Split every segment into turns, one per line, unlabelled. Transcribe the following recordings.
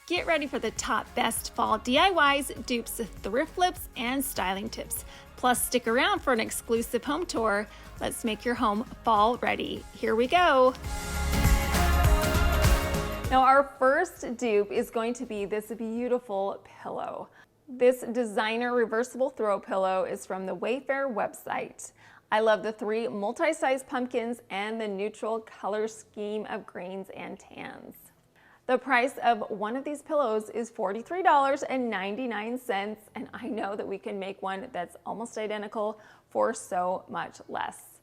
Get ready for the top best fall DIYs, dupes, thrift flips, and styling tips. Plus, stick around for an exclusive home tour. Let's make your home fall ready. Here we go. Now, our first dupe is going to be this beautiful pillow. This designer reversible throw pillow is from the Wayfair website. I love the 3 multi-size pumpkins and the neutral color scheme of greens and tans. The price of one of these pillows is $43.99, and I know that we can make one that's almost identical for so much less.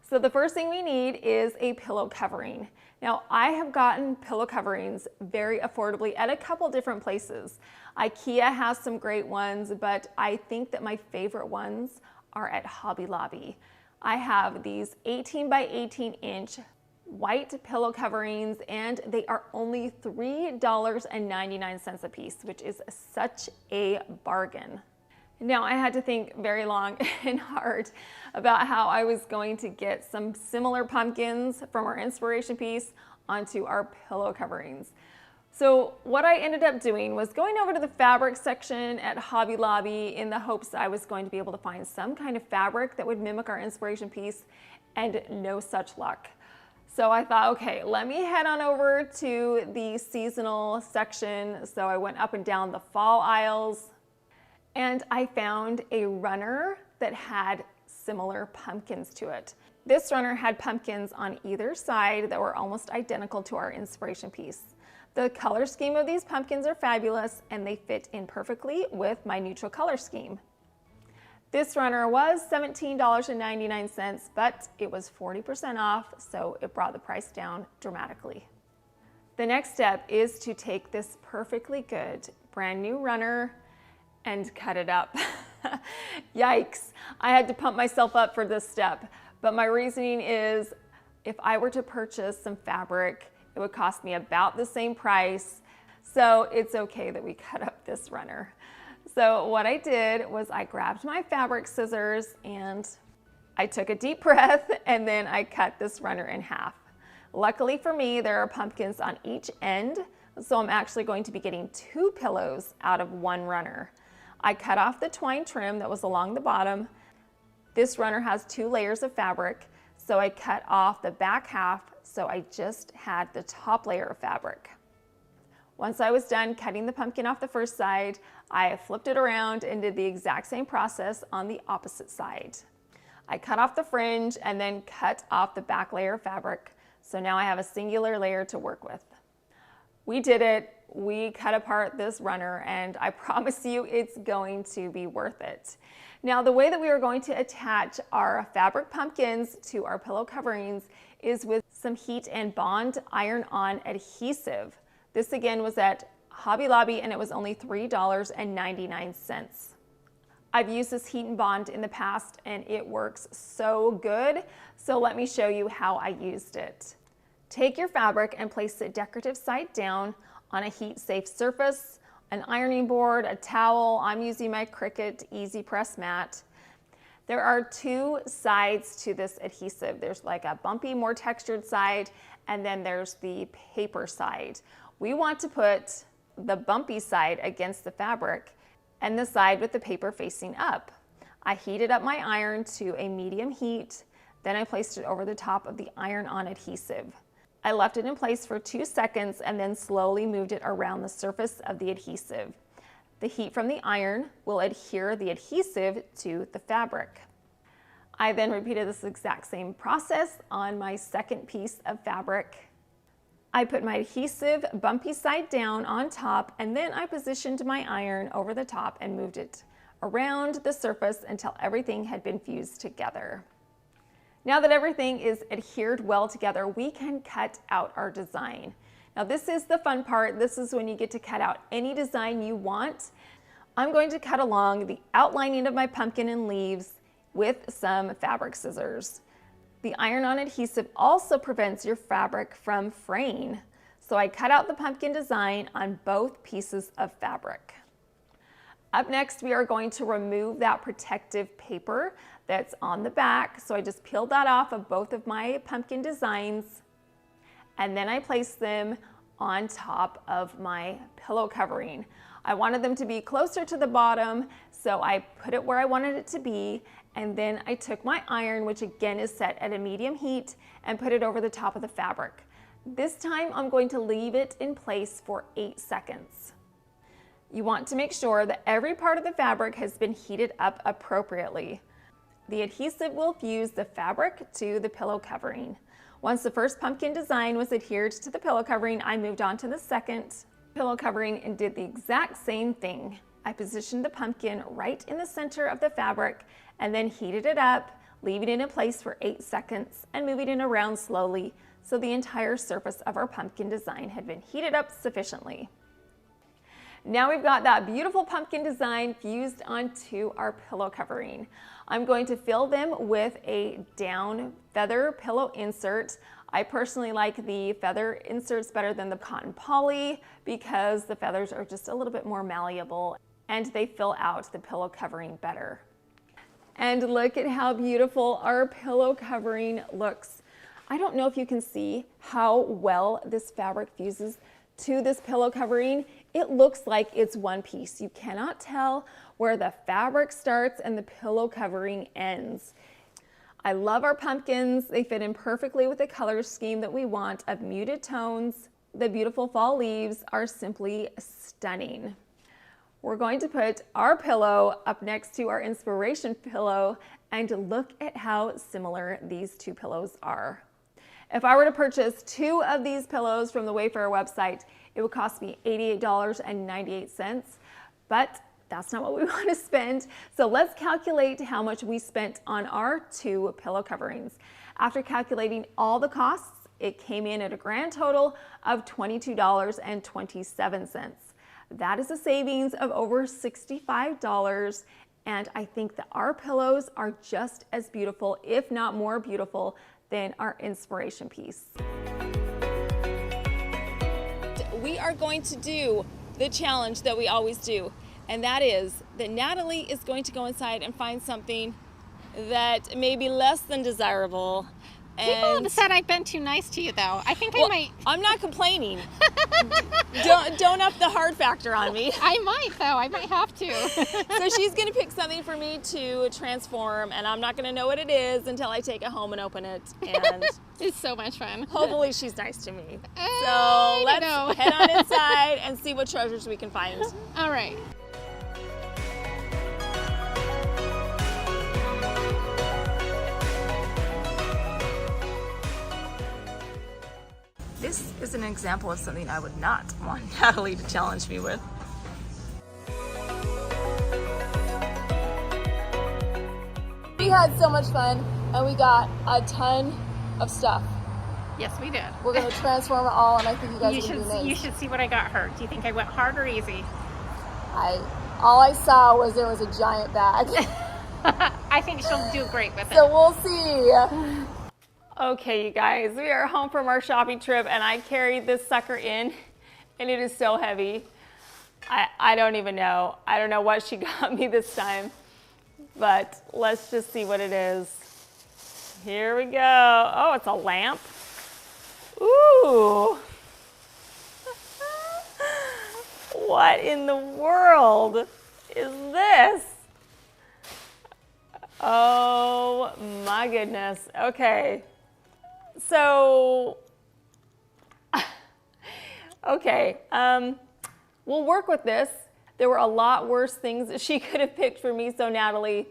So the first thing we need is a pillow covering. Now, I have gotten pillow coverings very affordably at a couple different places. IKEA has some great ones, but I think that my favorite ones are at Hobby Lobby. I have these 18 by 18 inch white pillow coverings, and they are only $3.99 a piece, which is such a bargain. Now, I had to think very long and hard about how I was going to get some similar pumpkins from our inspiration piece onto our pillow coverings. So what I ended up doing was going over to the fabric section at Hobby Lobby in the hopes I was going to be able to find some kind of fabric that would mimic our inspiration piece, and no such luck. So I thought, okay, let me head on over to the seasonal section. So I went up and down the fall aisles, and I found a runner that had similar pumpkins to it. This runner had pumpkins on either side that were almost identical to our inspiration piece. The color scheme of these pumpkins are fabulous, and they fit in perfectly with my neutral color scheme. This runner was $17.99, but it was 40% off, so it brought the price down dramatically. The next step is to take this perfectly good brand new runner and cut it up. Yikes, I had to pump myself up for this step, but my reasoning is if I were to purchase some fabric, it would cost me about the same price, so it's okay that we cut up this runner. So what I did was I grabbed my fabric scissors and I took a deep breath, and then I cut this runner in half. Luckily for me, there are pumpkins on each end, so I'm actually going to be getting 2 pillows out of one runner. I cut off the twine trim that was along the bottom. This runner has 2 layers of fabric, so I cut off the back half, so I just had the top layer of fabric. Once I was done cutting the pumpkin off the first side, I flipped it around and did the exact same process on the opposite side. I cut off the fringe and then cut off the back layer of fabric, so now I have a singular layer to work with. We did it. We cut apart this runner, and I promise you it's going to be worth it. Now, the way that we are going to attach our fabric pumpkins to our pillow coverings is with some heat and bond iron-on adhesive. This again was at Hobby Lobby, and it was only $3.99. I've used this heat and bond in the past, and it works so good. So let me show you how I used it. Take your fabric and place it decorative side down on a heat-safe surface, an ironing board, a towel. I'm using my Cricut Easy Press mat. There are 2 sides to this adhesive. There's like a bumpy, more textured side, and then there's the paper side. We want to put the bumpy side against the fabric and the side with the paper facing up. I heated up my iron to a medium heat, then I placed it over the top of the iron-on adhesive. I left it in place for 2 seconds and then slowly moved it around the surface of the adhesive. The heat from the iron will adhere the adhesive to the fabric. I then repeated this exact same process on my second piece of fabric. I put my adhesive bumpy side down on top, and then I positioned my iron over the top and moved it around the surface until everything had been fused together. Now that everything is adhered well together, we can cut out our design. Now this is the fun part. This is when you get to cut out any design you want. I'm going to cut along the outlining of my pumpkin and leaves with some fabric scissors. The iron-on adhesive also prevents your fabric from fraying. So I cut out the pumpkin design on both pieces of fabric. Up next, we are going to remove that protective paper that's on the back. So I just peeled that off of both of my pumpkin designs, and then I placed them on top of my pillow covering. I wanted them to be closer to the bottom, so I put it where I wanted it to be, and then I took my iron, which again is set at a medium heat, and put it over the top of the fabric. This time I'm going to leave it in place for 8 seconds. You want to make sure that every part of the fabric has been heated up appropriately. The adhesive will fuse the fabric to the pillow covering. Once the first pumpkin design was adhered to the pillow covering, I moved on to the second pillow covering and did the exact same thing. I positioned the pumpkin right in the center of the fabric and then heated it up, leaving it in place for 8 seconds and moving it around slowly so the entire surface of our pumpkin design had been heated up sufficiently. Now we've got that beautiful pumpkin design fused onto our pillow covering. I'm going to fill them with a down feather pillow insert. I personally like the feather inserts better than the cotton poly because the feathers are just a little bit more malleable and they fill out the pillow covering better. And look at how beautiful our pillow covering looks. I don't know if you can see how well this fabric fuses to this pillow covering. It looks like it's one piece. You cannot tell where the fabric starts and the pillow covering ends. I love our pumpkins. They fit in perfectly with the color scheme that we want of muted tones. The beautiful fall leaves are simply stunning. We're going to put our pillow up next to our inspiration pillow and look at how similar these two pillows are. If I were to purchase 2 of these pillows from the Wayfair website, it would cost me $88.98, but that's not what we want to spend. So let's calculate how much we spent on our 2 pillow coverings. After calculating all the costs, it came in at a grand total of $22.27. That is a savings of over $65, and I think that our pillows are just as beautiful, if not more beautiful, than our inspiration piece. We are going to do the challenge that we always do, and that is that Natalie is going to go inside and find something that may be less than desirable.
People have said I've been too nice to you, though. I think I might.
I'm not complaining. Don't up the hard factor on me.
I might, though. I might have to.
So she's going to pick something for me to transform, and I'm not going to know what it is until I take it home and open it. And
it's so much fun.
Hopefully she's nice to me. So let's head on inside and see what treasures we can find.
All right.
This is an example of something I would not want Natalie to challenge me with. We had so much fun and we got a ton of stuff.
Yes, we did.
We're going to transform it all, and I think you guys will be amazed.
You should see what I got her. Do you think I went hard or easy?
All I saw was there was a giant bag.
I think she'll do great with it.
So we'll see. Okay, you guys, we are home from our shopping trip, and I carried this sucker in, and it is so heavy. I don't even know. I don't know what she got me this time, but let's just see what it is. Here we go. Oh, it's a lamp. Ooh. What in the world is this? Oh my goodness. Okay. So, okay, we'll work with this. There were a lot worse things that she could have picked for me, so Natalie,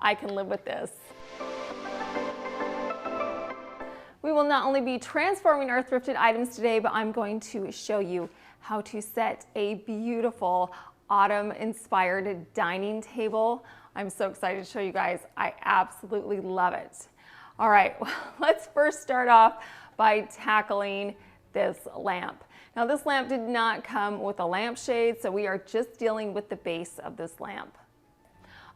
I can live with this. We will not only be transforming our thrifted items today, but I'm going to show you how to set a beautiful autumn-inspired dining table. I'm so excited to show you guys. I absolutely love it. All right, well, let's first start off by tackling this lamp. Now, this lamp did not come with a lampshade, so we are just dealing with the base of this lamp.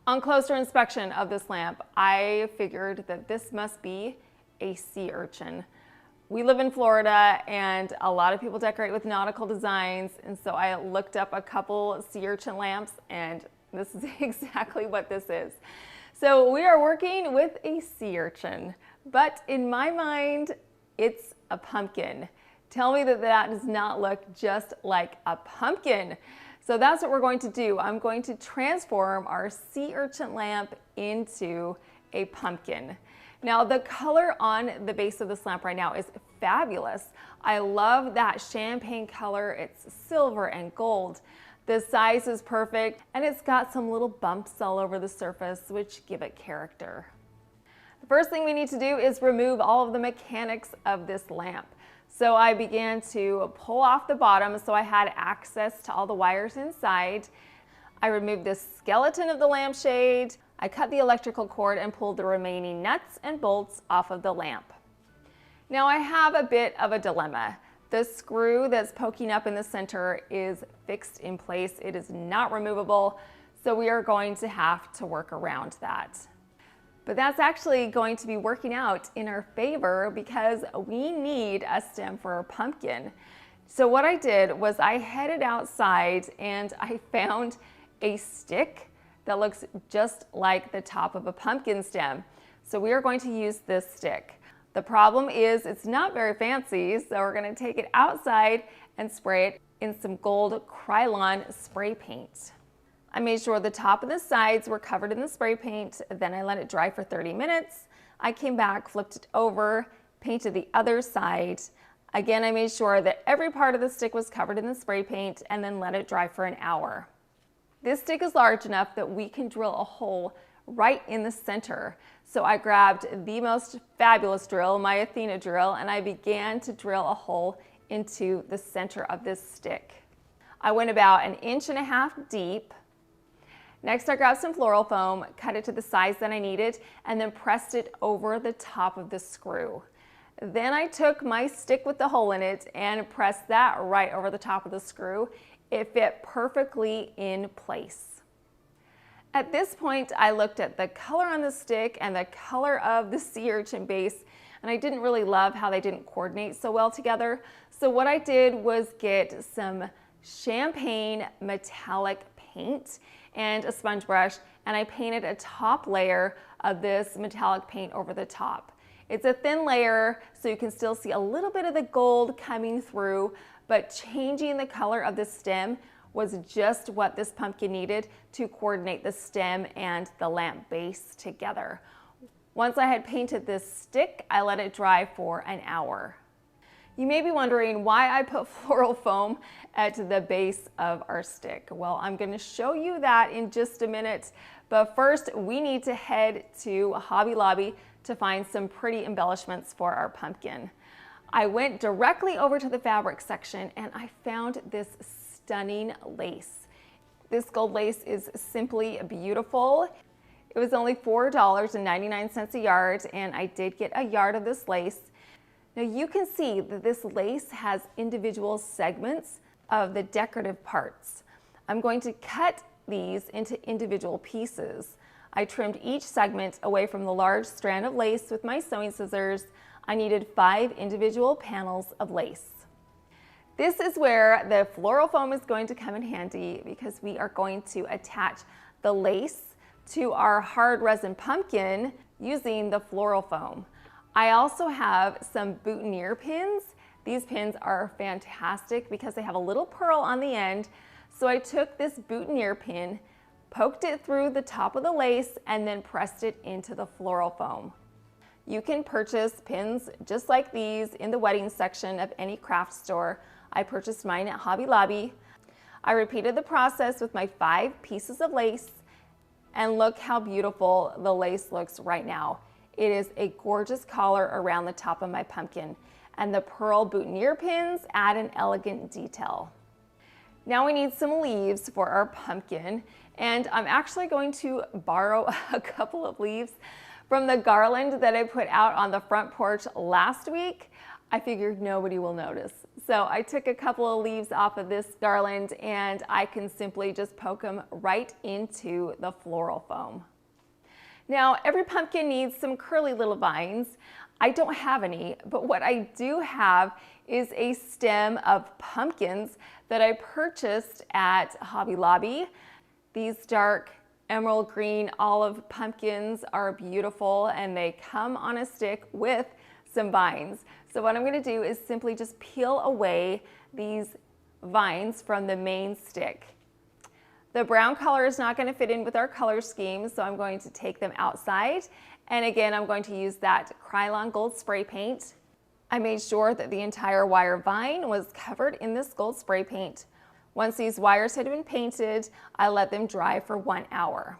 On closer inspection of this lamp, I figured that this must be a sea urchin. We live in Florida, and a lot of people decorate with nautical designs, and so I looked up a couple sea urchin lamps, and this is exactly what this is. So we are working with a sea urchin, but in my mind, it's a pumpkin. Tell me that that does not look just like a pumpkin. So that's what we're going to do. I'm going to transform our sea urchin lamp into a pumpkin. Now the color on the base of this lamp right now is fabulous. I love that champagne color. It's silver and gold. The size is perfect, and it's got some little bumps all over the surface which give it character. The first thing we need to do is remove all of the mechanics of this lamp. So I began to pull off the bottom so I had access to all the wires inside. I removed the skeleton of the lampshade. I cut the electrical cord and pulled the remaining nuts and bolts off of the lamp. Now I have a bit of a dilemma. The screw that's poking up in the center is fixed in place. It is not removable, so we are going to have to work around that. But that's actually going to be working out in our favor because we need a stem for our pumpkin. So what I did was I headed outside and I found a stick that looks just like the top of a pumpkin stem. So we are going to use this stick. The problem is it's not very fancy, so we're going to take it outside and spray it in some gold Krylon spray paint. I made sure the top and the sides were covered in the spray paint, then I let it dry for 30 minutes. I came back, flipped it over, painted the other side. Again, I made sure that every part of the stick was covered in the spray paint and then let it dry for an hour. This stick is large enough that we can drill a hole right in the center. So I grabbed the most fabulous drill, my Athena drill, and I began to drill a hole into the center of this stick. I went about 1.5 inches deep. Next, I grabbed some floral foam, cut it to the size that I needed, and then pressed it over the top of the screw. Then I took my stick with the hole in it and pressed that right over the top of the screw. It fit perfectly in place. At this point, I looked at the color on the stick and the color of the sea urchin base, and I didn't really love how they didn't coordinate so well together. So what I did was get some champagne metallic paint and a sponge brush, and I painted a top layer of this metallic paint over the top. It's a thin layer, so you can still see a little bit of the gold coming through, but changing the color of the stem was just what this pumpkin needed to coordinate the stem and the lamp base together. Once I had painted this stick, I let it dry for an hour. You may be wondering why I put floral foam at the base of our stick. Well, I'm going to show you that in just a minute, but first we need to head to Hobby Lobby to find some pretty embellishments for our pumpkin. I went directly over to the fabric section and I found this stunning lace. This gold lace is simply beautiful. It was only $4.99 a yard, and I did get a yard of this lace. Now you can see that this lace has individual segments of the decorative parts. I'm going to cut these into individual pieces. I trimmed each segment away from the large strand of lace with my sewing scissors. I needed 5 individual panels of lace. This is where the floral foam is going to come in handy because we are going to attach the lace to our hard resin pumpkin using the floral foam. I also have some boutonniere pins. These pins are fantastic because they have a little pearl on the end. So I took this boutonniere pin, poked it through the top of the lace, and then pressed it into the floral foam. You can purchase pins just like these in the wedding section of any craft store. I purchased mine at Hobby Lobby. I repeated the process with my 5 pieces of lace, and look how beautiful the lace looks right now. It is a gorgeous collar around the top of my pumpkin, and the pearl boutonniere pins add an elegant detail. Now we need some leaves for our pumpkin, and I'm actually going to borrow a couple of leaves from the garland that I put out on the front porch last week. I figured nobody will notice. So I took a couple of leaves off of this garland and I can simply just poke them right into the floral foam. Now every pumpkin needs some curly little vines. I don't have any, but what I do have is a stem of pumpkins that I purchased at Hobby Lobby. These dark emerald green olive pumpkins are beautiful and they come on a stick with some vines. So what I'm going to do is simply just peel away these vines from the main stick. The brown color is not going to fit in with our color scheme, so I'm going to take them outside. And again, I'm going to use that Krylon gold spray paint. I made sure that the entire wire vine was covered in this gold spray paint. Once these wires had been painted, I let them dry for 1 hour.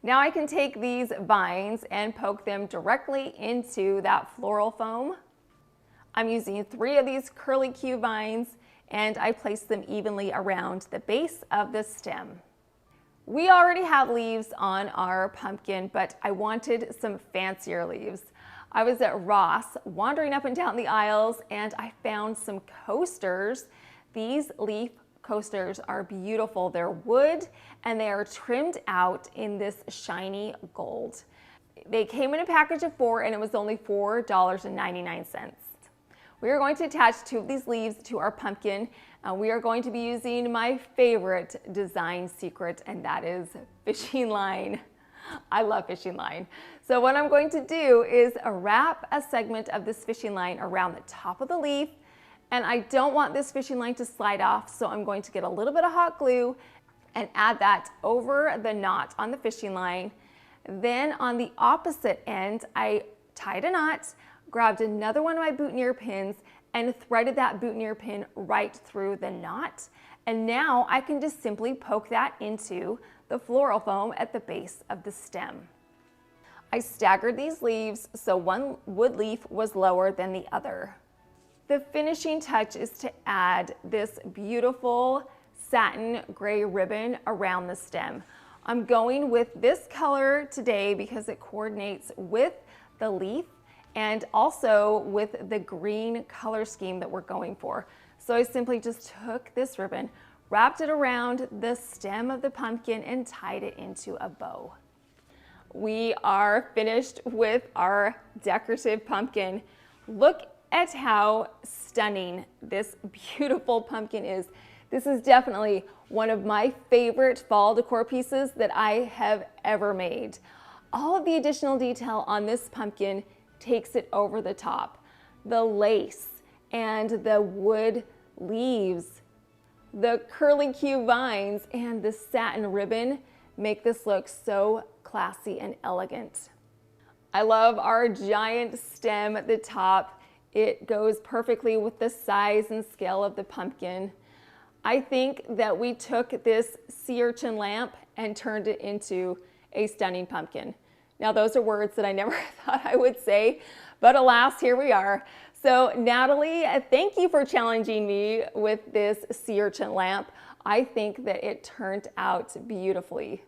Now I can take these vines and poke them directly into that floral foam. I'm using 3 of these curly Q vines, and I place them evenly around the base of the stem. We already have leaves on our pumpkin, but I wanted some fancier leaves. I was at Ross wandering up and down the aisles, and I found some coasters. These leaf coasters are beautiful. They're wood and they are trimmed out in this shiny gold. They came in a package of 4 and it was only $4.99. We are going to attach 2 of these leaves to our pumpkin. We are going to be using my favorite design secret, and that is fishing line. I love fishing line. So what I'm going to do is wrap a segment of this fishing line around the top of the leaf, and I don't want this fishing line to slide off, so I'm going to get a little bit of hot glue and add that over the knot on the fishing line. Then on the opposite end, I tied a knot, grabbed another one of my boutonniere pins, and threaded that boutonniere pin right through the knot. And now I can just simply poke that into the floral foam at the base of the stem. I staggered these leaves so one wood leaf was lower than the other. The finishing touch is to add this beautiful satin gray ribbon around the stem. I'm going with this color today because it coordinates with the leaf and also with the green color scheme that we're going for. So I simply just took this ribbon, wrapped it around the stem of the pumpkin, and tied it into a bow. We are finished with our decorative pumpkin. Look at how stunning this beautiful pumpkin is. This is definitely one of my favorite fall decor pieces that I have ever made. All of the additional detail on this pumpkin takes it over the top. The lace and the wood leaves, the curly Q vines, and the satin ribbon make this look so classy and elegant. I love our giant stem at the top. It goes perfectly with the size and scale of the pumpkin. I think that we took this sea urchin lamp and turned it into a stunning pumpkin. Now those are words that I never thought I would say, but alas, here we are. So Natalie, thank you for challenging me with this sea urchin lamp. I think that it turned out beautifully.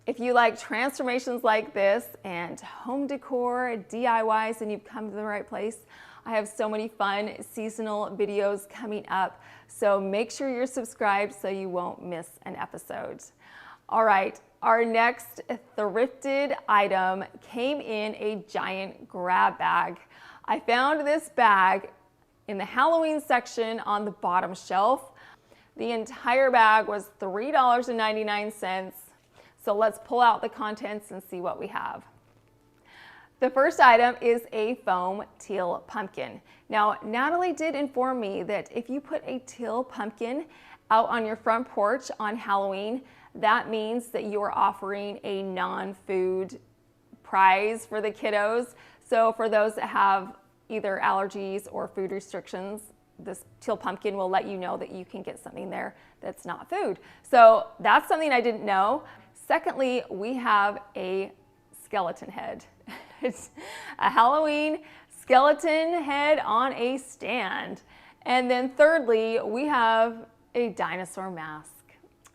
If you like transformations like this and home decor, DIYs, and you've come to the right place, I have so many fun seasonal videos coming up. So make sure you're subscribed so you won't miss an episode. All right, our next thrifted item came in a giant grab bag. I found this bag in the Halloween section on the bottom shelf. The entire bag was $3.99. So let's pull out the contents and see what we have. The first item is a foam teal pumpkin. Now, Natalie did inform me that if you put a teal pumpkin out on your front porch on Halloween, that means that you are offering a non-food prize for the kiddos. So for those that have either allergies or food restrictions, this teal pumpkin will let you know that you can get something there that's not food. So that's something I didn't know. Secondly, we have a skeleton head. It's a Halloween skeleton head on a stand. And then thirdly, we have a dinosaur mask.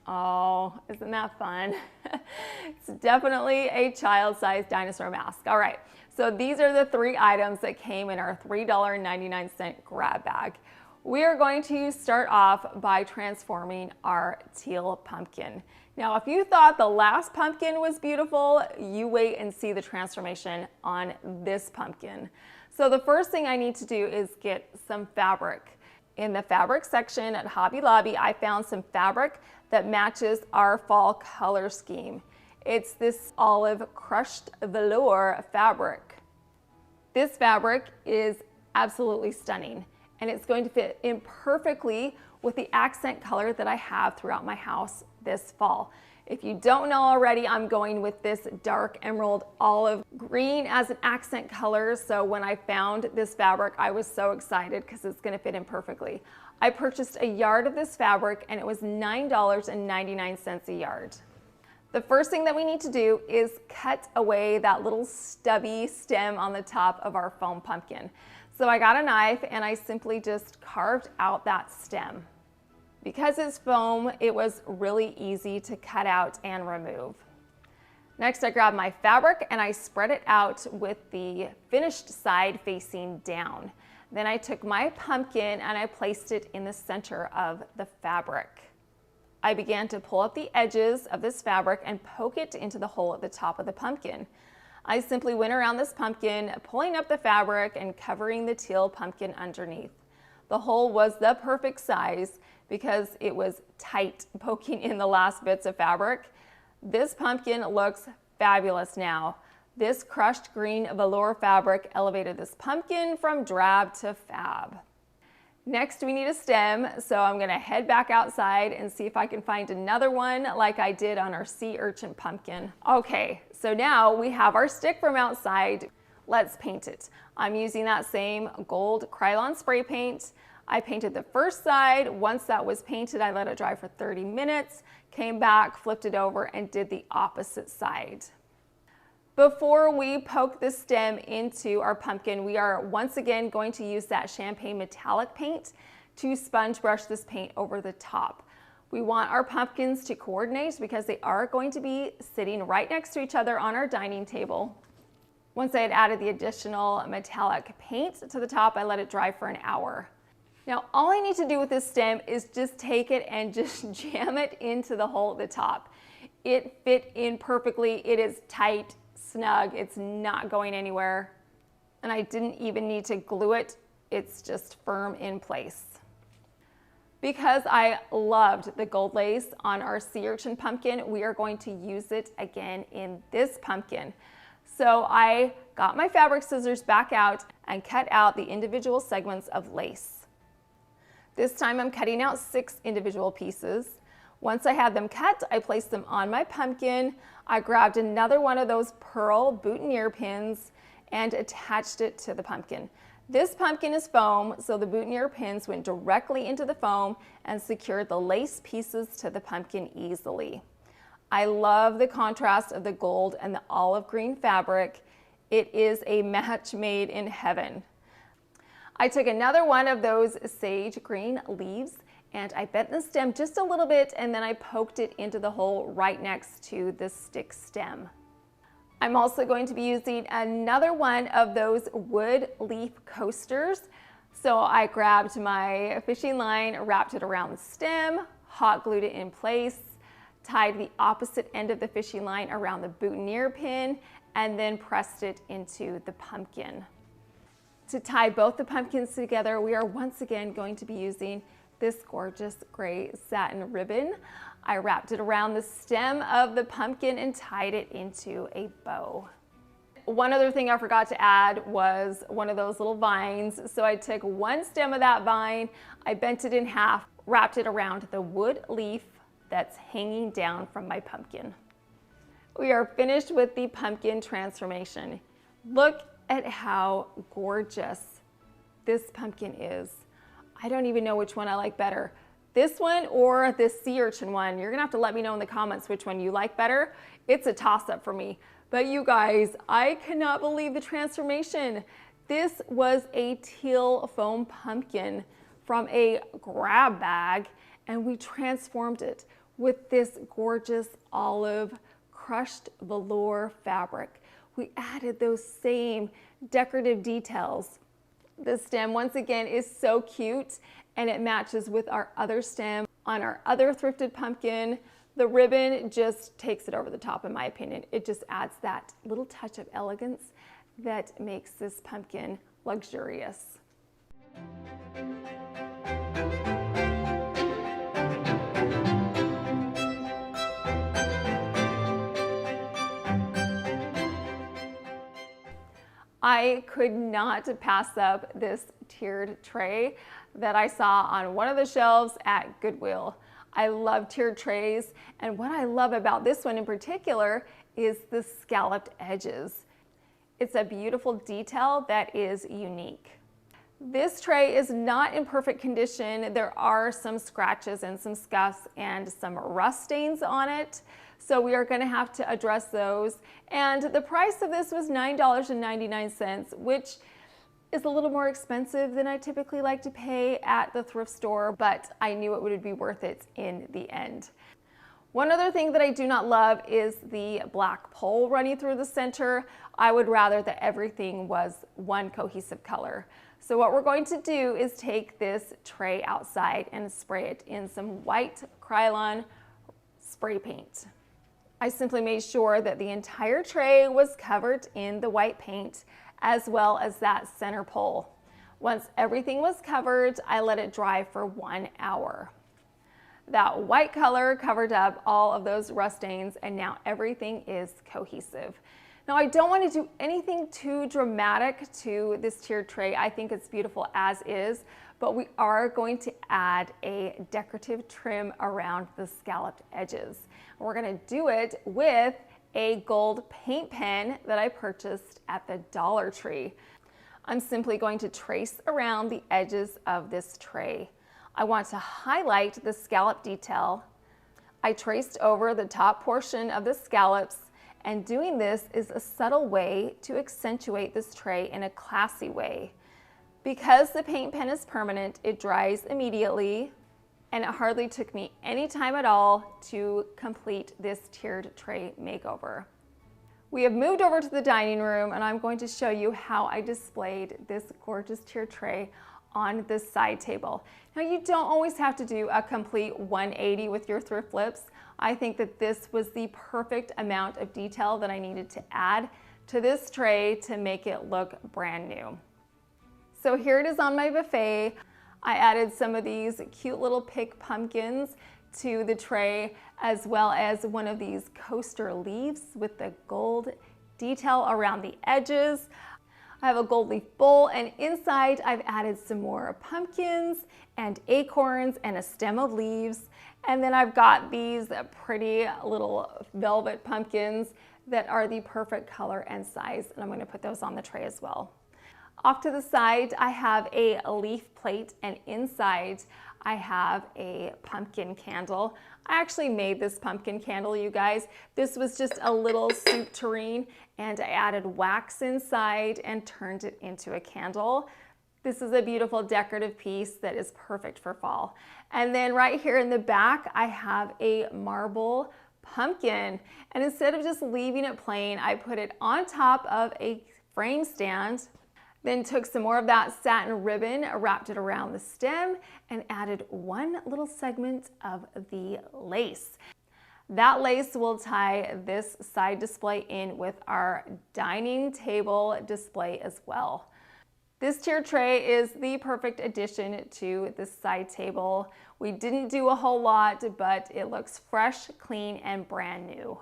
Oh, isn't that fun? It's definitely a child-sized dinosaur mask. All right, so these are the 3 items that came in our $3.99 grab bag. We are going to start off by transforming our teal pumpkin. Now, if you thought the last pumpkin was beautiful, you wait and see the transformation on this pumpkin. So the first thing I need to do is get some fabric. In the fabric section at Hobby Lobby, I found some fabric that matches our fall color scheme. It's this olive crushed velour fabric. This fabric is absolutely stunning, and it's going to fit in perfectly with the accent color that I have throughout my house this fall. If you don't know already, I'm going with this dark emerald olive green as an accent color. So when I found this fabric, I was so excited because it's going to fit in perfectly. I purchased a yard of this fabric and it was $9.99 a yard. The first thing that we need to do is cut away that little stubby stem on the top of our foam pumpkin. So I got a knife and I simply just carved out that stem. Because it's foam, it was really easy to cut out and remove. Next, I grabbed my fabric and I spread it out with the finished side facing down. Then I took my pumpkin and I placed it in the center of the fabric. I began to pull up the edges of this fabric and poke it into the hole at the top of the pumpkin. I simply went around this pumpkin, pulling up the fabric and covering the teal pumpkin underneath. The hole was the perfect size because it was tight, poking in the last bits of fabric. This pumpkin looks fabulous now. This crushed green velour fabric elevated this pumpkin from drab to fab. Next, we need a stem, so I'm gonna head back outside and see if I can find another one like I did on our sea urchin pumpkin. Okay, so now we have our stick from outside. Let's paint it. I'm using that same gold Krylon spray paint. I painted the first side. Once that was painted, I let it dry for 30 minutes, came back, flipped it over, and did the opposite side. Before we poke the stem into our pumpkin, we are once again going to use that champagne metallic paint to sponge brush this paint over the top. We want our pumpkins to coordinate because they are going to be sitting right next to each other on our dining table. Once I had added the additional metallic paint to the top, I let it dry for an hour. Now, all I need to do with this stem is just take it and just jam it into the hole at the top. It fit in perfectly. It is tight, snug. It's not going anywhere. And I didn't even need to glue it. It's just firm in place. Because I loved the gold lace on our sea urchin pumpkin, we are going to use it again in this pumpkin. So I got my fabric scissors back out and cut out the individual segments of lace. This time I'm cutting out 6 individual pieces. Once I had them cut, I placed them on my pumpkin. I grabbed another one of those pearl boutonniere pins and attached it to the pumpkin. This pumpkin is foam, so the boutonniere pins went directly into the foam and secured the lace pieces to the pumpkin easily. I love the contrast of the gold and the olive green fabric. It is a match made in heaven. I took another one of those sage green leaves and I bent the stem just a little bit and then I poked it into the hole right next to the stick stem. I'm also going to be using another one of those wood leaf coasters. So I grabbed my fishing line, wrapped it around the stem, hot glued it in place, tied the opposite end of the fishing line around the boutonniere pin, and then pressed it into the pumpkin. To tie both the pumpkins together, we are once again going to be using this gorgeous gray satin ribbon. I wrapped it around the stem of the pumpkin and tied it into a bow. One other thing I forgot to add was one of those little vines. So I took one stem of that vine, I bent it in half, wrapped it around the wood leaf that's hanging down from my pumpkin. We are finished with the pumpkin transformation. Look at how gorgeous this pumpkin is. I don't even know which one I like better. This one or this sea urchin one. You're gonna have to let me know in the comments which one you like better. It's a toss-up for me. But you guys, I cannot believe the transformation. This was a teal foam pumpkin from a grab bag, and we transformed it with this gorgeous olive crushed velour fabric. We added those same decorative details. The stem, once again, is so cute, and it matches with our other stem on our other thrifted pumpkin. The ribbon just takes it over the top, in my opinion. It just adds that little touch of elegance that makes this pumpkin luxurious. I could not pass up this tiered tray that I saw on one of the shelves at Goodwill. I love tiered trays, and what I love about this one in particular is the scalloped edges. It's a beautiful detail that is unique. This tray is not in perfect condition. There are some scratches and some scuffs and some rust stains on it. So we are going to have to address those. And the price of this was $9.99, which is a little more expensive than I typically like to pay at the thrift store, but I knew it would be worth it in the end. One other thing that I do not love is the black pole running through the center. I would rather that everything was one cohesive color. So what we're going to do is take this tray outside and spray it in some white Krylon spray paint. I simply made sure that the entire tray was covered in the white paint, as well as that center pole. Once everything was covered, I let it dry for 1 hour. That white color covered up all of those rust stains, and now everything is cohesive. Now, I don't want to do anything too dramatic to this tiered tray. I think it's beautiful as is, but we are going to add a decorative trim around the scalloped edges. And we're going to do it with a gold paint pen that I purchased at the Dollar Tree. I'm simply going to trace around the edges of this tray. I want to highlight the scallop detail. I traced over the top portion of the scallops, and doing this is a subtle way to accentuate this tray in a classy way. Because the paint pen is permanent, it dries immediately, and it hardly took me any time at all to complete this tiered tray makeover. We have moved over to the dining room, and I'm going to show you how I displayed this gorgeous tiered tray on this side table. Now, you don't always have to do a complete 180 with your thrift flips. I think that this was the perfect amount of detail that I needed to add to this tray to make it look brand new. So here it is on my buffet. I added some of these cute little pick pumpkins to the tray, as well as one of these coaster leaves with the gold detail around the edges. I have a gold leaf bowl, and inside I've added some more pumpkins and acorns and a stem of leaves. And then I've got these pretty little velvet pumpkins that are the perfect color and size, and I'm going to put those on the tray as well. Off to the side, I have a leaf plate, and inside I have a pumpkin candle. I actually made this pumpkin candle, you guys. This was just a little soup tureen, and I added wax inside and turned it into a candle. This is a beautiful decorative piece that is perfect for fall. And then right here in the back, I have a marble pumpkin. And instead of just leaving it plain, I put it on top of a frame stand, then took some more of that satin ribbon, wrapped it around the stem, and added one little segment of the lace. That lace will tie this side display in with our dining table display as well. This tiered tray is the perfect addition to this side table. We didn't do a whole lot, but it looks fresh, clean, and brand new.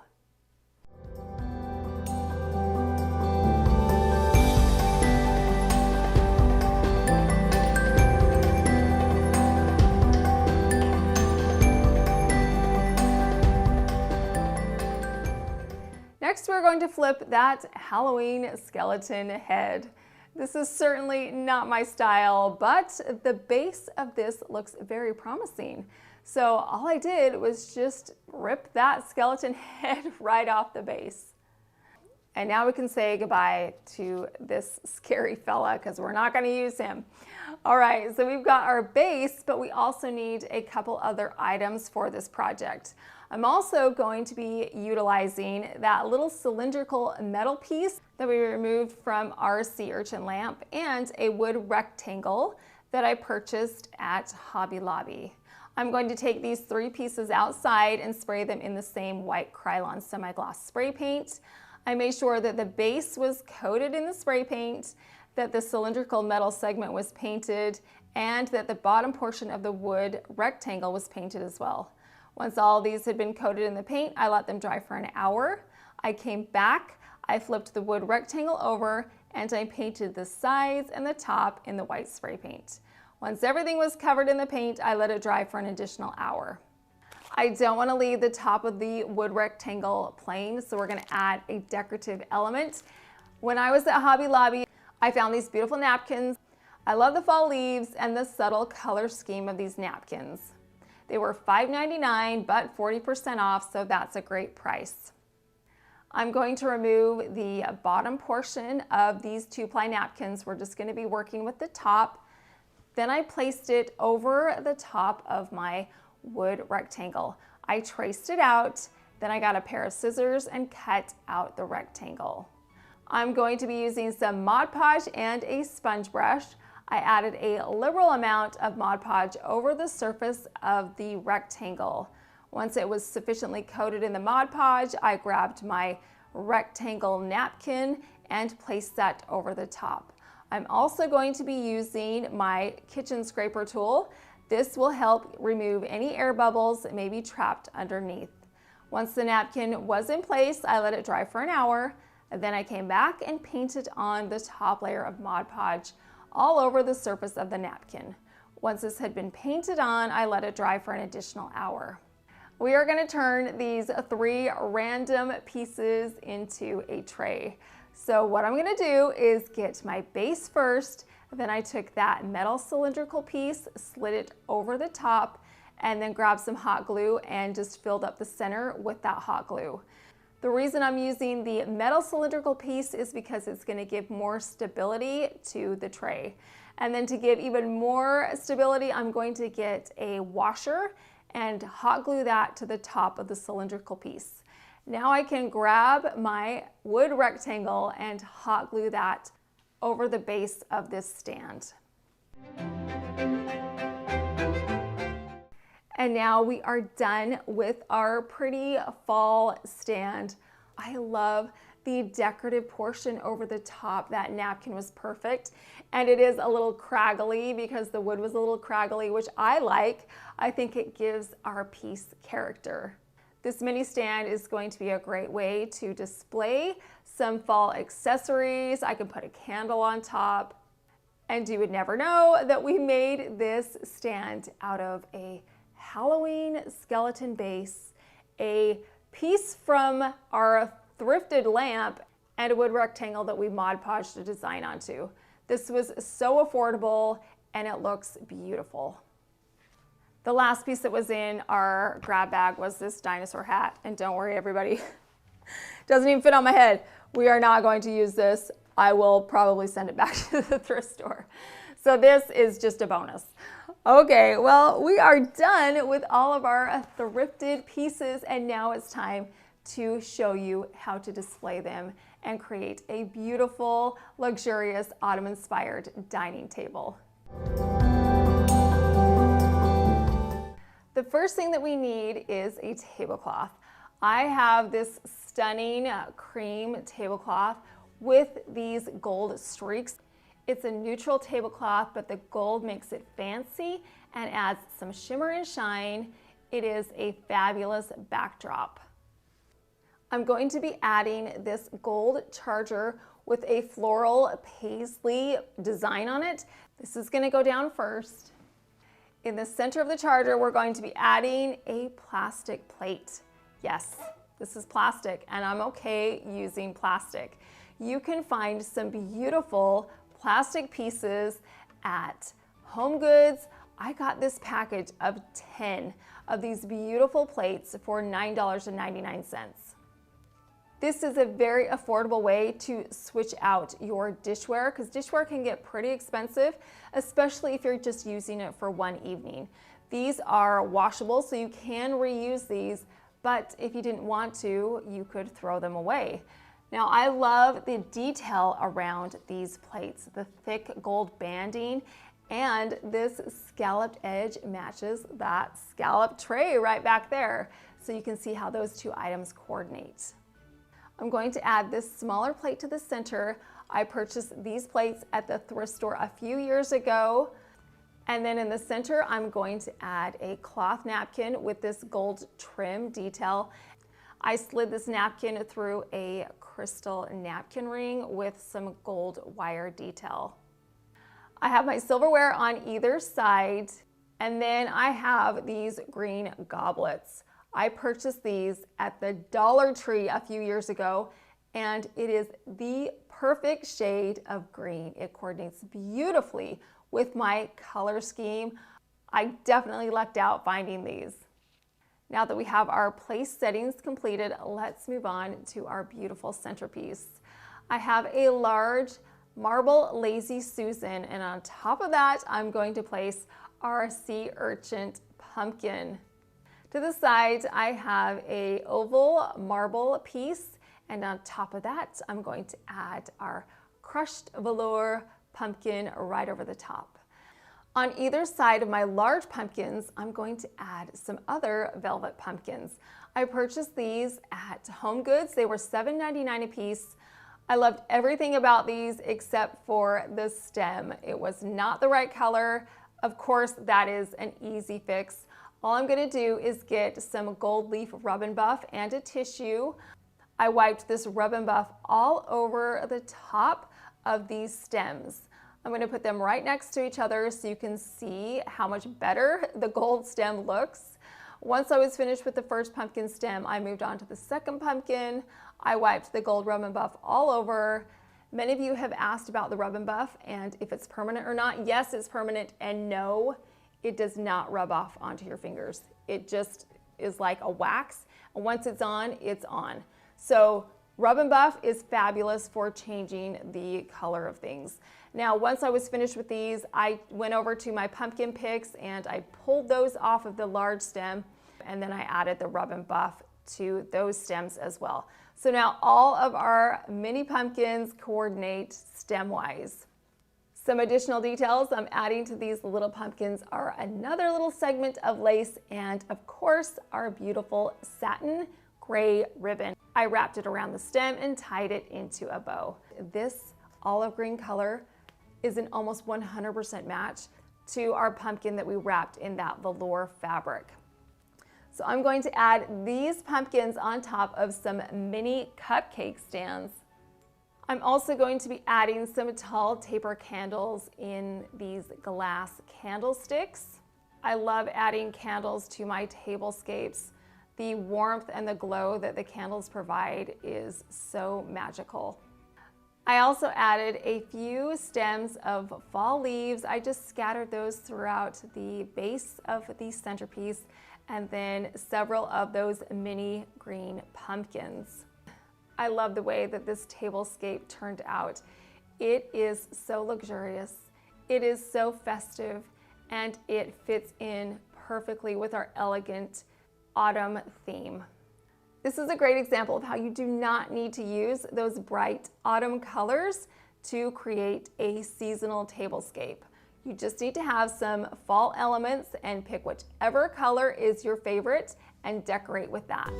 Next, we're going to flip that Halloween skeleton head. This is certainly not my style, but the base of this looks very promising. So all I did was just rip that skeleton head right off the base. And now we can say goodbye to this scary fella because we're not going to use him. All right, so we've got our base, but we also need a couple other items for this project. I'm also going to be utilizing that little cylindrical metal piece that we removed from our sea urchin lamp and a wood rectangle that I purchased at Hobby Lobby. I'm going to take these three pieces outside and spray them in the same white Krylon semi-gloss spray paint. I made sure that the base was coated in the spray paint, that the cylindrical metal segment was painted, and that the bottom portion of the wood rectangle was painted as well. Once all these had been coated in the paint, I let them dry for an hour. I came back, I flipped the wood rectangle over, and I painted the sides and the top in the white spray paint. Once everything was covered in the paint, I let it dry for an additional hour. I don't want to leave the top of the wood rectangle plain, so we're going to add a decorative element. When I was at Hobby Lobby, I found these beautiful napkins. I love the fall leaves and the subtle color scheme of these napkins. They were $5.99, but 40% off, so that's a great price. I'm going to remove the bottom portion of these 2-ply napkins. We're just going to be working with the top. Then I placed it over the top of my wood rectangle. I traced it out, then I got a pair of scissors and cut out the rectangle. I'm going to be using some Mod Podge and a sponge brush. I added a liberal amount of Mod Podge over the surface of the rectangle. Once it was sufficiently coated in the Mod Podge, I grabbed my rectangle napkin and placed that over the top. I'm also going to be using my kitchen scraper tool. This will help remove any air bubbles that may be trapped underneath. Once the napkin was in place, I let it dry for an hour, and then I came back and painted on the top layer of Mod Podge all over the surface of the napkin. Once this had been painted on, I let it dry for an additional hour. We are going to turn these 3 random pieces into a tray. So what I'm going to do is get my base first, then I took that metal cylindrical piece, slid it over the top, and then grabbed some hot glue and just filled up the center with that hot glue. The reason I'm using the metal cylindrical piece is because it's going to give more stability to the tray. And then to give even more stability, I'm going to get a washer and hot glue that to the top of the cylindrical piece. Now I can grab my wood rectangle and hot glue that over the base of this stand. And now we are done with our pretty fall stand. I love the decorative portion over the top. That napkin was perfect. And it is a little craggly because the wood was a little craggly, which I like. I think it gives our piece character. This mini stand is going to be a great way to display some fall accessories. I can put a candle on top, and you would never know that we made this stand out of a Halloween skeleton base, a piece from our thrifted lamp, and a wood rectangle that we Mod Podged a design onto. This was so affordable and it looks beautiful. The last piece that was in our grab bag was this dinosaur hat, and don't worry everybody, doesn't even fit on my head. We are not going to use this. I will probably send it back to the thrift store. So this is just a bonus. Okay, well, we are done with all of our thrifted pieces, and now it's time to show you how to display them and create a beautiful, luxurious, autumn-inspired dining table. The first thing that we need is a tablecloth. I have this stunning cream tablecloth with these gold streaks. It's a neutral tablecloth, but the gold makes it fancy and adds some shimmer and shine. It is a fabulous backdrop. I'm going to be adding this gold charger with a floral paisley design on it. This is going to go down first. In the center of the charger, we're going to be adding a plastic plate. Yes, this is plastic, and I'm okay using plastic. You can find some beautiful plastic pieces at Home Goods. I got this package of 10 of these beautiful plates for $9.99. This is a very affordable way to switch out your dishware, because dishware can get pretty expensive, especially if you're just using it for one evening. These are washable, so you can reuse these, but if you didn't want to, you could throw them away. Now, I love the detail around these plates, the thick gold banding, and this scalloped edge matches that scalloped tray right back there. So you can see how those two items coordinate. I'm going to add this smaller plate to the center. I purchased these plates at the thrift store a few years ago. And then in the center, I'm going to add a cloth napkin with this gold trim detail. I slid this napkin through a crystal napkin ring with some gold wire detail. I have my silverware on either side, and then I have these green goblets. I purchased these at the Dollar Tree a few years ago, and it is the perfect shade of green. It coordinates beautifully with my color scheme. I definitely lucked out finding these. Now that we have our place settings completed, let's move on to our beautiful centerpiece. I have a large marble Lazy Susan, and on top of that, I'm going to place our sea urchin pumpkin. To the side, I have a oval marble piece, and on top of that, I'm going to add our crushed velour pumpkin right over the top. On either side of my large pumpkins, I'm going to add some other velvet pumpkins. I purchased these at Home Goods. They were $7.99 a piece. I loved everything about these except for the stem. It was not the right color. Of course, that is an easy fix. All I'm going to do is get some gold leaf rub and buff and a tissue. I wiped this rub and buff all over the top of these stems. I'm going to put them right next to each other so you can see how much better the gold stem looks. Once I was finished with the first pumpkin stem, I moved on to the second pumpkin. I wiped the gold rub and buff all over. Many of you have asked about the rub and buff and if it's permanent or not. Yes, it's permanent, and no, it does not rub off onto your fingers. It just is like a wax. And once it's on, it's on. So rub and buff is fabulous for changing the color of things. Now, once I was finished with these, I went over to my pumpkin picks and I pulled those off of the large stem, and then I added the rub and buff to those stems as well. So now all of our mini pumpkins coordinate stem-wise. Some additional details I'm adding to these little pumpkins are another little segment of lace and, of course, our beautiful satin gray ribbon. I wrapped it around the stem and tied it into a bow. This olive green color is an almost 100% match to our pumpkin that we wrapped in that velour fabric. So I'm going to add these pumpkins on top of some mini cupcake stands. I'm also going to be adding some tall taper candles in these glass candlesticks. I love adding candles to my tablescapes. The warmth and the glow that the candles provide is so magical. I also added a few stems of fall leaves. I just scattered those throughout the base of the centerpiece, and then several of those mini green pumpkins. I love the way that this tablescape turned out. It is so luxurious, it is so festive, and it fits in perfectly with our elegant autumn theme. This is a great example of how you do not need to use those bright autumn colors to create a seasonal tablescape. You just need to have some fall elements and pick whichever color is your favorite and decorate with that.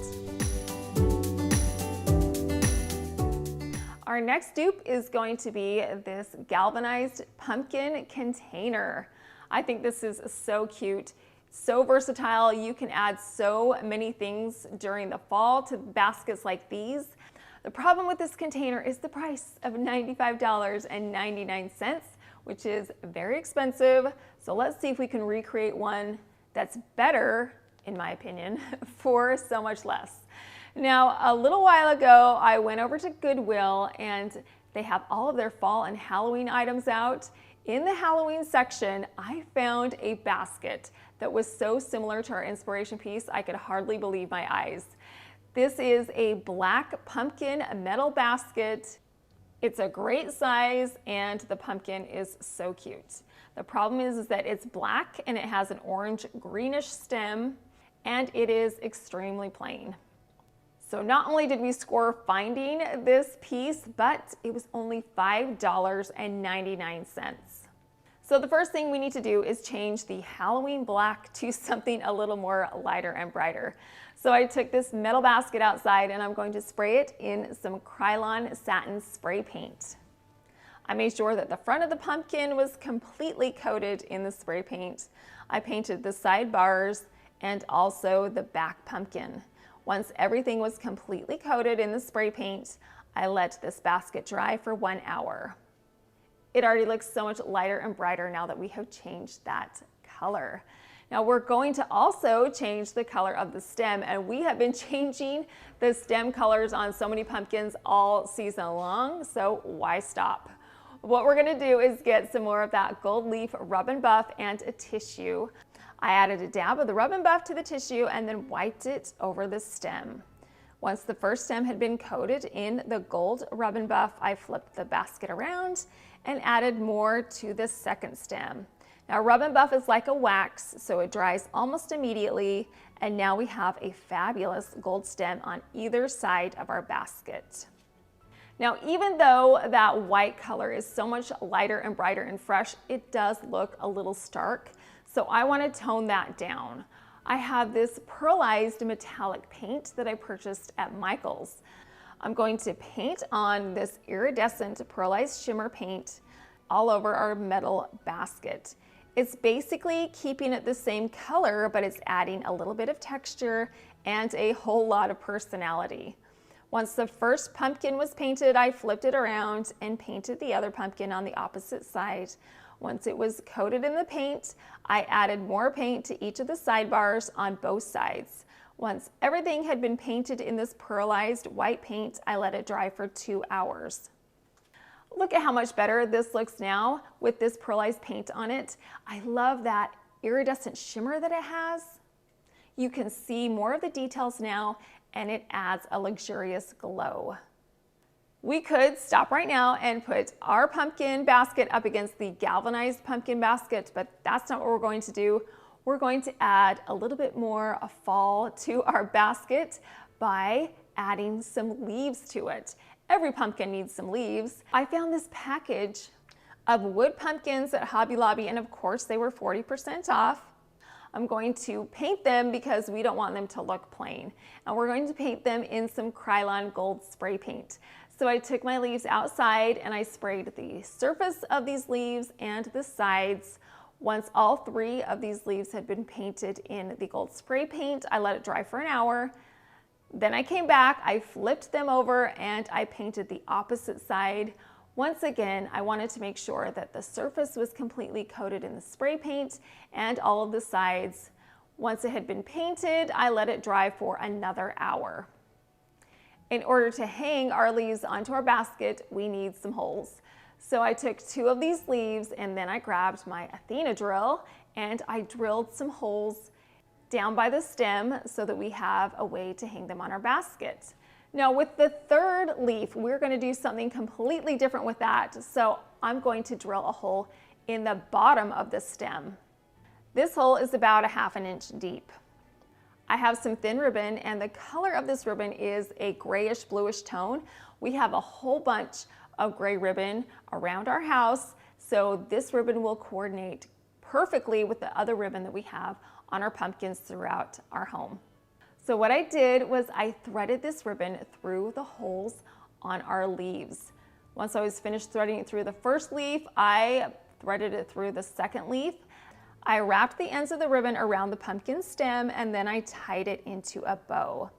Our next dupe is going to be this galvanized pumpkin container. I think this is so cute. So versatile. You can add so many things during the fall to baskets like these. The problem with this container is the price of $95.99, which is very expensive. So let's see if we can recreate one that's better, in my opinion, for so much less. Now, a little while ago, I went over to Goodwill and they have all of their fall and Halloween items out. In the Halloween section, I found a basket that was so similar to our inspiration piece, I could hardly believe my eyes. This is a black pumpkin metal basket. It's a great size and the pumpkin is so cute. The problem is that it's black and it has an orange greenish stem and it is extremely plain. So not only did we score finding this piece, but it was only $5.99. So the first thing we need to do is change the Halloween black to something a little more lighter and brighter. So I took this metal basket outside and I'm going to spray it in some Krylon satin spray paint. I made sure that the front of the pumpkin was completely coated in the spray paint. I painted the side bars and also the back pumpkin. Once everything was completely coated in the spray paint, I let this basket dry for 1 hour. It already looks so much lighter and brighter now that we have changed that color. Now we're going to also change the color of the stem, and we have been changing the stem colors on so many pumpkins all season long, so why stop? What we're gonna do is get some more of that gold leaf rub and buff and a tissue. I added a dab of the rub and buff to the tissue and then wiped it over the stem. Once the first stem had been coated in the gold rub and buff, I flipped the basket around and added more to the second stem. Now rub and buff is like a wax, so it dries almost immediately, and now we have a fabulous gold stem on either side of our basket. Now even though that white color is so much lighter and brighter and fresh, it does look a little stark, so I want to tone that down. I have this pearlized metallic paint that I purchased at Michael's. I'm going to paint on this iridescent pearlized shimmer paint all over our metal basket. It's basically keeping it the same color, but it's adding a little bit of texture and a whole lot of personality. Once the first pumpkin was painted, I flipped it around and painted the other pumpkin on the opposite side. Once it was coated in the paint, I added more paint to each of the sidebars on both sides. Once everything had been painted in this pearlized white paint, I let it dry for 2 hours. Look at how much better this looks now with this pearlized paint on it. I love that iridescent shimmer that it has. You can see more of the details now, and it adds a luxurious glow. We could stop right now and put our pumpkin basket up against the galvanized pumpkin basket, but that's not what we're going to do. We're going to add a little bit more fall to our basket by adding some leaves to it. Every pumpkin needs some leaves. I found this package of wood pumpkins at Hobby Lobby, and of course they were 40% off. I'm going to paint them because we don't want them to look plain. And we're going to paint them in some Krylon gold spray paint. So I took my leaves outside and I sprayed the surface of these leaves and the sides. Once all 3 of these leaves had been painted in the gold spray paint, I let it dry for an hour. Then I came back, I flipped them over, and I painted the opposite side. Once again, I wanted to make sure that the surface was completely coated in the spray paint and all of the sides. Once it had been painted, I let it dry for another hour. In order to hang our leaves onto our basket, we need some holes. So I took 2 of these leaves and then I grabbed my Athena drill and I drilled some holes down by the stem so that we have a way to hang them on our basket. Now with the 3rd leaf, we're going to do something completely different with that. So I'm going to drill a hole in the bottom of the stem. This hole is about 1/2 inch deep. I have some thin ribbon, and the color of this ribbon is a grayish bluish tone. We have a whole bunch of gray ribbon around our house, so this ribbon will coordinate perfectly with the other ribbon that we have on our pumpkins throughout our home. So what I did was I threaded this ribbon through the holes on our leaves. Once I was finished threading it through the first leaf, I threaded it through the second leaf. I wrapped the ends of the ribbon around the pumpkin stem and then I tied it into a bow.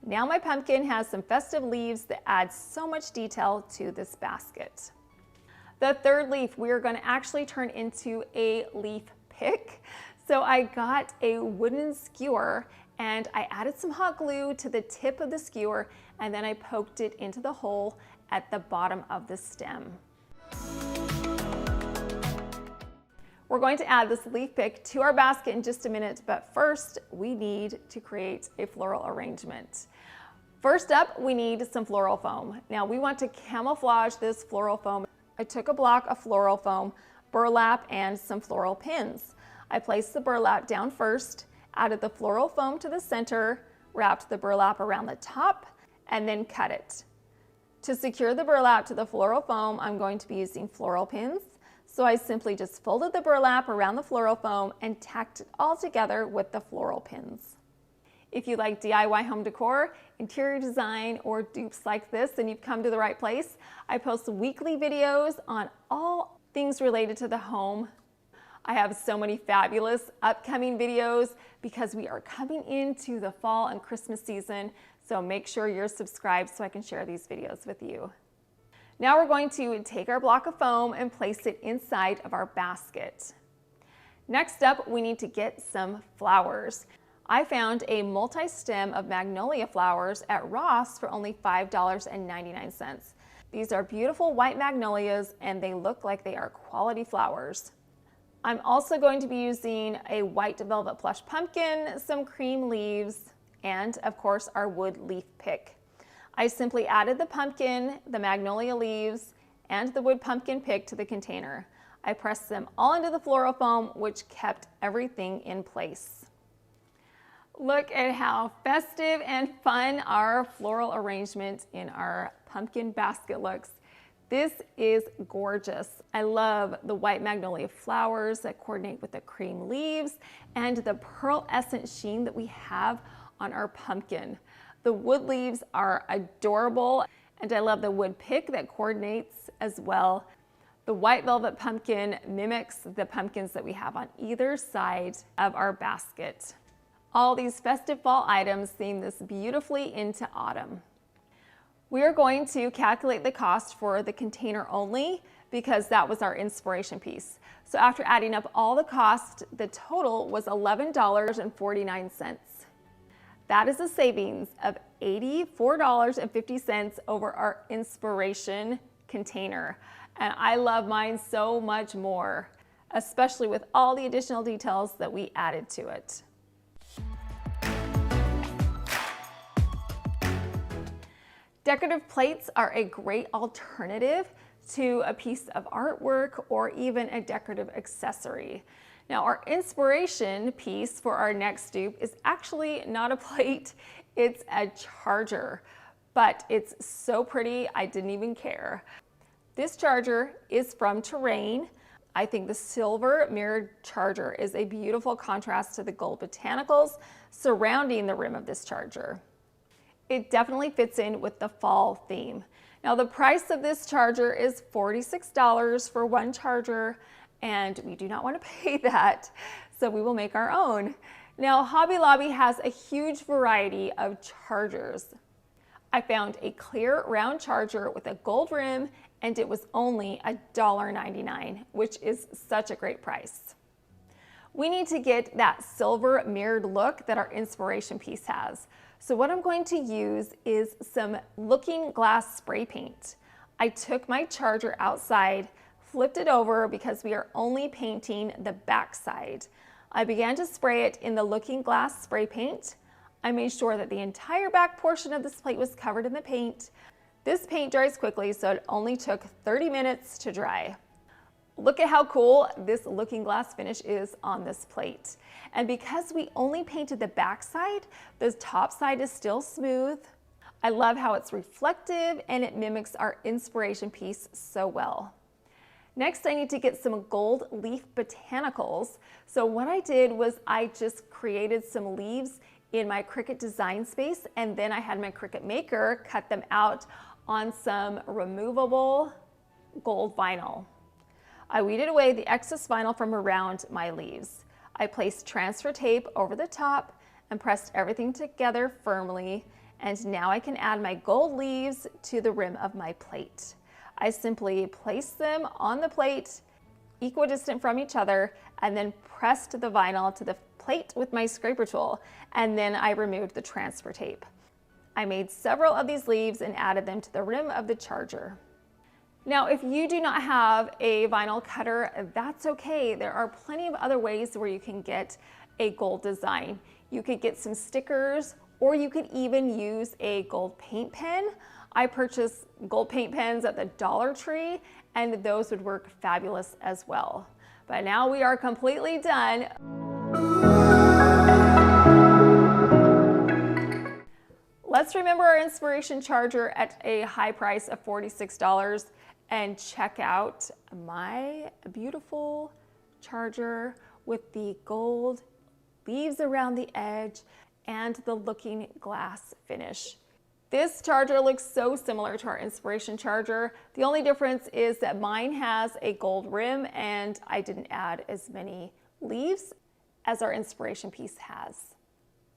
Now my pumpkin has some festive leaves that add so much detail to this basket. The 3rd leaf we are going to actually turn into a leaf pick. So I got a wooden skewer and I added some hot glue to the tip of the skewer and then I poked it into the hole at the bottom of the stem. We're going to add this leaf pick to our basket in just a minute, but first we need to create a floral arrangement. First up, we need some floral foam. Now we want to camouflage this floral foam. I took a block of floral foam, burlap, and some floral pins. I placed the burlap down first, added the floral foam to the center, wrapped the burlap around the top, and then cut it. To secure the burlap to the floral foam, I'm going to be using floral pins. So I simply just folded the burlap around the floral foam and tacked it all together with the floral pins. If you like DIY home decor, interior design, or dupes like this, then you've come to the right place. I post weekly videos on all things related to the home. I have so many fabulous upcoming videos because we are coming into the fall and Christmas season, so make sure you're subscribed so I can share these videos with you. Now we're going to take our block of foam and place it inside of our basket. Next up, we need to get some flowers. I found a multi-stem of magnolia flowers at Ross for only $5.99. These are beautiful white magnolias and they look like they are quality flowers. I'm also going to be using a white velvet plush pumpkin, some cream leaves, and of course our wood leaf pick. I simply added the pumpkin, the magnolia leaves, and the wood pumpkin pick to the container. I pressed them all into the floral foam, which kept everything in place. Look at how festive and fun our floral arrangement in our pumpkin basket looks. This is gorgeous. I love the white magnolia flowers that coordinate with the cream leaves and the pearlescent sheen that we have on our pumpkin. The wood leaves are adorable, and I love the wood pick that coordinates as well. The white velvet pumpkin mimics the pumpkins that we have on either side of our basket. All these festive fall items theme this beautifully into autumn. We are going to calculate the cost for the container only because that was our inspiration piece. So after adding up all the cost, the total was $11.49. That is a savings of $84.50 over our inspiration container. And I love mine so much more, especially with all the additional details that we added to it. Decorative plates are a great alternative to a piece of artwork or even a decorative accessory. Now, our inspiration piece for our next dupe is actually not a plate, it's a charger, but it's so pretty, I didn't even care. This charger is from Terrain. I think the silver mirrored charger is a beautiful contrast to the gold botanicals surrounding the rim of this charger. It definitely fits in with the fall theme. Now the price of this charger is $46 for one charger, and we do not want to pay that, so we will make our own. Now Hobby Lobby has a huge variety of chargers. I found a clear round charger with a gold rim, and it was only $1.99, which is such a great price. We need to get that silver mirrored look that our inspiration piece has. So what I'm going to use is some looking glass spray paint. I took my charger outside, flipped it over because we are only painting the back side. I began to spray it in the looking glass spray paint. I made sure that the entire back portion of this plate was covered in the paint. This paint dries quickly, so it only took 30 minutes to dry. Look at how cool this looking glass finish is on this plate. And because we only painted the back side, the top side is still smooth. I love how it's reflective and it mimics our inspiration piece so well. Next, I need to get some gold leaf botanicals. So what I did was I just created some leaves in my Cricut design space, and then I had my Cricut maker cut them out on some removable gold vinyl. I weeded away the excess vinyl from around my leaves. I placed transfer tape over the top and pressed everything together firmly, and now I can add my gold leaves to the rim of my plate. I simply placed them on the plate, equidistant from each other, and then pressed the vinyl to the plate with my scraper tool, and then I removed the transfer tape. I made several of these leaves and added them to the rim of the charger. Now, if you do not have a vinyl cutter, that's okay. There are plenty of other ways where you can get a gold design. You could get some stickers, or you could even use a gold paint pen. I purchased gold paint pens at the Dollar Tree, and those would work fabulous as well. But now we are completely done. Let's remember our inspiration charger at a high price of $46 and check out my beautiful charger with the gold leaves around the edge and the looking glass finish. This charger looks so similar to our inspiration charger. The only difference is that mine has a gold rim and I didn't add as many leaves as our inspiration piece has.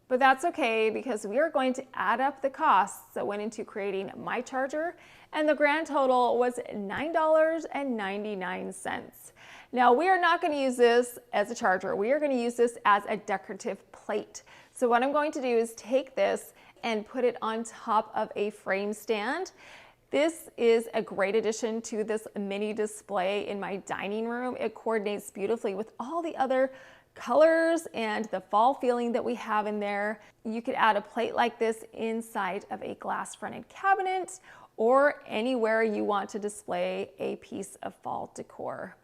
But that's okay because we are going to add up the costs that went into creating my charger, and the grand total was $9.99. Now we are not going to use this as a charger. We are going to use this as a decorative plate. So what I'm going to do is take this and put it on top of a frame stand. This is a great addition to this mini display in my dining room. It coordinates beautifully with all the other colors and the fall feeling that we have in there. You could add a plate like this inside of a glass fronted cabinet or anywhere you want to display a piece of fall decor.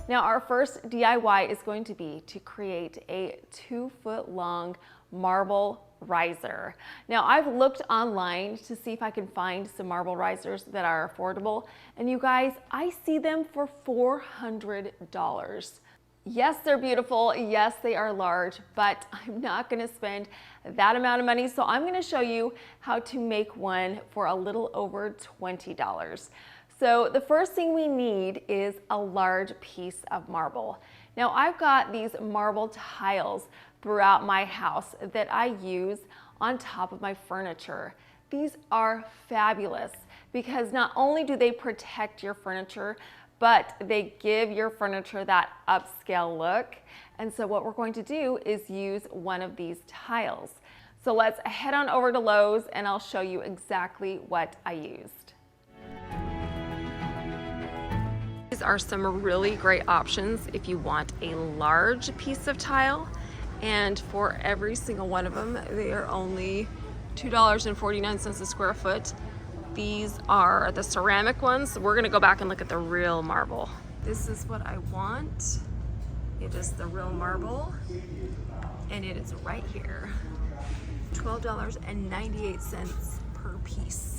Now our first DIY is going to be to create a 2-foot long marble riser. Now I've looked online to see if I can find some marble risers that are affordable, and you guys, I see them for $400. Yes, they're beautiful. Yes, they are large, but I'm not gonna spend that amount of money. So I'm gonna show you how to make one for a little over $20. So the first thing we need is a large piece of marble. Now I've got these marble tiles throughout my house that I use on top of my furniture. These are fabulous because not only do they protect your furniture, but they give your furniture that upscale look. And so what we're going to do is use one of these tiles. So let's head on over to Lowe's and I'll show you exactly what I used. These are some really great options if you want a large piece of tile, and for every single one of them, they are only $2.49 a square foot. These are the ceramic ones. We're gonna go back and look at the real marble. This is what I want. It is the real marble, and it is right here. $12.98 per piece.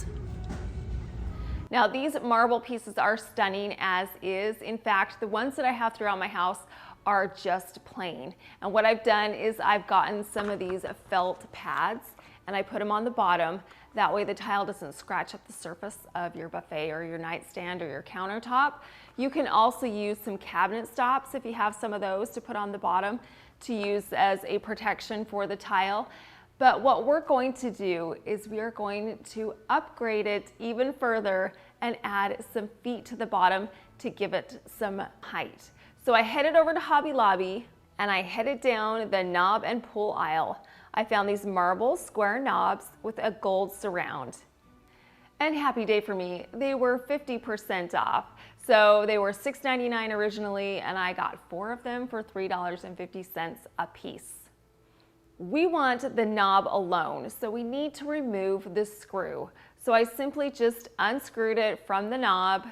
Now these marble pieces are stunning as is. In fact, the ones that I have throughout my house are just plain. And what I've done is I've gotten some of these felt pads and I put them on the bottom. That way the tile doesn't scratch up the surface of your buffet or your nightstand or your countertop. You can also use some cabinet stops if you have some of those to put on the bottom to use as a protection for the tile. But what we're going to do is we are going to upgrade it even further and add some feet to the bottom to give it some height. So I headed over to Hobby Lobby and I headed down the knob and pull aisle. I found these marble square knobs with a gold surround. And happy day for me, they were 50% off. So they were $6.99 originally and I got 4 of them for $3.50 a piece. We want the knob alone, so we need to remove the screw. So I simply just unscrewed it from the knob.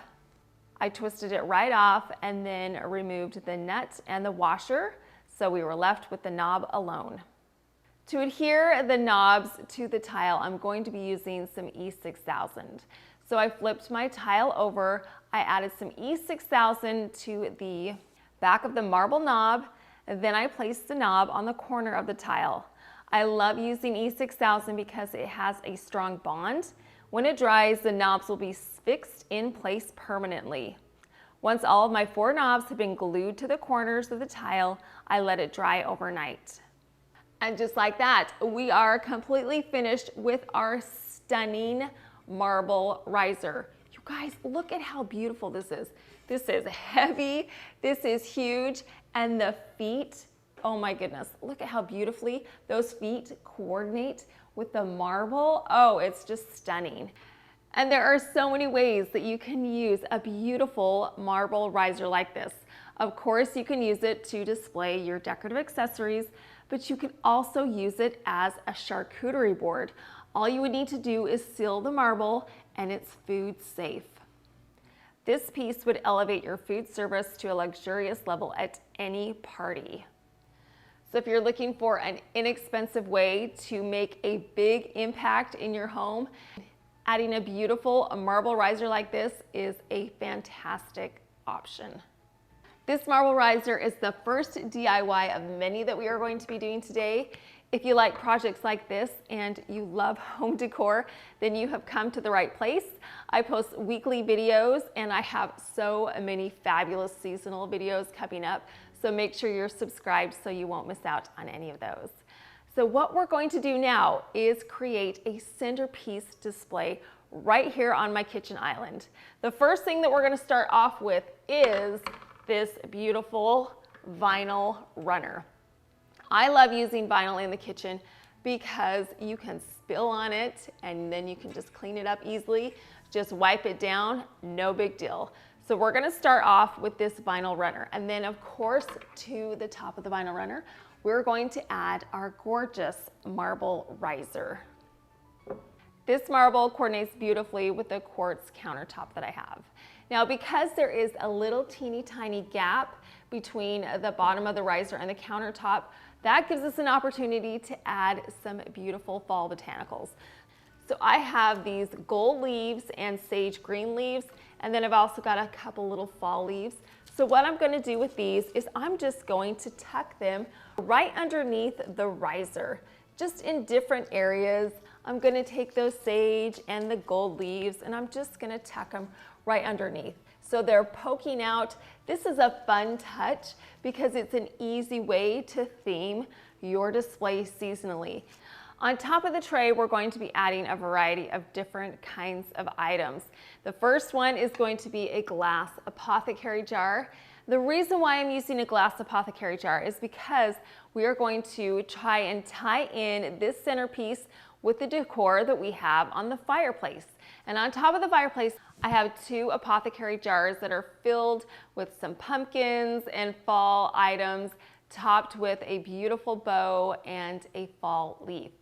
I twisted it right off and then removed the nut and the washer, so we were left with the knob alone. To adhere the knobs to the tile, I'm going to be using some E6000. So I flipped my tile over, I added some E6000 to the back of the marble knob, then I placed the knob on the corner of the tile. I love using E6000 because it has a strong bond. When it dries, the knobs will be fixed in place permanently. Once all of my 4 knobs have been glued to the corners of the tile, I let it dry overnight. And just like that, we are completely finished with our stunning marble riser. You guys, look at how beautiful this is. This is heavy, this is huge, and the feet, oh my goodness, look at how beautifully those feet coordinate with the marble. Oh, it's just stunning. And there are so many ways that you can use a beautiful marble riser like this. Of course, you can use it to display your decorative accessories, but you can also use it as a charcuterie board. All you would need to do is seal the marble and it's food safe. This piece would elevate your food service to a luxurious level at any party. So if you're looking for an inexpensive way to make a big impact in your home, adding a beautiful marble riser like this is a fantastic option. This marble riser is the first DIY of many that we are going to be doing today. If you like projects like this and you love home decor, then you have come to the right place. I post weekly videos and I have so many fabulous seasonal videos coming up, so make sure you're subscribed so you won't miss out on any of those. So what we're going to do now is create a centerpiece display right here on my kitchen island. The first thing that we're going to start off with is this beautiful vinyl runner. I love using vinyl in the kitchen because you can spill on it and then you can just clean it up easily. Just wipe it down, no big deal. So we're gonna start off with this vinyl runner. And then of course, to the top of the vinyl runner, we're going to add our gorgeous marble riser. This marble coordinates beautifully with the quartz countertop that I have. Now, because there is a little teeny tiny gap between the bottom of the riser and the countertop, that gives us an opportunity to add some beautiful fall botanicals. So I have these gold leaves and sage green leaves, and then I've also got a couple little fall leaves. So what I'm going to do with these is I'm just going to tuck them right underneath the riser, just in different areas. I'm going to take those sage and the gold leaves and I'm just going to tuck them right underneath. So they're poking out. This is a fun touch because it's an easy way to theme your display seasonally. On top of the tray, we're going to be adding a variety of different kinds of items. The first one is going to be a glass apothecary jar. The reason why I'm using a glass apothecary jar is because we are going to try and tie in this centerpiece with the decor that we have on the fireplace. And on top of the fireplace, I have two apothecary jars that are filled with some pumpkins and fall items, topped with a beautiful bow and a fall leaf.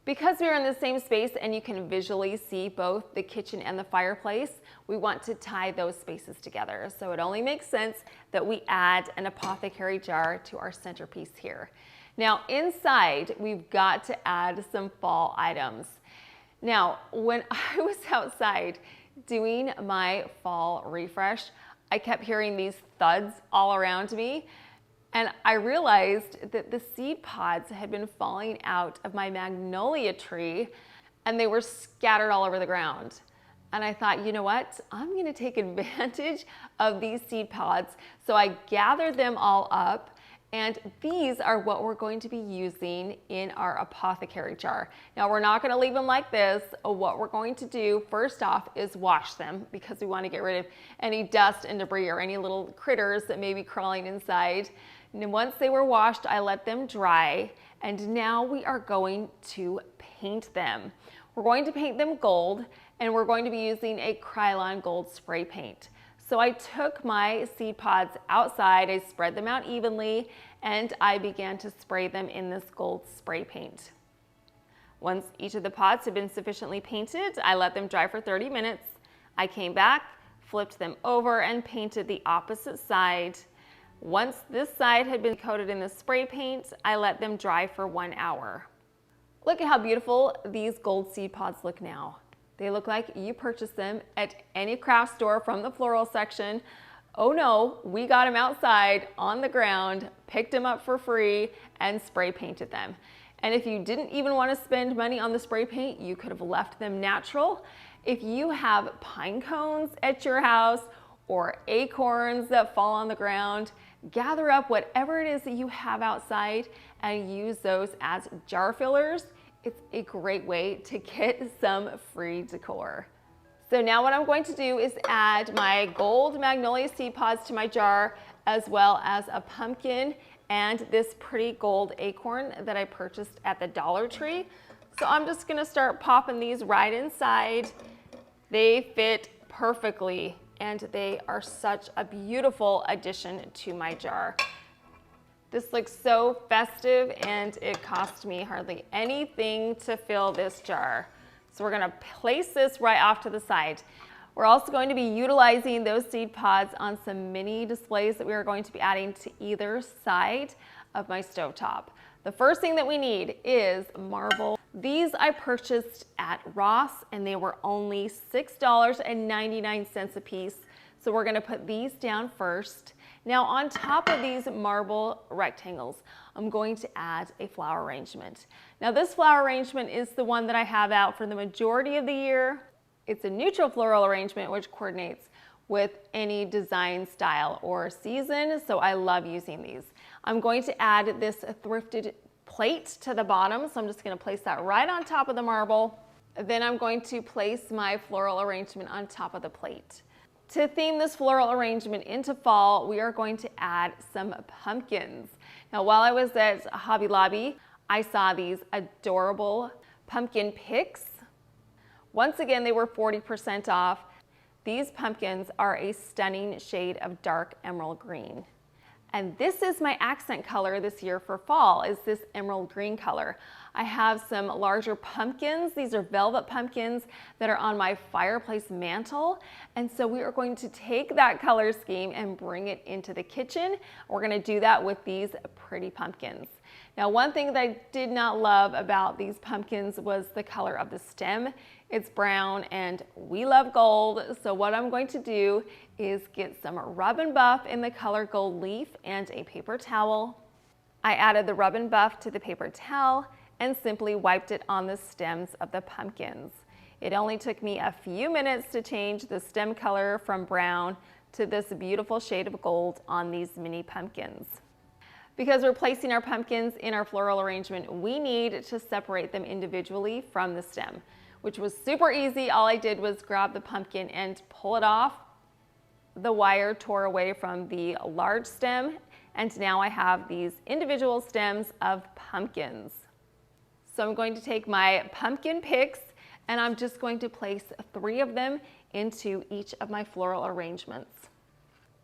Because we are in the same space and you can visually see both the kitchen and the fireplace, we want to tie those spaces together. So it only makes sense that we add an apothecary jar to our centerpiece here. Now inside, we've got to add some fall items. Now, when I was outside doing my fall refresh, I kept hearing these thuds all around me. And I realized that the seed pods had been falling out of my magnolia tree and they were scattered all over the ground. And I thought, you know what? I'm gonna take advantage of these seed pods. So I gathered them all up, and these are what we're going to be using in our apothecary jar. Now we're not gonna leave them like this. What we're going to do first off is wash them because we wanna get rid of any dust and debris or any little critters that may be crawling inside. And once they were washed, I let them dry, and now we are going to paint them. We're going to paint them gold, and we're going to be using a Krylon gold spray paint. So I took my seed pods outside, I spread them out evenly, and I began to spray them in this gold spray paint. Once each of the pods had been sufficiently painted, I let them dry for 30 minutes. I came back, flipped them over, and painted the opposite side. Once this side had been coated in the spray paint, I let them dry for 1 hour. Look at how beautiful these gold seed pods look now. They look like you purchased them at any craft store from the floral section. Oh no, we got them outside on the ground, picked them up for free, and spray painted them. And if you didn't even want to spend money on the spray paint, you could have left them natural. If you have pine cones at your house or acorns that fall on the ground, gather up whatever it is that you have outside and use those as jar fillers. It's a great way to get some free decor. So now what I'm going to do is add my gold magnolia seed pods to my jar, as well as a pumpkin and this pretty gold acorn that I purchased at the Dollar Tree. So I'm just gonna start popping these right inside. They fit perfectly, and they are such a beautiful addition to my jar. This looks so festive, and it cost me hardly anything to fill this jar. So we're gonna place this right off to the side. We're also going to be utilizing those seed pods on some mini displays that we are going to be adding to either side of my stovetop. The first thing that we need is marble. These I purchased at Ross, and they were only $6.99 a piece. So we're gonna put these down first. Now on top of these marble rectangles, I'm going to add a flower arrangement. Now this flower arrangement is the one that I have out for the majority of the year. It's a neutral floral arrangement which coordinates with any design style or season, so I love using these. I'm going to add this thrifted plate to the bottom, so I'm just going to place that right on top of the marble. Then I'm going to place my floral arrangement on top of the plate. To theme this floral arrangement into fall, we are going to add some pumpkins. Now, while I was at Hobby Lobby, I saw these adorable pumpkin picks. Once again, they were 40% off. These pumpkins are a stunning shade of dark emerald green. And this is my accent color this year for fall, is this emerald green color. I have some larger pumpkins. These are velvet pumpkins that are on my fireplace mantle. And so we are going to take that color scheme and bring it into the kitchen. We're gonna do that with these pretty pumpkins. Now, one thing that I did not love about these pumpkins was the color of the stem. It's brown and we love gold. So what I'm going to do is get some Rub and Buff in the color gold leaf and a paper towel. I added the Rub and Buff to the paper towel and simply wiped it on the stems of the pumpkins. It only took me a few minutes to change the stem color from brown to this beautiful shade of gold on these mini pumpkins. Because we're placing our pumpkins in our floral arrangement, we need to separate them individually from the stem, which was super easy. All I did was grab the pumpkin and pull it off. The wire tore away from the large stem, and now I have these individual stems of pumpkins. So I'm going to take my pumpkin picks and I'm just going to place 3 of them into each of my floral arrangements.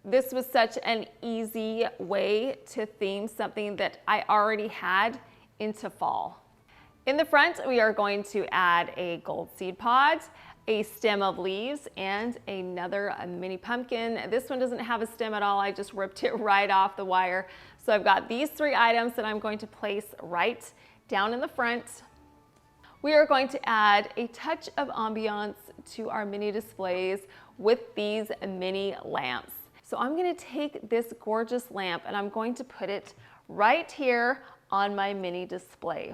This was such an easy way to theme something that I already had into fall. In the front, we are going to add a gold seed pod, a stem of leaves, and another mini pumpkin. This one doesn't have a stem at all. I just ripped it right off the wire. So I've got these 3 items that I'm going to place right down in the front. We are going to add a touch of ambiance to our mini displays with these mini lamps. So I'm going to take this gorgeous lamp and I'm going to put it right here on my mini display.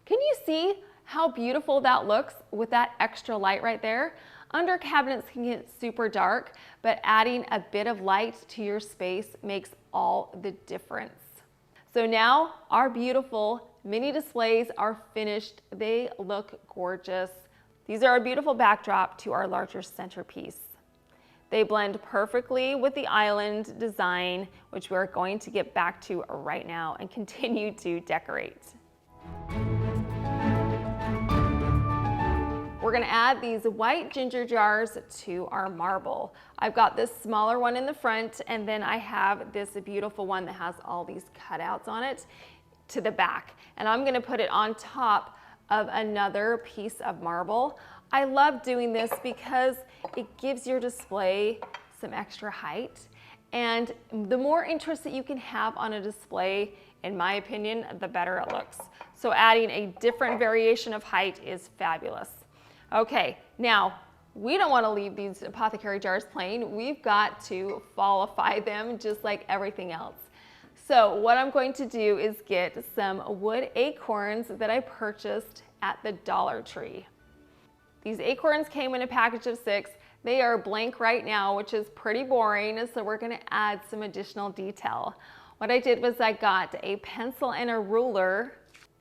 Can you see how beautiful that looks with that extra light right there? Under cabinets can get super dark, but adding a bit of light to your space makes all the difference. So now our beautiful mini displays are finished. They look gorgeous. These are a beautiful backdrop to our larger centerpiece. They blend perfectly with the island design, which we're going to get back to right now and continue to decorate. We're gonna add these white ginger jars to our marble. I've got this smaller one in the front, and then I have this beautiful one that has all these cutouts on it to the back. And I'm gonna put it on top of another piece of marble. I love doing this because it gives your display some extra height. And the more interest that you can have on a display, in my opinion, the better it looks. So adding a different variation of height is fabulous. Okay, now we don't want to leave these Apothecary jars plain. We've got to fallify them just like everything else. So what I'm going to do is get some wood acorns that I purchased at the Dollar Tree. These acorns came in a package of 6. They are blank right now, which is pretty boring, so we're going to add some additional detail. What I did was I got a pencil and a ruler,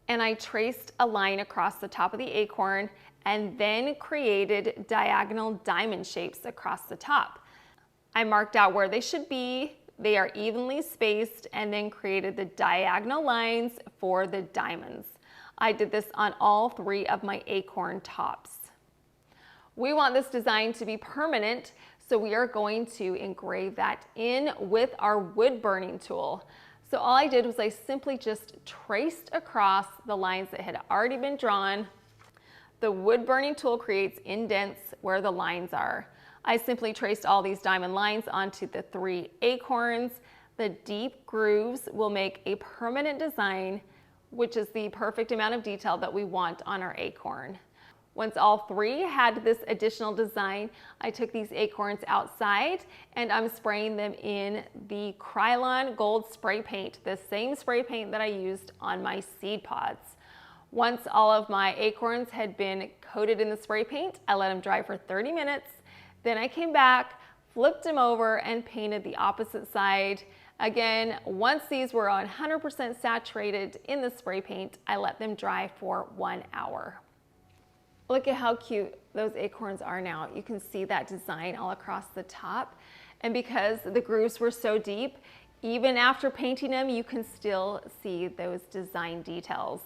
and I traced a line across the top of the acorn and then created diagonal diamond shapes across the top. I marked out where they should be. They are evenly spaced, and then created the diagonal lines for the diamonds. I did this on all 3 of my acorn tops. We want this design to be permanent, so we are going to engrave that in with our wood burning tool. So all I did was I simply just traced across the lines that had already been drawn. The wood burning tool creates indents where the lines are. I simply traced all these diamond lines onto the 3 acorns. The deep grooves will make a permanent design, which is the perfect amount of detail that we want on our acorn. Once all three had this additional design, I took these acorns outside and I'm spraying them in the Krylon Gold spray paint, the same spray paint that I used on my seed pods. Once all of my acorns had been coated in the spray paint, I let them dry for 30 minutes. Then I came back, flipped them over and painted the opposite side. Again, once these were 100% saturated in the spray paint, I let them dry for 1 hour. Look at how cute those acorns are now. You can see that design all across the top. And because the grooves were so deep, even after painting them, you can still see those design details.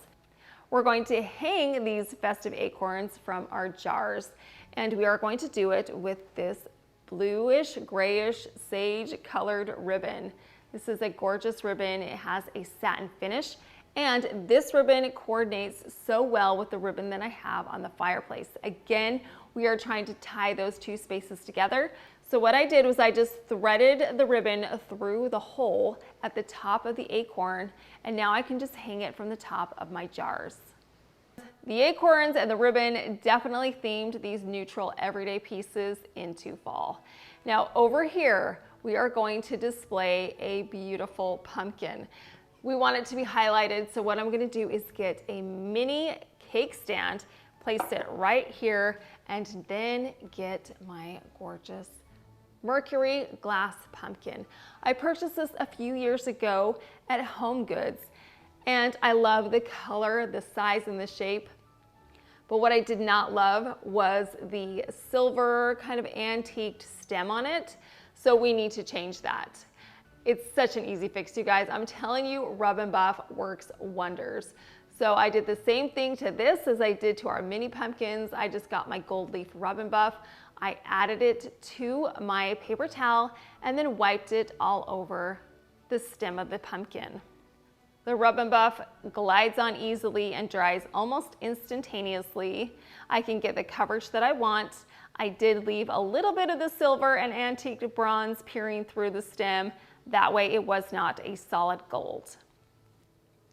We're going to hang these festive acorns from our jars, and we are going to do it with this bluish, grayish, sage colored ribbon. This is a gorgeous ribbon. It has a satin finish, and this ribbon coordinates so well with the ribbon that I have on the fireplace. Again, we are trying to tie those two spaces together. So what I did was I just threaded the ribbon through the hole at the top of the acorn, and now I can just hang it from the top of my jars. The acorns and the ribbon definitely themed these neutral everyday pieces into fall. Now over here, we are going to display a beautiful pumpkin. We want it to be highlighted, so what I'm gonna do is get a mini cake stand, place it right here, and then get my gorgeous Mercury glass pumpkin. I purchased this a few years ago at Home Goods, and I love the color, the size, and the shape. But what I did not love was the silver kind of antiqued stem on it, so we need to change that. It's such an easy fix, you guys. I'm telling you, Rub and Buff works wonders. So I did the same thing to this as I did to our mini pumpkins. I just got my gold leaf Rub and Buff. I added it to my paper towel and then wiped it all over the stem of the pumpkin. The Rub and Buff glides on easily and dries almost instantaneously. I can get the coverage that I want. I did leave a little bit of the silver and antique bronze peering through the stem. That way it was not a solid gold.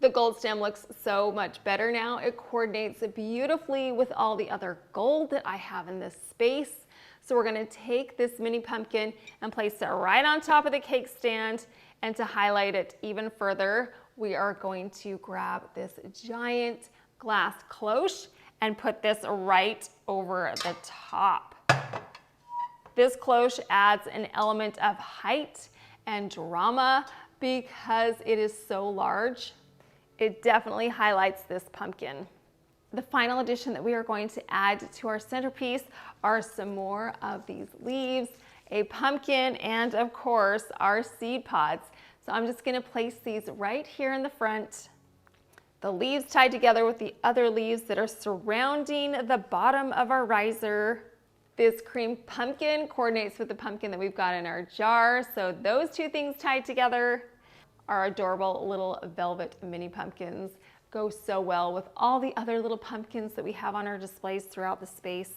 The gold stem looks so much better now. It coordinates beautifully with all the other gold that I have in this space. So we're gonna take this mini pumpkin and place it right on top of the cake stand. And to highlight it even further, we are going to grab this giant glass cloche and put this right over the top. This cloche adds an element of height and drama because it is so large. It definitely highlights this pumpkin. The final addition that we are going to add to our centerpiece are some more of these leaves, a pumpkin, and of course our seed pods. So I'm just gonna place these right here in the front. The leaves tied together with the other leaves that are surrounding the bottom of our riser. This cream pumpkin coordinates with the pumpkin that we've got in our jar. So those two things tied together. Our adorable little velvet mini pumpkins go so well with all the other little pumpkins that we have on our displays throughout the space.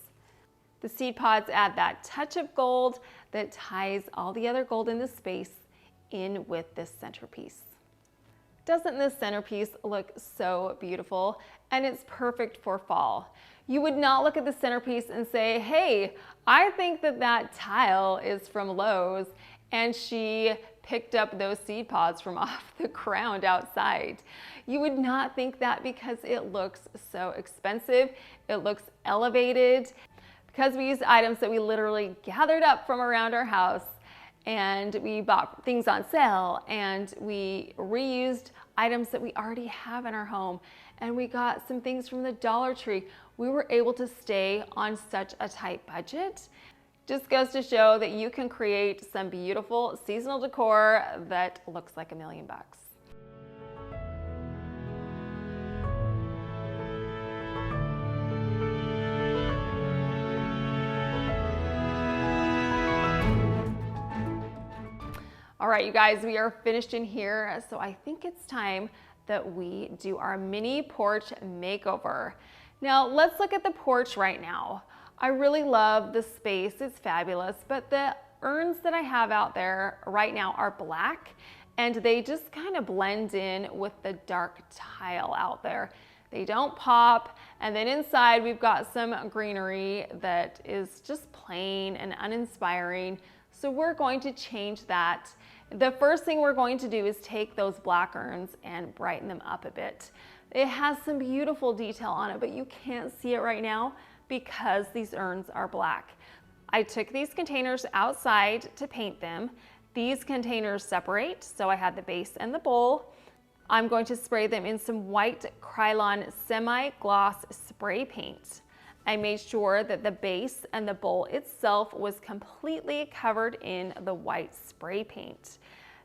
The seed pods add that touch of gold that ties all the other gold in the space in with this centerpiece. Doesn't this centerpiece look so beautiful? And it's perfect for fall. You would not look at the centerpiece and say, hey, I think that that tile is from Lowe's and she picked up those seed pods from off the ground outside. You would not think that because it looks so expensive. It looks elevated because we used items that we literally gathered up from around our house, and we bought things on sale, and we reused items that we already have in our home, and we got some things from the Dollar Tree. We were able to stay on such a tight budget. Just goes to show that you can create some beautiful seasonal decor that looks like $1 million. All right, you guys, we are finished in here. So I think it's time that we do our mini porch makeover. Now let's look at the porch right now. I really love the space, it's fabulous, but the urns that I have out there right now are black and they just kind of blend in with the dark tile out there. They don't pop. And then inside we've got some greenery that is just plain and uninspiring. So we're going to change that. The first thing we're going to do is take those black urns and brighten them up a bit. It has some beautiful detail on it, but you can't see it right now because these urns are black. I took these containers outside to paint them. These containers separate, so I had the base and the bowl. I'm going to spray them in some white Krylon semi-gloss spray paint. I made sure that the base and the bowl itself was completely covered in the white spray paint.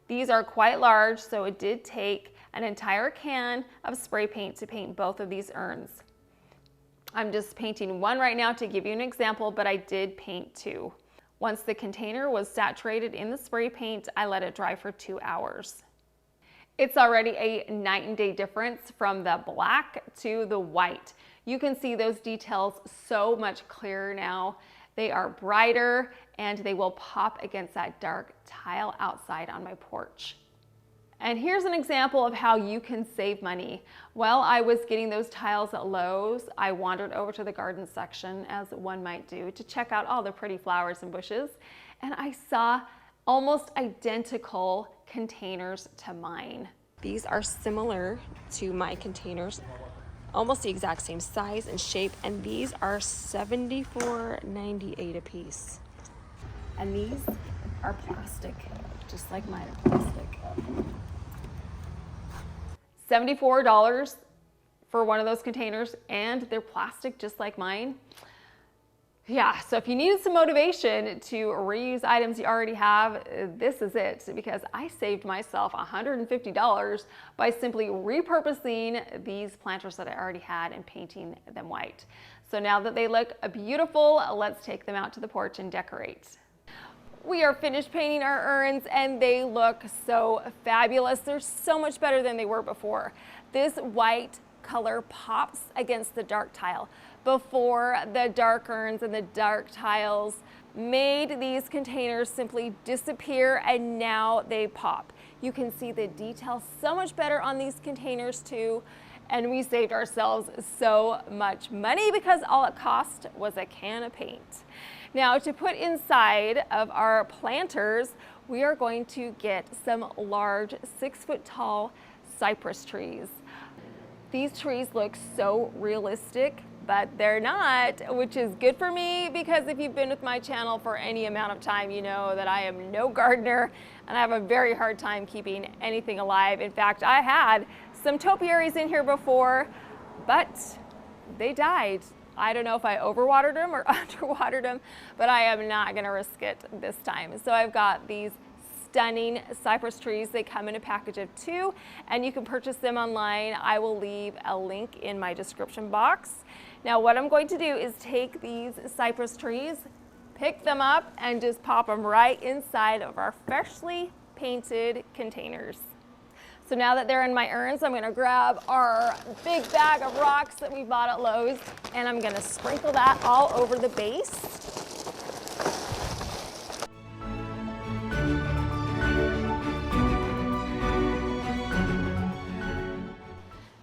These are quite large, so it did take an entire can of spray paint to paint both of these urns. I'm just painting one right now to give you an example, but I did paint two. Once the container was saturated in the spray paint, I let it dry for 2 hours. It's already a night and day difference from the black to the white. You can see those details so much clearer now. They are brighter and they will pop against that dark tile outside on my porch. And here's an example of how you can save money. While I was getting those tiles at Lowe's, I wandered over to the garden section, as one might do, to check out all the pretty flowers and bushes. And I saw almost identical containers to mine. These are similar to my containers, almost the exact same size and shape, and these are $74.98 a piece. And these are plastic, just like mine are plastic. $74 for one of those containers, and they're plastic just like mine. Yeah, so if you needed some motivation to reuse items you already have, this is it, because I saved myself $150 by simply repurposing these planters that I already had and painting them white. So now that they look beautiful, let's take them out to the porch and decorate. We are finished painting our urns and they look so fabulous. They're so much better than they were before. This white color pops against the dark tile. Before, the dark urns and the dark tiles made these containers simply disappear, and now they pop. You can see the detail so much better on these containers too, and we saved ourselves so much money because all it cost was a can of paint. Now, to put inside of our planters, we are going to get some large 6-foot tall cypress trees. These trees look so realistic, but they're not, which is good for me, because if you've been with my channel for any amount of time, you know that I am no gardener and I have a very hard time keeping anything alive. In fact, I had some topiaries in here before, but they died. I don't know if I overwatered them or underwatered them, but I am not gonna risk it this time. So I've got these stunning cypress trees. They come in a package of 2, and you can purchase them online. I will leave a link in my description box. Now, what I'm going to do is take these cypress trees, pick them up, and just pop them right inside of our freshly painted containers. So now that they're in my urns, I'm gonna grab our big bag of rocks that we bought at Lowe's, and I'm gonna sprinkle that all over the base.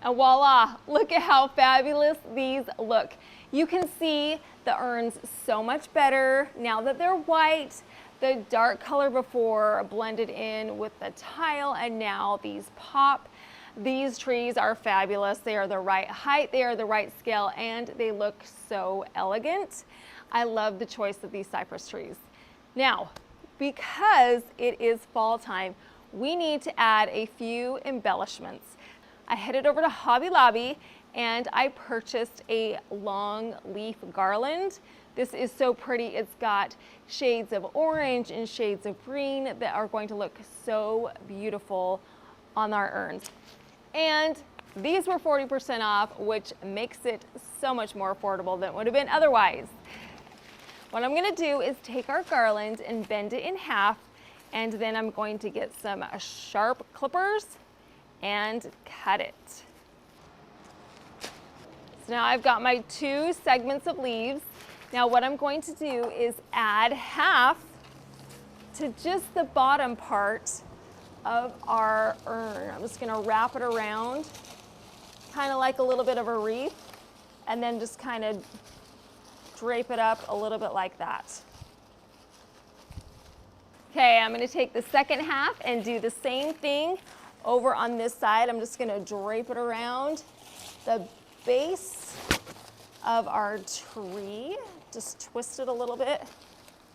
And voila, look at how fabulous these look. You can see the urns so much better now that they're white. The dark color before blended in with the tile, and now these pop. These trees are fabulous. They are the right height, they are the right scale, and they look so elegant. I love the choice of these cypress trees. Now, because it is fall time, we need to add a few embellishments. I headed over to Hobby Lobby and I purchased a long leaf garland. This is so pretty. It's got shades of orange and shades of green that are going to look so beautiful on our urns. And these were 40% off, which makes it so much more affordable than it would have been otherwise. What I'm gonna do is take our garland and bend it in half, and then I'm going to get some sharp clippers and cut it. So now I've got my 2 segments of leaves. Now what I'm going to do is add half to just the bottom part of our urn. I'm just gonna wrap it around kind of like a little bit of a wreath, and then just kind of drape it up a little bit like that. Okay, I'm gonna take the second half and do the same thing over on this side. I'm just gonna drape it around the base of our tree. Just twist it a little bit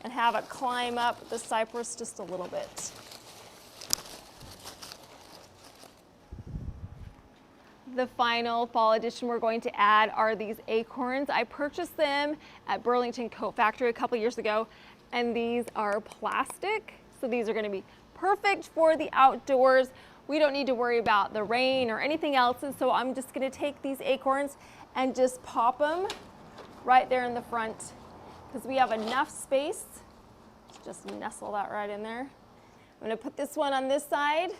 and have it climb up the cypress just a little bit. The final fall addition we're going to add are these acorns. I purchased them at Burlington Coat Factory a couple years ago, and these are plastic. So these are going to be perfect for the outdoors. We don't need to worry about the rain or anything else. And so I'm just going to take these acorns and just pop them right there in the front, because we have enough space. Just nestle that right in there. I'm going to put this one on this side.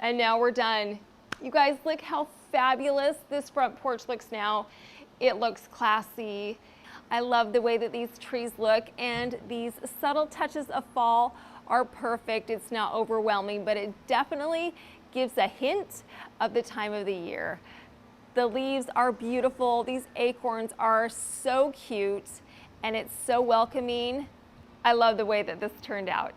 And now we're done. You guys, look how fabulous this front porch looks now. It looks classy. I love the way that these trees look, and these subtle touches of fall are perfect. It's not overwhelming, but it definitely gives a hint of the time of the year. The leaves are beautiful. These acorns are so cute, and it's so welcoming. I love the way that this turned out.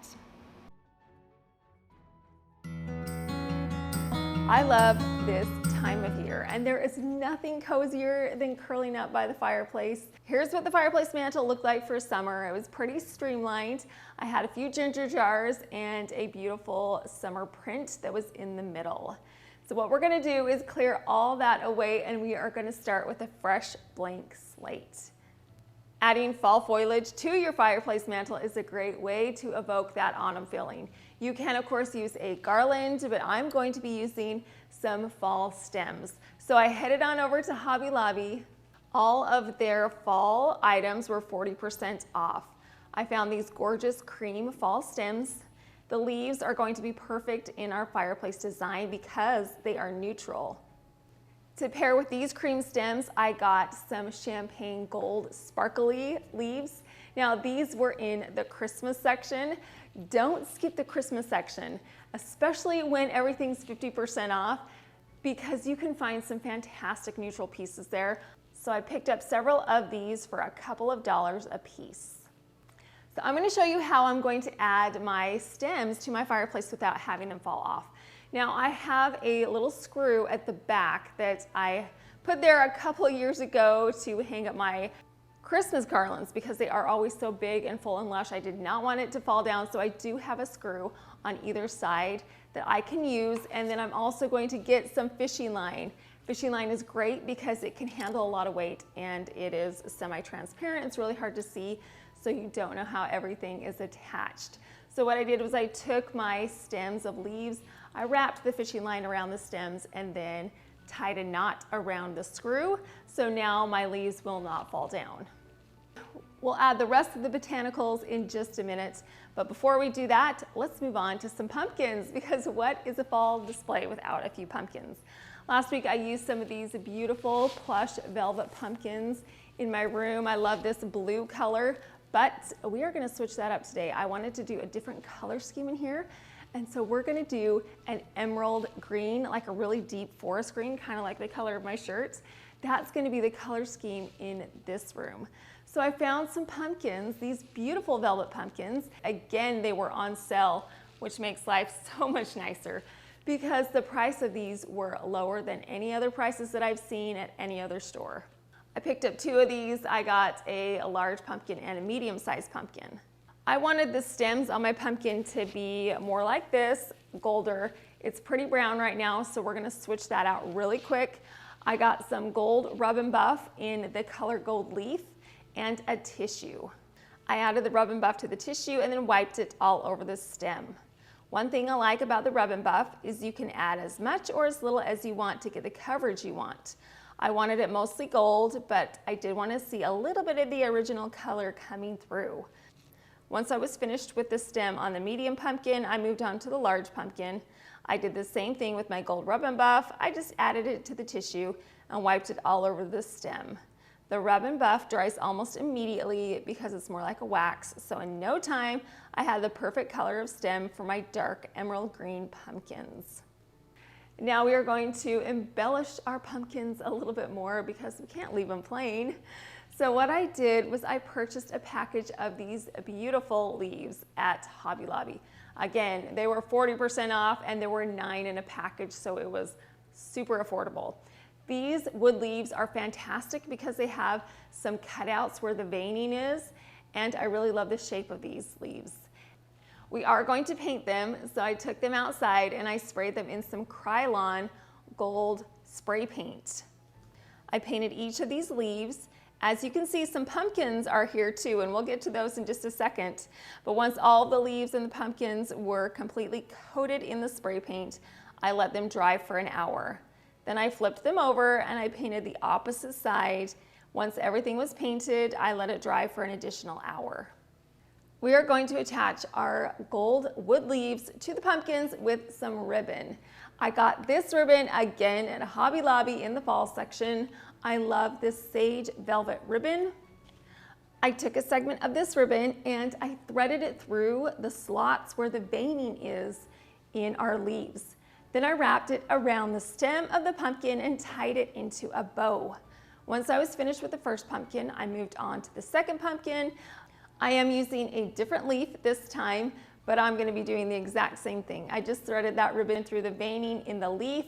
I love this time of year, and there is nothing cozier than curling up by the fireplace. Here's what the fireplace mantle looked like for summer. It was pretty streamlined. I had a few ginger jars and a beautiful summer print that was in the middle. So what we're gonna do is clear all that away, and we are gonna start with a fresh blank slate. Adding fall foliage to your fireplace mantle is a great way to evoke that autumn feeling. You can, of course, use a garland, but I'm going to be using some fall stems. So I headed on over to Hobby Lobby. All of their fall items were 40% off. I found these gorgeous cream fall stems. The leaves are going to be perfect in our fireplace design because they are neutral. To pair with these cream stems, I got some champagne gold sparkly leaves. Now these were in the Christmas section. Don't skip the Christmas section, especially when everything's 50% off, because you can find some fantastic neutral pieces there. So I picked up several of these for a couple of dollars a piece. So I'm going to show you how I'm going to add my stems to my fireplace without having them fall off. Now I have a little screw at the back that I put there a couple of years ago to hang up my Christmas garlands because they are always so big and full and lush. I did not want it to fall down, so I do have a screw on either side that I can use. And then I'm also going to get some fishing line. Fishing line is great because it can handle a lot of weight, and it is semi-transparent. It's really hard to see, so you don't know how everything is attached. So what I did was I took my stems of leaves, I wrapped the fishing line around the stems, and then tied a knot around the screw. So now my leaves will not fall down. We'll add the rest of the botanicals in just a minute, but before we do that, let's move on to some pumpkins, because what is a fall display without a few pumpkins? Last week I used some of these beautiful plush velvet pumpkins in my room. I love this blue color, but we are going to switch that up today. I wanted to do a different color scheme in here, and so we're going to do an emerald green, like a really deep forest green, kind of like the color of my shirts. That's going to be the color scheme in this room. So I found some pumpkins, these beautiful velvet pumpkins. Again, they were on sale, which makes life so much nicer because the price of these were lower than any other prices that I've seen at any other store. I picked up two of these. I got a large pumpkin and a medium-sized pumpkin. I wanted the stems on my pumpkin to be more like this, golder. It's pretty brown right now, so we're gonna switch that out really quick. I got some gold rub and buff in the color gold leaf and a tissue. I added the rub and buff to the tissue and then wiped it all over the stem. One thing I like about the rub and buff is you can add as much or as little as you want to get the coverage you want. I wanted it mostly gold, but I did want to see a little bit of the original color coming through. Once I was finished with the stem on the medium pumpkin, I moved on to the large pumpkin. I did the same thing with my gold rub and buff. I just added it to the tissue and wiped it all over the stem. The rub and buff dries almost immediately because it's more like a wax, so in no time I had the perfect color of stem for my dark emerald green pumpkins. Now we are going to embellish our pumpkins a little bit more because we can't leave them plain. So what I did was I purchased a package of these beautiful leaves at Hobby Lobby. Again, they were 40% off and there were 9 in a package, so it was super affordable. These wood leaves are fantastic because they have some cutouts where the veining is, and I really love the shape of these leaves. We are going to paint them, so I took them outside and I sprayed them in some Krylon gold spray paint. I painted each of these leaves. As you can see, some pumpkins are here too, and we'll get to those in just a second. But once all the leaves and the pumpkins were completely coated in the spray paint, I let them dry for an hour. Then I flipped them over and I painted the opposite side. Once everything was painted, I let it dry for an additional hour. We are going to attach our gold wood leaves to the pumpkins with some ribbon. I got this ribbon again at Hobby Lobby in the fall section. I love this sage velvet ribbon. I took a segment of this ribbon and I threaded it through the slots where the veining is in our leaves. Then I wrapped it around the stem of the pumpkin and tied it into a bow. Once I was finished with the first pumpkin, I moved on to the second pumpkin. I am using a different leaf this time, but I'm going to be doing the exact same thing. I just threaded that ribbon through the veining in the leaf,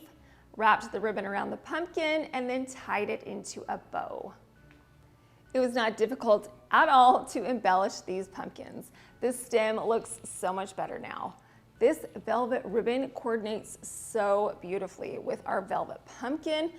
wrapped the ribbon around the pumpkin, and then tied it into a bow. It was not difficult at all to embellish these pumpkins. This stem looks so much better now. This velvet ribbon coordinates so beautifully with our velvet pumpkin,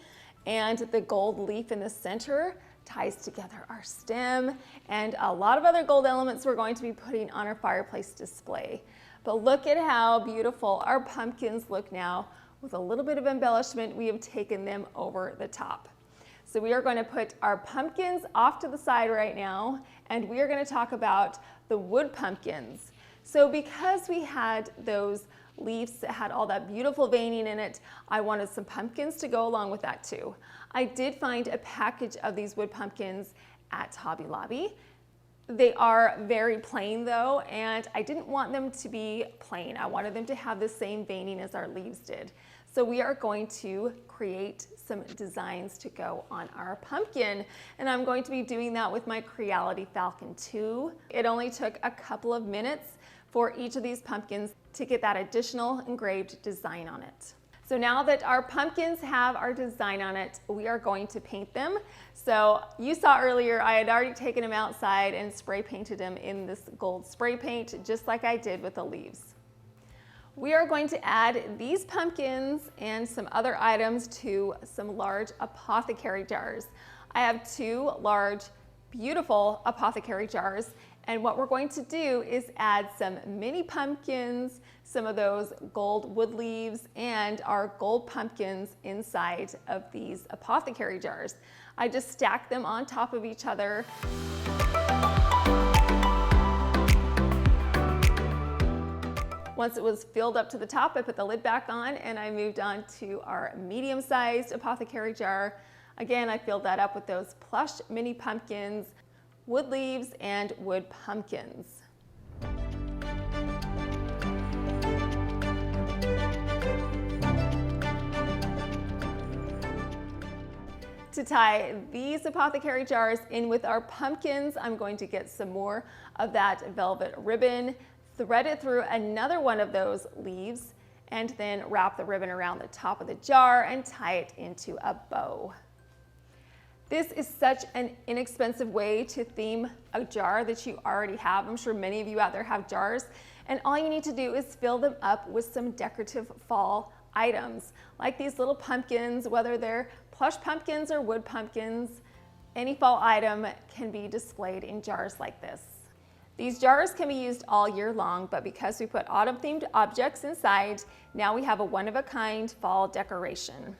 and the gold leaf in the center ties together our stem and a lot of other gold elements we're going to be putting on our fireplace display. But look at how beautiful our pumpkins look now. With a little bit of embellishment, we have taken them over the top. So we are going to put our pumpkins off to the side right now, and we are going to talk about the wood pumpkins. So because we had those leaves that had all that beautiful veining in it, I wanted some pumpkins to go along with that too. I did find a package of these wood pumpkins at Hobby Lobby. They are very plain though, and I didn't want them to be plain. I wanted them to have the same veining as our leaves did. So we are going to create some designs to go on our pumpkin, and I'm going to be doing that with my Creality Falcon 2. It only took a couple of minutes for each of these pumpkins to get that additional engraved design on it. So now that our pumpkins have our design on it, we are going to paint them. So you saw earlier, I had already taken them outside and spray painted them in this gold spray paint, just like I did with the leaves. We are going to add these pumpkins and some other items to some large apothecary jars. I have 2 large, beautiful apothecary jars, and what we're going to do is add some mini pumpkins, some of those gold wood leaves, and our gold pumpkins inside of these apothecary jars. I just stacked them on top of each other. Once it was filled up to the top, I put the lid back on and I moved on to our medium-sized apothecary jar. Again, I filled that up with those plush mini pumpkins, wood leaves, and wood pumpkins. To tie these apothecary jars in with our pumpkins, I'm going to get some more of that velvet ribbon, thread it through another one of those leaves, and then wrap the ribbon around the top of the jar and tie it into a bow. This is such an inexpensive way to theme a jar that you already have. I'm sure many of you out there have jars, and all you need to do is fill them up with some decorative fall items, like these little pumpkins, whether they're plush pumpkins or wood pumpkins. Any fall item can be displayed in jars like this. These jars can be used all year long, but because we put autumn-themed objects inside, now we have a one-of-a-kind fall decoration.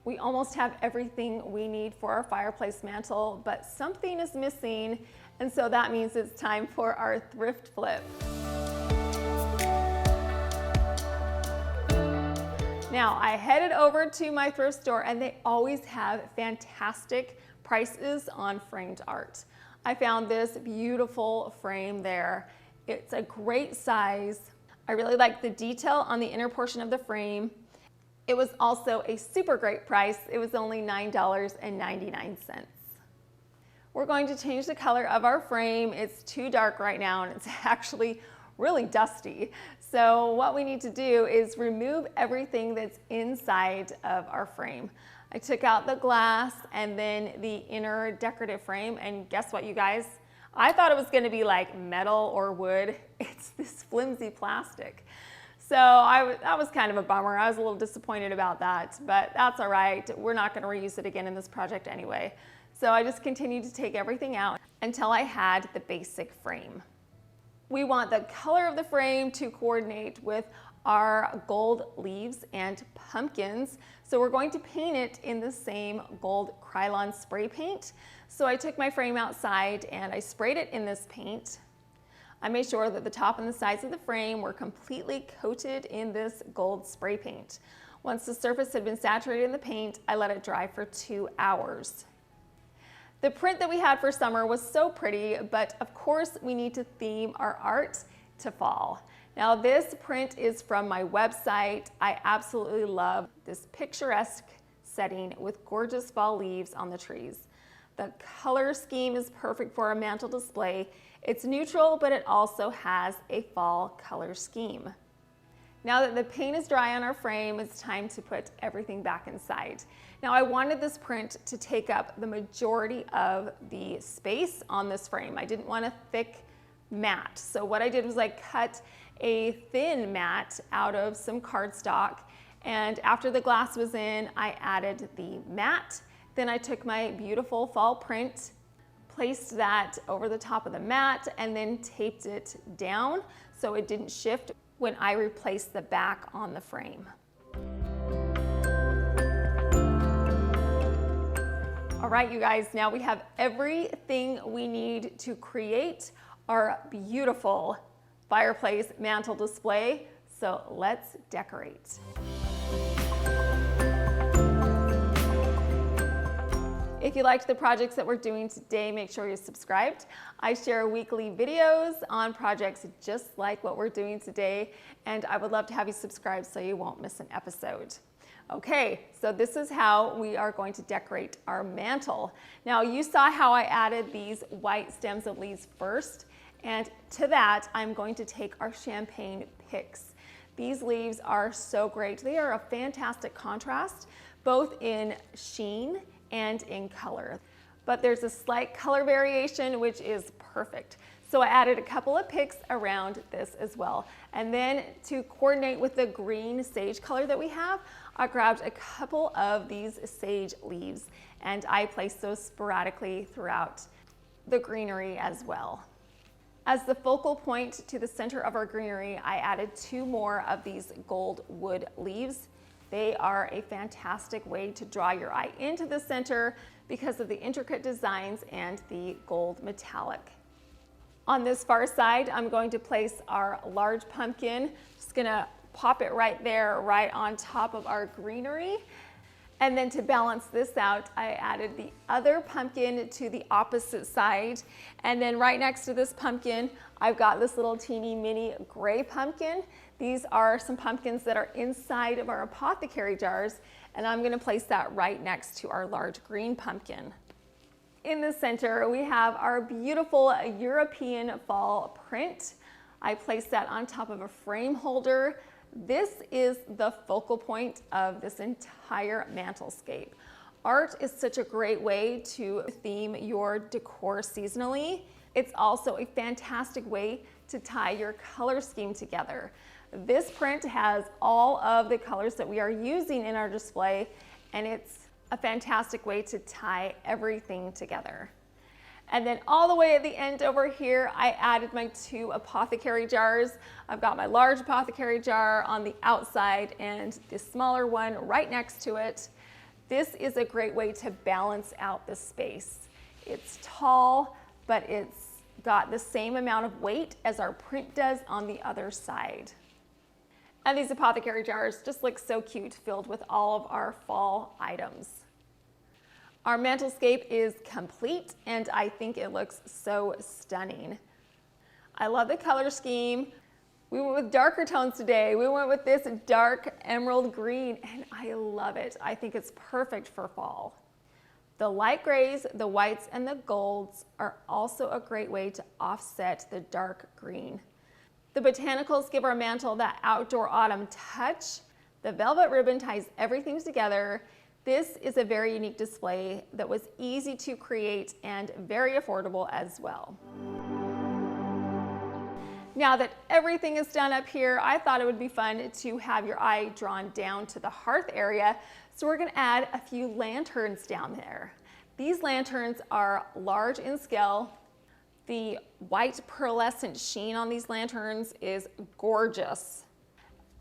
We almost have everything we need for our fireplace mantle, but something is missing, and so that means it's time for our thrift flip. Now, I headed over to my thrift store, and they always have fantastic prices on framed art. I found this beautiful frame there. It's a great size. I really like the detail on the inner portion of the frame. It was also a super great price. It was only $9.99. We're going to change the color of our frame. It's too dark right now and it's actually really dusty. So what we need to do is remove everything that's inside of our frame. I took out the glass and then the inner decorative frame, and guess what, you guys? I thought it was gonna be like metal or wood. It's this flimsy plastic. So that was kind of a bummer. I was a little disappointed about that, but that's all right. We're not gonna reuse it again in this project anyway. So I just continued to take everything out until I had the basic frame. We want the color of the frame to coordinate with our gold leaves and pumpkins. So we're going to paint it in the same gold Krylon spray paint. So I took my frame outside and I sprayed it in this paint. I made sure that the top and the sides of the frame were completely coated in this gold spray paint. Once the surface had been saturated in the paint, I let it dry for 2 hours. The print that we had for summer was so pretty, but of course we need to theme our art to fall. Now this print is from my website. I absolutely love this picturesque setting with gorgeous fall leaves on the trees. The color scheme is perfect for a mantle display. It's neutral, but it also has a fall color scheme. Now that the paint is dry on our frame, it's time to put everything back inside. Now I wanted this print to take up the majority of the space on this frame. I didn't want a thick mat. So what I did was I cut a thin mat out of some cardstock, and after the glass was in, I added the mat. Then I took my beautiful fall print, placed that over the top of the mat, and then taped it down so it didn't shift when I replaced the back on the frame. All right, you guys, now we have everything we need to create our beautiful fireplace mantle display. So let's decorate. If you liked the projects that we're doing today, make sure you're subscribed. I share weekly videos on projects just like what we're doing today, and I would love to have you subscribe so you won't miss an episode. Okay, so this is how we are going to decorate our mantle. Now you saw how I added these white stems of leaves first, and to that I'm going to take our champagne picks. These leaves are so great. They are a fantastic contrast, both in sheen and in color. But there's a slight color variation, which is perfect. So I added a couple of picks around this as well. And then to coordinate with the green sage color that we have, I grabbed a couple of these sage leaves and I placed those sporadically throughout the greenery as well. As the focal point to the center of our greenery, I added 2 more of these gold wood leaves. They are a fantastic way to draw your eye into the center because of the intricate designs and the gold metallic. On this far side, I'm going to place our large pumpkin. Just gonna pop it right there, right on top of our greenery. And then to balance this out, I added the other pumpkin to the opposite side. And then right next to this pumpkin, I've got this little teeny mini gray pumpkin. These are some pumpkins that are inside of our Apothecary jars, and I'm gonna place that right next to our large green pumpkin. In the center, we have our beautiful European fall print. I placed that on top of a frame holder. This is the focal point of this entire mantelscape. Art is such a great way to theme your decor seasonally. It's also a fantastic way to tie your color scheme together. This print has all of the colors that we are using in our display, and it's a fantastic way to tie everything together. And then all the way at the end over here, I added my 2 Apothecary jars. I've got my large Apothecary jar on the outside and the smaller one right next to it. This is a great way to balance out the space. It's tall, but it's got the same amount of weight as our print does on the other side. And these Apothecary jars just look so cute, filled with all of our fall items. Our mantelscape is complete, and I think it looks so stunning. I love the color scheme. We went with darker tones today. We went with this dark emerald green, and I love it. I think it's perfect for fall. The light grays, the whites, and the golds are also a great way to offset the dark green. The botanicals give our mantle that outdoor autumn touch. The velvet ribbon ties everything together. This is a very unique display that was easy to create and very affordable as well. Now that everything is done up here, I thought it would be fun to have your eye drawn down to the hearth area. So we're gonna add a few lanterns down there. These lanterns are large in scale. The white pearlescent sheen on these lanterns is gorgeous.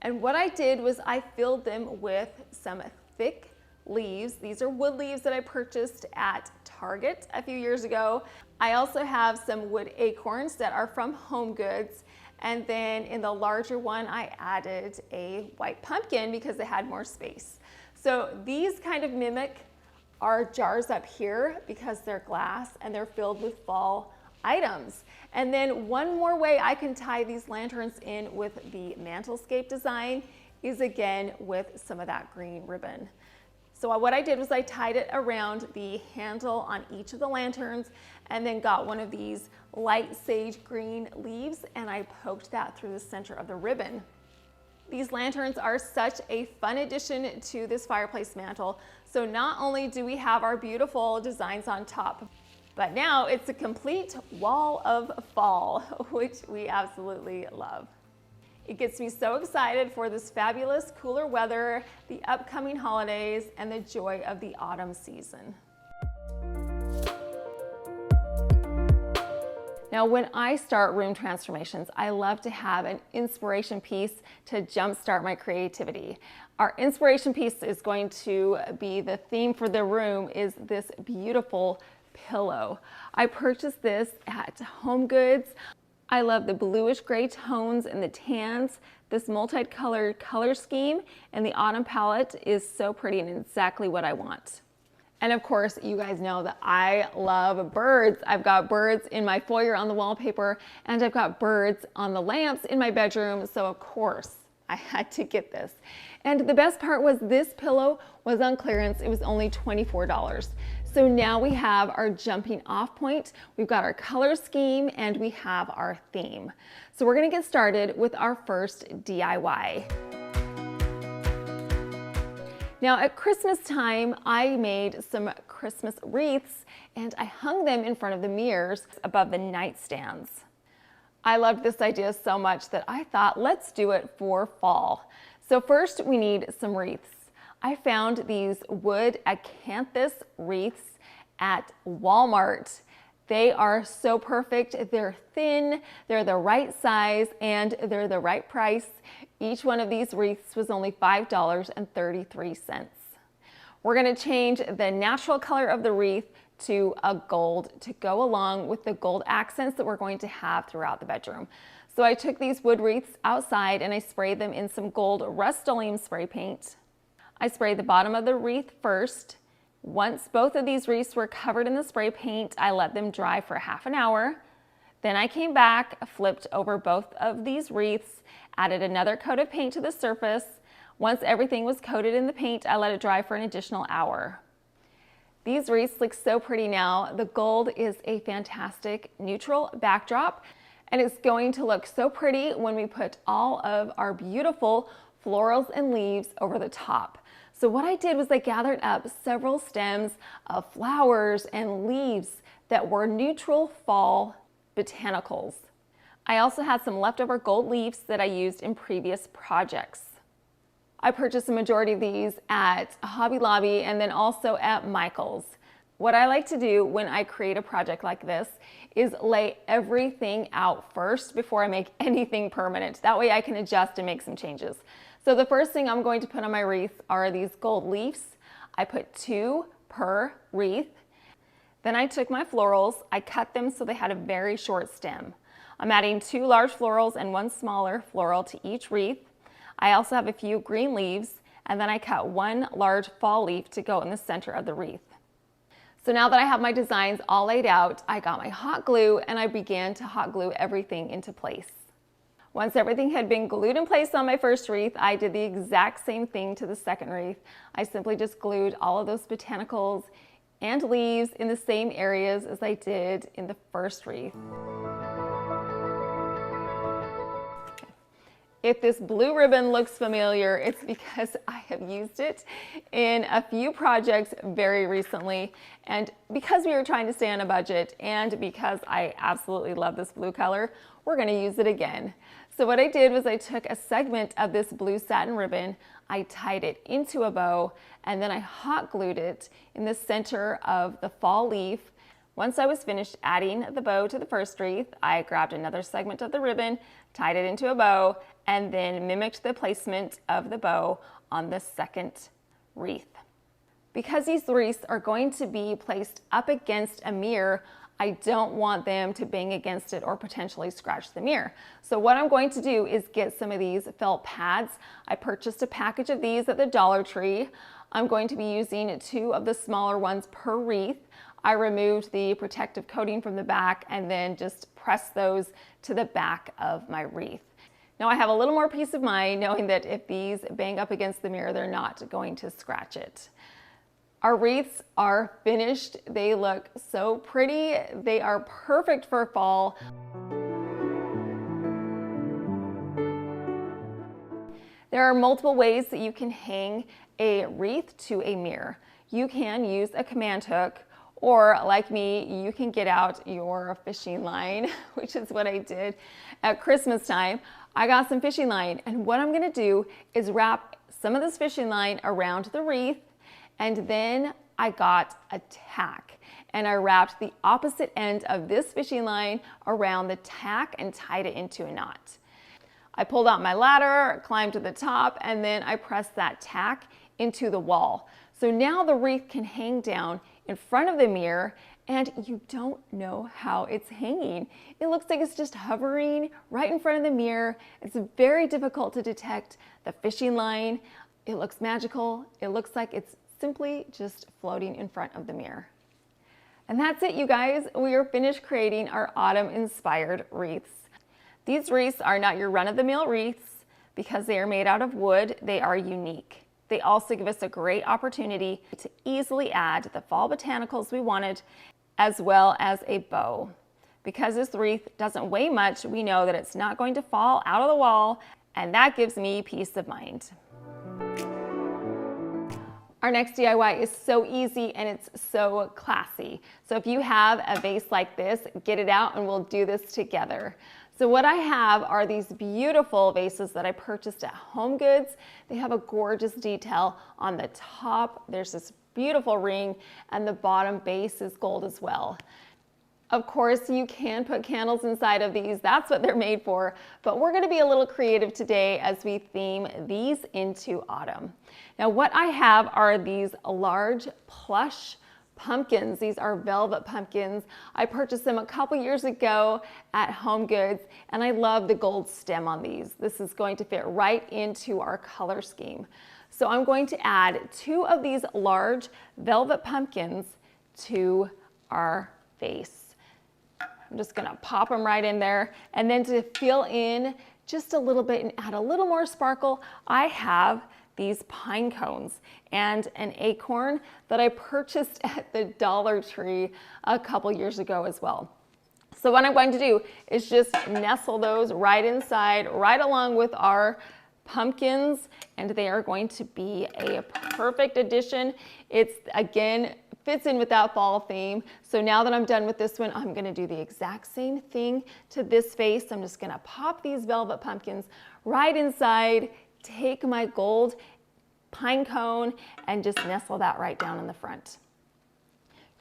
And what I did was I filled them with some thick leaves. These are wood leaves that I purchased at Target a few years ago. I also have some wood acorns that are from Home Goods. And then in the larger one, I added a white pumpkin because it had more space. So these kind of mimic our jars up here because they're glass and they're filled with fall items. And then one more way I can tie these lanterns in with the mantelscape design is again with some of that green ribbon. So what I did was I tied it around the handle on each of the lanterns and then got one of these light sage green leaves and I poked that through the center of the ribbon. These lanterns are such a fun addition to this fireplace mantle. So not only do we have our beautiful designs on top, but now it's a complete wall of fall, which we absolutely love. It gets me so excited for this fabulous cooler weather, the upcoming holidays, and the joy of the autumn season. Now, when I start room transformations, I love to have an inspiration piece to jumpstart my creativity. Our inspiration piece is going to be the theme for the room is this beautiful pillow. I purchased this at Home Goods. I love the bluish gray tones and the tans. This multicolored color scheme and the autumn palette is so pretty and exactly what I want. And of course, you guys know that I love birds. I've got birds in my foyer on the wallpaper and I've got birds on the lamps in my bedroom. So of course I had to get this. And the best part was this pillow was on clearance. It was only $24. So now we have our jumping off point. We've got our color scheme and we have our theme. So we're gonna get started with our first DIY. Now at Christmas time, I made some Christmas wreaths and I hung them in front of the mirrors above the nightstands. I loved this idea so much that I thought, let's do it for fall. So first we need some wreaths. I found these wood acanthus wreaths at Walmart. They are so perfect. They're thin, they're the right size, and they're the right price. Each one of these wreaths was only $5.33. We're gonna change the natural color of the wreath to a gold to go along with the gold accents that we're going to have throughout the bedroom. So I took these wood wreaths outside and I sprayed them in some gold Rust-Oleum spray paint. I sprayed the bottom of the wreath first. Once both of these wreaths were covered in the spray paint, I let them dry for half an hour. Then I came back, flipped over both of these wreaths, added another coat of paint to the surface. Once everything was coated in the paint, I let it dry for an additional hour. These wreaths look so pretty now. The gold is a fantastic neutral backdrop, and it's going to look so pretty when we put all of our beautiful florals and leaves over the top. So what I did was I gathered up several stems of flowers and leaves that were neutral fall botanicals. I also had some leftover gold leaves that I used in previous projects. I purchased a majority of these at Hobby Lobby and then also at Michael's. What I like to do when I create a project like this is lay everything out first before I make anything permanent. That way I can adjust and make some changes. So the first thing I'm going to put on my wreath are these gold leaves. I put 2 per wreath. Then I took my florals, I cut them so they had a very short stem. I'm adding 2 large florals and 1 smaller floral to each wreath. I also have a few green leaves, and then I cut 1 large fall leaf to go in the center of the wreath. So now that I have my designs all laid out, I got my hot glue and I began to hot glue everything into place. Once everything had been glued in place on my first wreath, I did the exact same thing to the second wreath. I simply just glued all of those botanicals and leaves in the same areas as I did in the first wreath. If this blue ribbon looks familiar, it's because I have used it in a few projects very recently. And because we were trying to stay on a budget and because I absolutely love this blue color, we're gonna use it again. So what I did was I took a segment of this blue satin ribbon, I tied it into a bow, and then I hot glued it in the center of the fall leaf. Once I was finished adding the bow to the first wreath, I grabbed another segment of the ribbon, tied it into a bow, and then mimicked the placement of the bow on the second wreath. Because these wreaths are going to be placed up against a mirror, I don't want them to bang against it or potentially scratch the mirror. So what I'm going to do is get some of these felt pads. I purchased a package of these at the Dollar Tree. I'm going to be using 2 of the smaller ones per wreath. I removed the protective coating from the back and then just pressed those to the back of my wreath. Now I have a little more peace of mind knowing that if these bang up against the mirror, they're not going to scratch it. Our wreaths are finished. They look so pretty. They are perfect for fall. There are multiple ways that you can hang a wreath to a mirror. You can use a command hook, or like me, you can get out your fishing line, which is what I did at Christmas time. I got some fishing line, and what I'm gonna do is wrap some of this fishing line around the wreath, and then I got a tack, and I wrapped the opposite end of this fishing line around the tack and tied it into a knot. I pulled out my ladder, climbed to the top, and then I pressed that tack into the wall. So now the wreath can hang down in front of the mirror, and you don't know how it's hanging. It looks like it's just hovering right in front of the mirror. It's very difficult to detect the fishing line. It looks magical. It looks like it's simply just floating in front of the mirror. And that's it, you guys. We are finished creating our autumn-inspired wreaths. These wreaths are not your run-of-the-mill wreaths because they are made out of wood. They are unique. They also give us a great opportunity to easily add the fall botanicals we wanted, as well as a bow. Because this wreath doesn't weigh much, we know that it's not going to fall out of the wall, and that gives me peace of mind. Our next DIY is so easy and it's so classy. So if you have a vase like this, get it out and we'll do this together. So what I have are these beautiful vases that I purchased at HomeGoods. They have a gorgeous detail on the top. There's this beautiful ring, and the bottom base is gold as well. Of course, you can put candles inside of these. That's what they're made for. But we're going to be a little creative today as we theme these into autumn. Now, what I have are these large plush pumpkins. These are velvet pumpkins. I purchased them a couple years ago at HomeGoods, and I love the gold stem on these. This is going to fit right into our color scheme. So I'm going to add 2 of these large velvet pumpkins to our vase. I'm just gonna pop them right in there. And then to fill in just a little bit and add a little more sparkle, I have these pine cones and an acorn that I purchased at the Dollar Tree a couple years ago as well. So what I'm going to do is just nestle those right inside, right along with our pumpkins, and they are going to be a perfect addition. It's, again, fits in with that fall theme. So now that I'm done with this one, I'm gonna do the exact same thing to this vase. I'm just gonna pop these velvet pumpkins right inside, take my gold pine cone, and just nestle that right down in the front.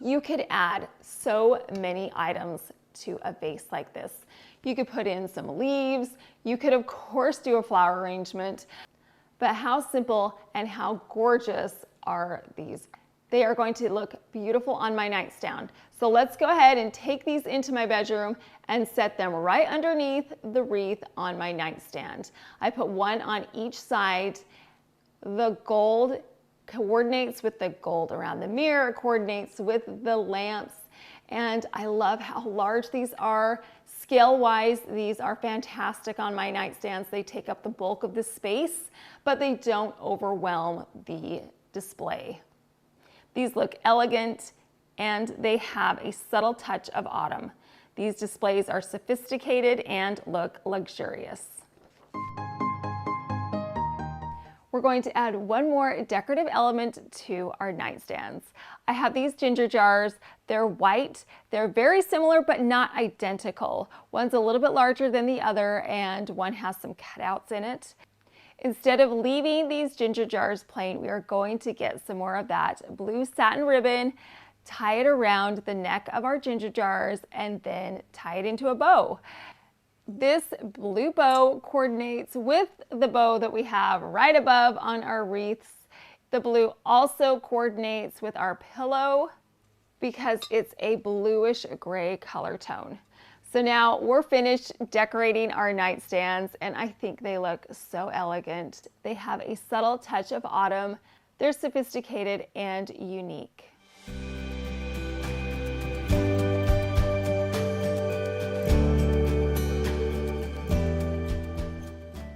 You could add so many items to a vase like this. You could put in some leaves. You could, of course, do a flower arrangement. But how simple and how gorgeous are these? They are going to look beautiful on my nightstand. So let's go ahead and take these into my bedroom and set them right underneath the wreath on my nightstand. I put one on each side. The gold coordinates with the gold around the mirror, coordinates with the lamps, And I love how large these are. Scale-wise, these are fantastic on my nightstands. They take up the bulk of the space, but they don't overwhelm the display. These look elegant and they have a subtle touch of autumn. These displays are sophisticated and look luxurious. We're going to add one more decorative element to our nightstands. I have these ginger jars. They're white. They're very similar, but not identical. One's a little bit larger than the other, and one has some cutouts in it. Instead of leaving these ginger jars plain, we are going to get some more of that blue satin ribbon, tie it around the neck of our ginger jars, and then tie it into a bow. This blue bow coordinates with the bow that we have right above on our wreaths. The blue also coordinates with our pillow because it's a bluish gray color tone. So now we're finished decorating our nightstands, and I think they look so elegant. They have a subtle touch of autumn. They're sophisticated and unique.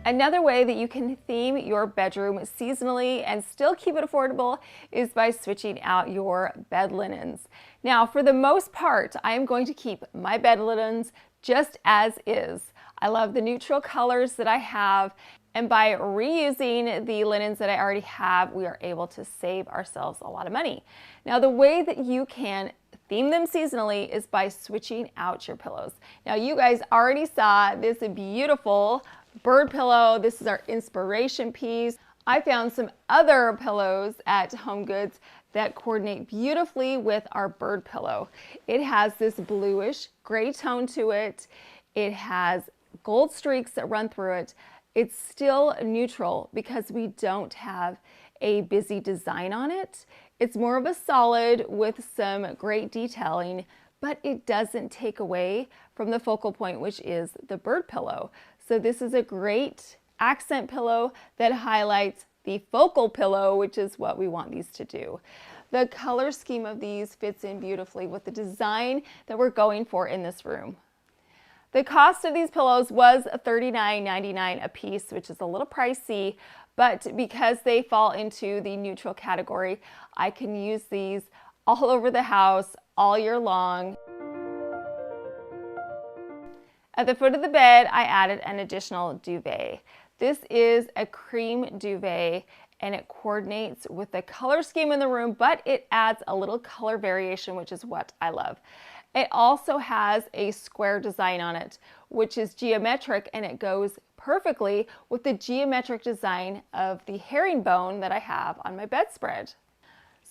Another way that you can theme your bedroom seasonally and still keep it affordable is by switching out your bed linens. Now, for the most part, I am going to keep my bed linens just as is. I love the neutral colors that I have, and by reusing the linens that I already have, we are able to save ourselves a lot of money. Now, the way that you can theme them seasonally is by switching out your pillows. Now, you guys already saw this beautiful bird pillow. This is our inspiration piece. I found some other pillows at HomeGoods that coordinate beautifully with our bird pillow. It has this bluish gray tone to it. It has gold streaks that run through it. It's still neutral because we don't have a busy design on it. It's more of a solid with some great detailing, but it doesn't take away from the focal point, which is the bird pillow. So this is a great accent pillow that highlights the focal pillow, which is what we want these to do. The color scheme of these fits in beautifully with the design that we're going for in this room. The cost of these pillows was $39.99 a piece, which is a little pricey, but because they fall into the neutral category, I can use these all over the house all year long. At the foot of the bed, I added an additional duvet. This is a cream duvet and it coordinates with the color scheme in the room, but it adds a little color variation, which is what I love. It also has a square design on it, which is geometric, and it goes perfectly with the geometric design of the herringbone that I have on my bedspread.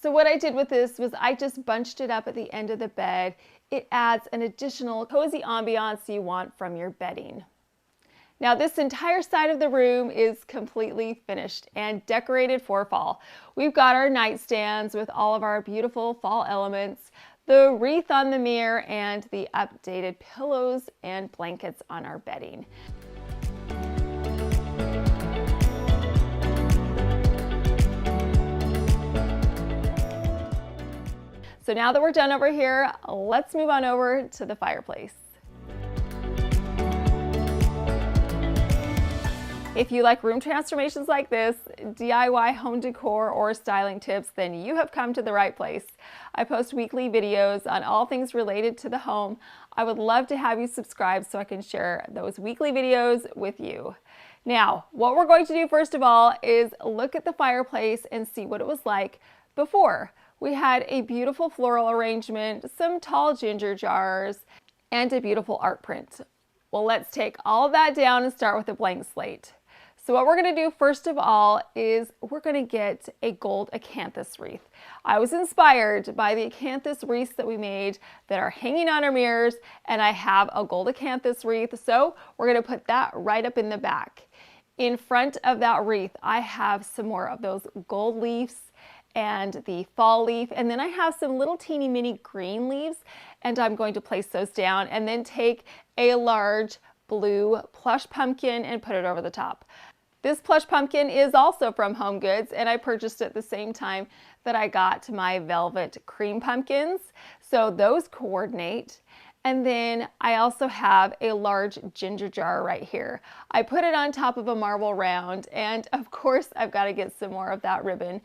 So what I did with this was I just bunched it up at the end of the bed. It adds an additional cozy ambiance you want from your bedding. Now this entire side of the room is completely finished and decorated for fall. We've got our nightstands with all of our beautiful fall elements, the wreath on the mirror, and the updated pillows and blankets on our bedding. So now that we're done over here, let's move on over to the fireplace. If you like room transformations like this, DIY home decor or styling tips, then you have come to the right place. I post weekly videos on all things related to the home. I would love to have you subscribe so I can share those weekly videos with you. Now, what we're going to do first of all is look at the fireplace and see what it was like before. We had a beautiful floral arrangement, some tall ginger jars, and a beautiful art print. Well, let's take all of that down and start with a blank slate. So what we're going to do first of all is we're going to get a gold acanthus wreath. I was inspired by the acanthus wreaths that we made that are hanging on our mirrors, and I have a gold acanthus wreath, so we're going to put that right up in the back. In front of that wreath, I have some more of those gold leaves and the fall leaf, and then I have some little teeny mini green leaves, and I'm going to place those down and then take a large blue plush pumpkin and put it over the top. This plush pumpkin is also from HomeGoods, and I purchased it at the same time that I got my velvet cream pumpkins. So those coordinate. And then I also have a large ginger jar right here. I put it on top of a marble round, and of course I've got to get some more of that ribbon.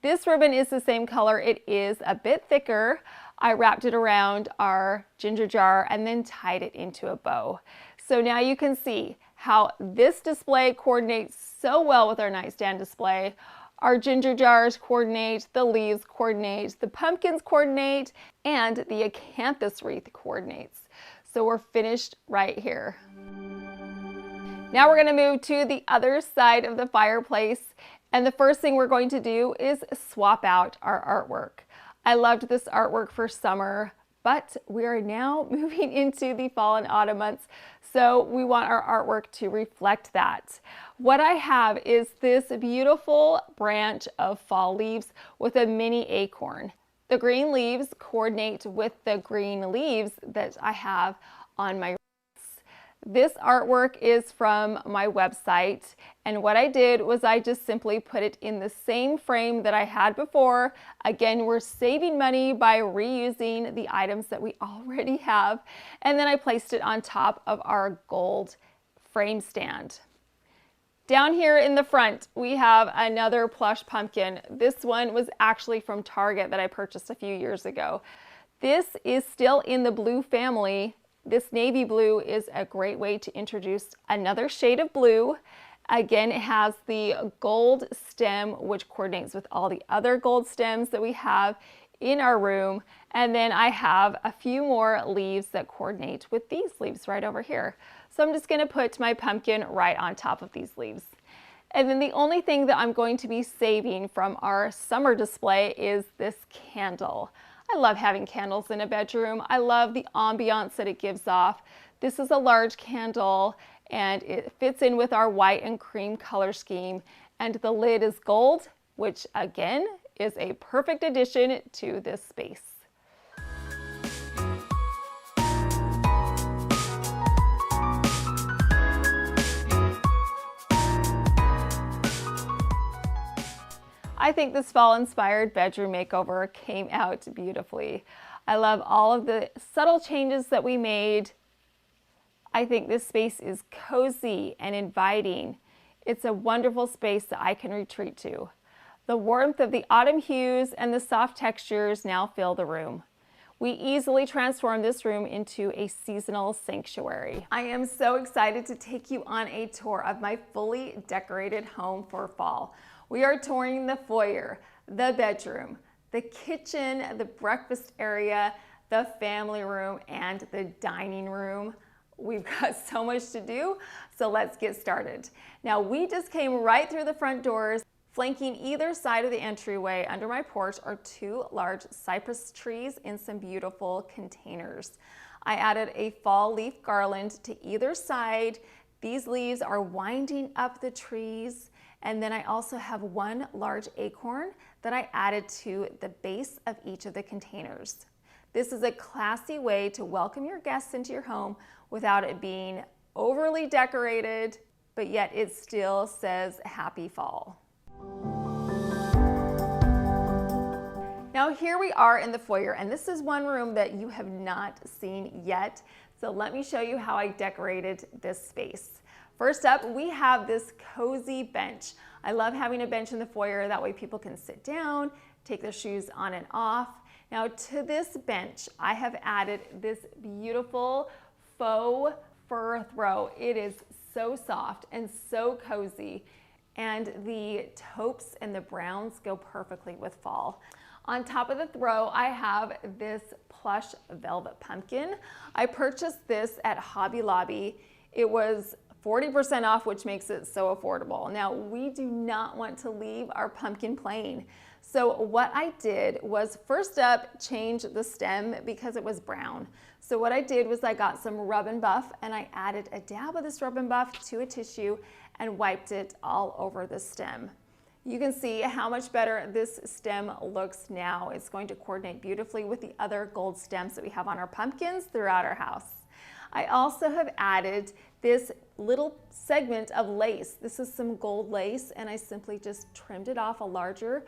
This ribbon is the same color. It is a bit thicker. I wrapped it around our ginger jar and then tied it into a bow. So now you can see how this display coordinates so well with our nightstand display. Our ginger jars coordinate, the leaves coordinate, the pumpkins coordinate, and the acanthus wreath coordinates. So we're finished right here. Now we're going to move to the other side of the fireplace, and the first thing we're going to do is swap out our artwork. I loved this artwork for summer, but we are now moving into the fall and autumn months, so we want our artwork to reflect that. What I have is this beautiful branch of fall leaves with a mini acorn. The green leaves coordinate with the green leaves that I have on my wreaths. This artwork is from my website, and what I did was I just simply put it in the same frame that I had before. Again, we're saving money by reusing the items that we already have, and then I placed it on top of our gold frame stand. Down here in the front, we have another plush pumpkin. This one was actually from Target that I purchased a few years ago. This is still in the blue family. This navy blue is a great way to introduce another shade of blue. Again, it has the gold stem, which coordinates with all the other gold stems that we have in our room. And then I have a few more leaves that coordinate with these leaves right over here. So I'm just going to put my pumpkin right on top of these leaves. And then the only thing that I'm going to be saving from our summer display is this candle. I love having candles in a bedroom. I love the ambiance that it gives off. This is a large candle, and it fits in with our white and cream color scheme. And the lid is gold, which again is a perfect addition to this space. I think this fall-inspired bedroom makeover came out beautifully. I love all of the subtle changes that we made. I think this space is cozy and inviting. It's a wonderful space that I can retreat to. The warmth of the autumn hues and the soft textures now fill the room. We easily transform this room into a seasonal sanctuary. I am so excited to take you on a tour of my fully decorated home for fall. We are touring the foyer, the bedroom, the kitchen, the breakfast area, the family room, and the dining room. We've got so much to do, so let's get started. Now, we just came right through the front doors. Flanking either side of the entryway under my porch are two large cypress trees in some beautiful containers. I added a fall leaf garland to either side. These leaves are winding up the trees. And then I also have one large acorn that I added to the base of each of the containers. This is a classy way to welcome your guests into your home without it being overly decorated, but yet it still says happy fall. Now here we are in the foyer, and this is one room that you have not seen yet. So let me show you how I decorated this space. First up, we have this cozy bench. I love having a bench in the foyer, that way people can sit down, take their shoes on and off. Now to this bench, I have added this beautiful faux fur throw. It is so soft and so cozy, and the taupes and the browns go perfectly with fall. On top of the throw, I have this plush velvet pumpkin. I purchased this at Hobby Lobby. It was 40% off, which makes it so affordable. Now, we do not want to leave our pumpkin plain. So what I did was first up, change the stem because it was brown. So what I did was I got some rub and buff, and I added a dab of this rub and buff to a tissue and wiped it all over the stem. You can see how much better this stem looks now. It's going to coordinate beautifully with the other gold stems that we have on our pumpkins throughout our house. I also have added this little segment of lace. This is some gold lace, and I simply just trimmed it off a larger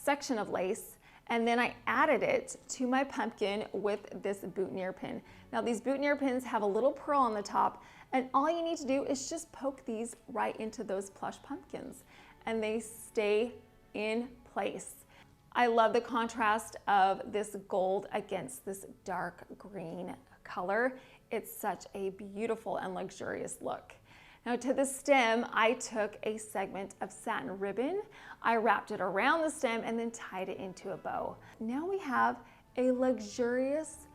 section of lace, and then I added it to my pumpkin with this boutonniere pin. Now these boutonniere pins have a little pearl on the top, and all you need to do is just poke these right into those plush pumpkins, and they stay in place. I love the contrast of this gold against this dark green color. It's such a beautiful and luxurious look. Now to the stem, I took a segment of satin ribbon. I wrapped it around the stem and then tied it into a bow. Now we have a luxurious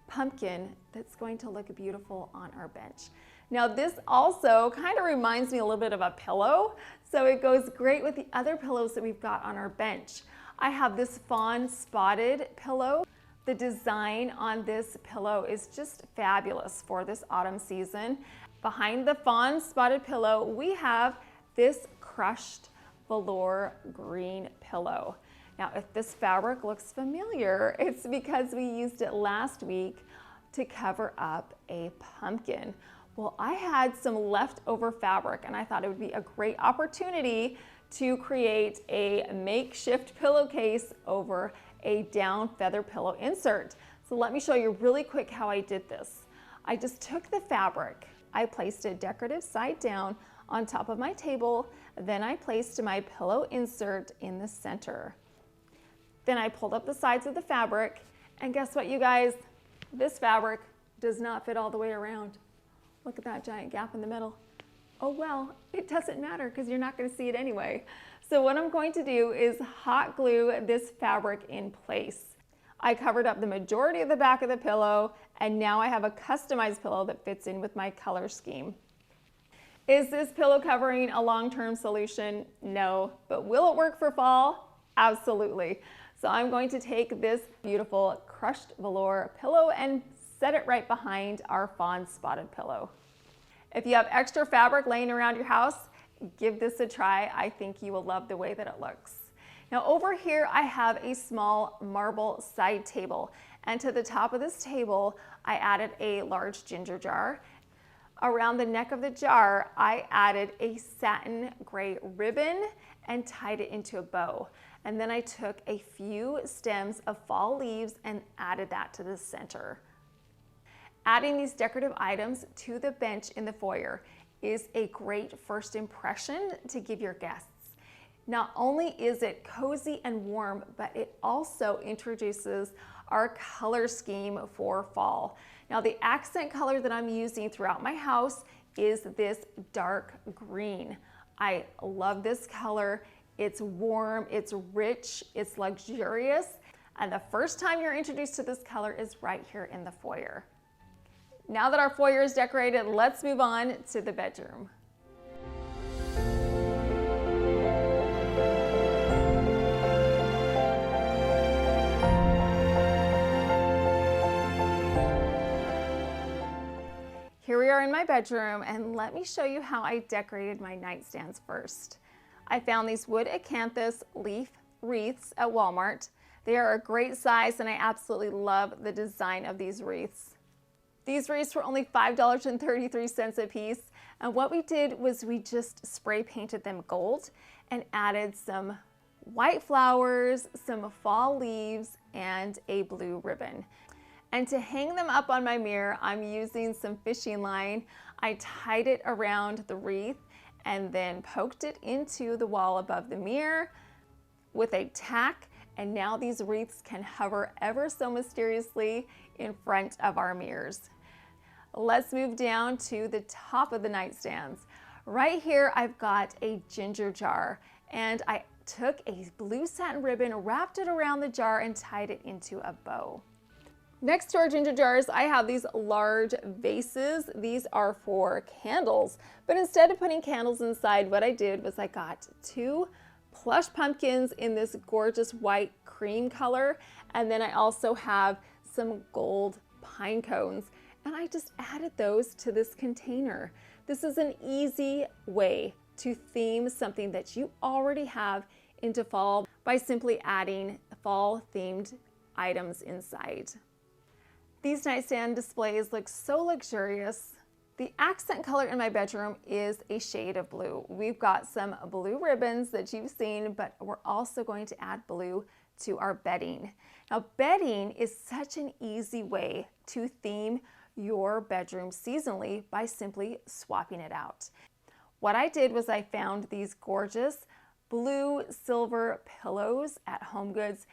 pumpkin that's going to look beautiful on our bench. Now this also kind of reminds me a little bit of a pillow, so it goes great with the other pillows that we've got on our bench. I have this fawn spotted pillow. The design on this pillow is just fabulous for this autumn season. Behind the fawn spotted pillow, we have this crushed velour green pillow. Now, if this fabric looks familiar, it's because we used it last week to cover up a pumpkin. Well, I had some leftover fabric and I thought it would be a great opportunity to create a makeshift pillowcase over a down feather pillow insert. So let me show you really quick how I did this. I just took the fabric, I placed it decorative side down on top of my table, then I placed my pillow insert in the center. Then I pulled up the sides of the fabric, and guess what, you guys? This fabric does not fit all the way around. Look at that giant gap in the middle. Oh well, it doesn't matter because you're not going to see it anyway. So what I'm going to do is hot glue this fabric in place. I covered up the majority of the back of the pillow, and now I have a customized pillow that fits in with my color scheme. Is this pillow covering a long-term solution? No, but will it work for fall? Absolutely. So I'm going to take this beautiful crushed velour pillow and set it right behind our fawn spotted pillow. If you have extra fabric laying around your house, give this a try. I think you will love the way that it looks. Now over here, I have a small marble side table, and to the top of this table, I added a large ginger jar. Around the neck of the jar, I added a satin gray ribbon and tied it into a bow. And then I took a few stems of fall leaves and added that to the center. Adding these decorative items to the bench in the foyer is a great first impression to give your guests. Not only is it cozy and warm, but it also introduces our color scheme for fall. Now the accent color that I'm using throughout my house is this dark green. I love this color. It's warm, it's rich, it's luxurious, and the first time you're introduced to this color is right here in the foyer. Now that our foyer is decorated, let's move on to the bedroom. Here we are in my bedroom, and let me show you how I decorated my nightstands first. I found these wood acanthus leaf wreaths at Walmart. They are a great size, and I absolutely love the design of these wreaths. These wreaths were only $5.33 a piece, and what we did was we just spray painted them gold and added some white flowers, some fall leaves, and a blue ribbon. And to hang them up on my mirror, I'm using some fishing line. I tied it around the wreath and then poked it into the wall above the mirror with a tack, and now these wreaths can hover ever so mysteriously in front of our mirrors. Let's move down to the top of the nightstands. Right here, I've got a ginger jar, and I took a blue satin ribbon, wrapped it around the jar, and tied it into a bow. Next to our ginger jars, I have these large vases. These are for candles, but instead of putting candles inside, what I did was I got 2 plush pumpkins in this gorgeous white cream color, and then I also have some gold pine cones, and I just added those to this container. This is an easy way to theme something that you already have into fall by simply adding fall themed items inside. These nightstand displays look so luxurious. The accent color in my bedroom is a shade of blue. We've got some blue ribbons that you've seen, but we're also going to add blue to our bedding. Now, bedding is such an easy way to theme your bedroom seasonally by simply swapping it out. What I did was I found these gorgeous blue silver pillows at HomeGoods,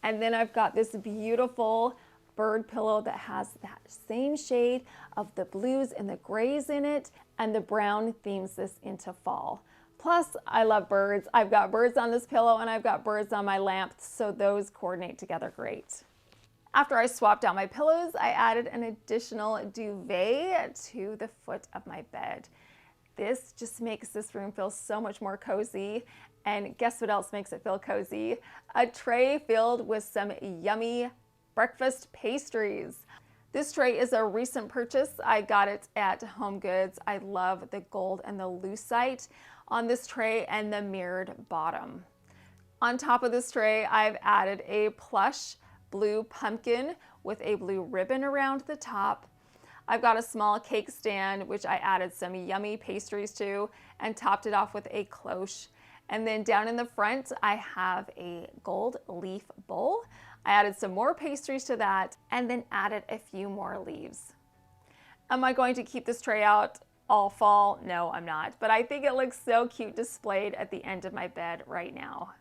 and then I've got this beautiful bird pillow that has that same shade of the blues and the grays in it, and the brown themes this into fall. Plus, I love birds. I've got birds on this pillow and I've got birds on my lamp, so those coordinate together great. After I swapped out my pillows, I added an additional duvet to the foot of my bed. This just makes this room feel so much more cozy. And guess what else makes it feel cozy? A tray filled with some yummy breakfast pastries. This tray is a recent purchase. I got it at HomeGoods. I love the gold and the lucite on this tray and the mirrored bottom. On top of this tray, I've added a plush blue pumpkin with a blue ribbon around the top. I've got a small cake stand, which I added some yummy pastries to and topped it off with a cloche. And then down in the front, I have a gold leaf bowl. I added some more pastries to that and then added a few more leaves. Am I going to keep this tray out all fall? No, I'm not, but I think it looks so cute displayed at the end of my bed right now.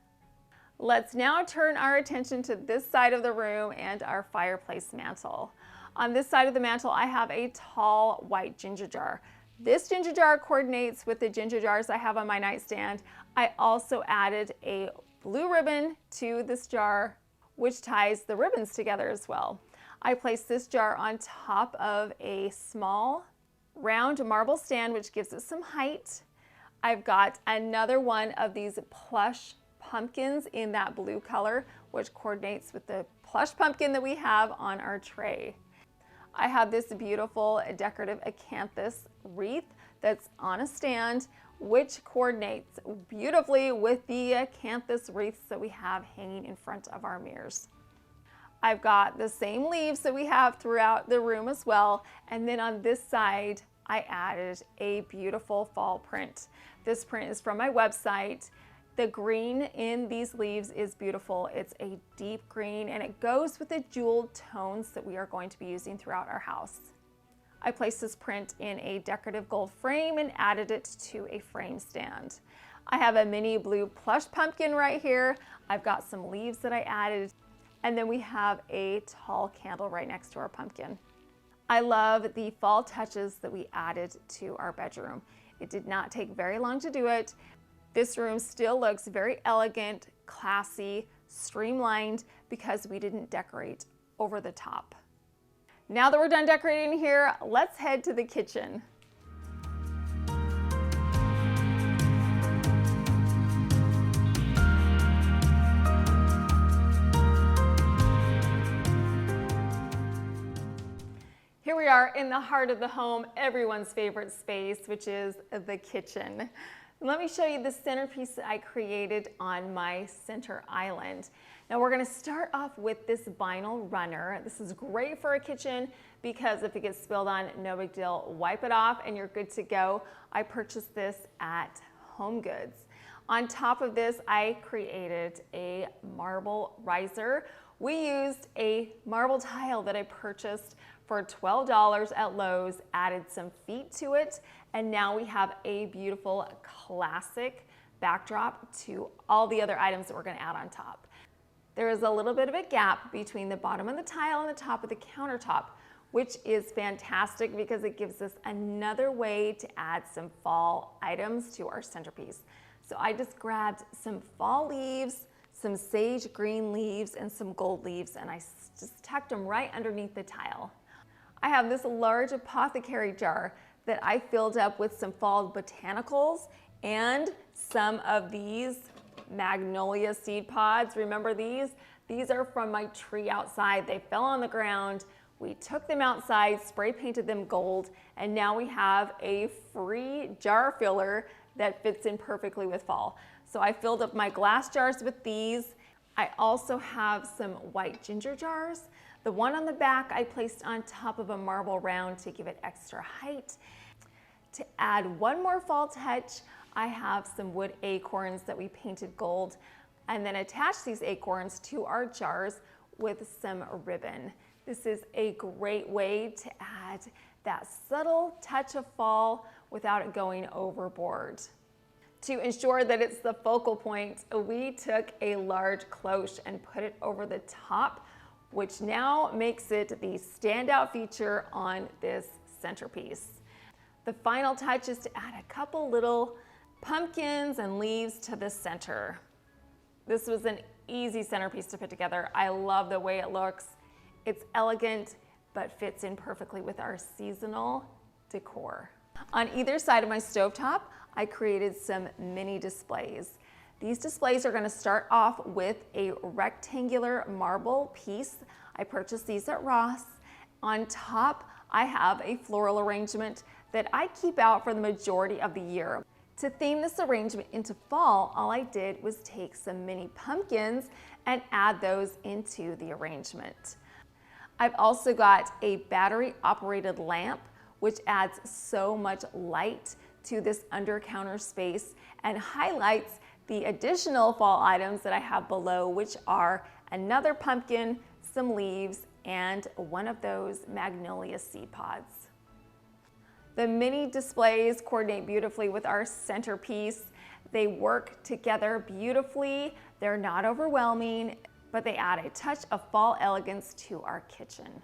Let's now turn our attention to this side of the room and our fireplace mantle. On this side of the mantle, I have a tall white ginger jar. This ginger jar coordinates with the ginger jars I have on my nightstand. I also added a blue ribbon to this jar, which ties the ribbons together as well. I placed this jar on top of a small round marble stand, which gives it some height. I've got another one of these plush pumpkins in that blue color, which coordinates with the plush pumpkin that we have on our tray. I have this beautiful decorative acanthus wreath that's on a stand, which coordinates beautifully with the acanthus wreaths that we have hanging in front of our mirrors. I've got the same leaves that we have throughout the room as well, and then on this side I added a beautiful fall print. This print is from my website. The green in these leaves is beautiful. It's a deep green and it goes with the jeweled tones that we are going to be using throughout our house. I placed this print in a decorative gold frame and added it to a frame stand. I have a mini blue plush pumpkin right here. I've got some leaves that I added, and then we have a tall candle right next to our pumpkin. I love the fall touches that we added to our bedroom. It did not take very long to do it. This room still looks very elegant, classy, streamlined because we didn't decorate over the top. Now that we're done decorating here, let's head to the kitchen. Here we are in the heart of the home, everyone's favorite space, which is the kitchen. Let me show you the centerpiece that I created on my center island. Now we're gonna start off with this vinyl runner. This is great for a kitchen because if it gets spilled on, no big deal, wipe it off and you're good to go. I purchased this at HomeGoods. On top of this, I created a marble riser. We used a marble tile that I purchased for $12 at Lowe's, added some feet to it, and now we have a beautiful classic backdrop to all the other items that we're gonna add on top. There is a little bit of a gap between the bottom of the tile and the top of the countertop, which is fantastic because it gives us another way to add some fall items to our centerpiece. So I just grabbed some fall leaves, some sage green leaves, and some gold leaves, and I just tucked them right underneath the tile. I have this large Apothecary jar that I filled up with some fall botanicals and some of these magnolia seed pods. Remember these? These are from my tree outside. They fell on the ground. We took them outside, spray painted them gold, and now we have a free jar filler that fits in perfectly with fall. So I filled up my glass jars with these. I also have some white ginger jars The one on the back I placed on top of a marble round to give it extra height. To add one more fall touch, I have some wood acorns that we painted gold, and then attached these acorns to our jars with some ribbon. This is a great way to add that subtle touch of fall without it going overboard. To ensure that it's the focal point, we took a large cloche and put it over the top, which now makes it the standout feature on this centerpiece. The final touch is to add a couple little pumpkins and leaves to the center. This was an easy centerpiece to put together. I love the way it looks. It's elegant, but fits in perfectly with our seasonal decor. On either side of my stovetop, I created some mini displays. These displays are going to start off with a rectangular marble piece. I purchased these at Ross. On top, I have a floral arrangement that I keep out for the majority of the year. To theme this arrangement into fall, all I did was take some mini pumpkins and add those into the arrangement. I've also got a battery-operated lamp, which adds so much light to this under counter space and highlights the additional fall items that I have below, which are another pumpkin, some leaves, and one of those magnolia seed pods. The mini displays coordinate beautifully with our centerpiece. They work together beautifully. They're not overwhelming, but they add a touch of fall elegance to our kitchen.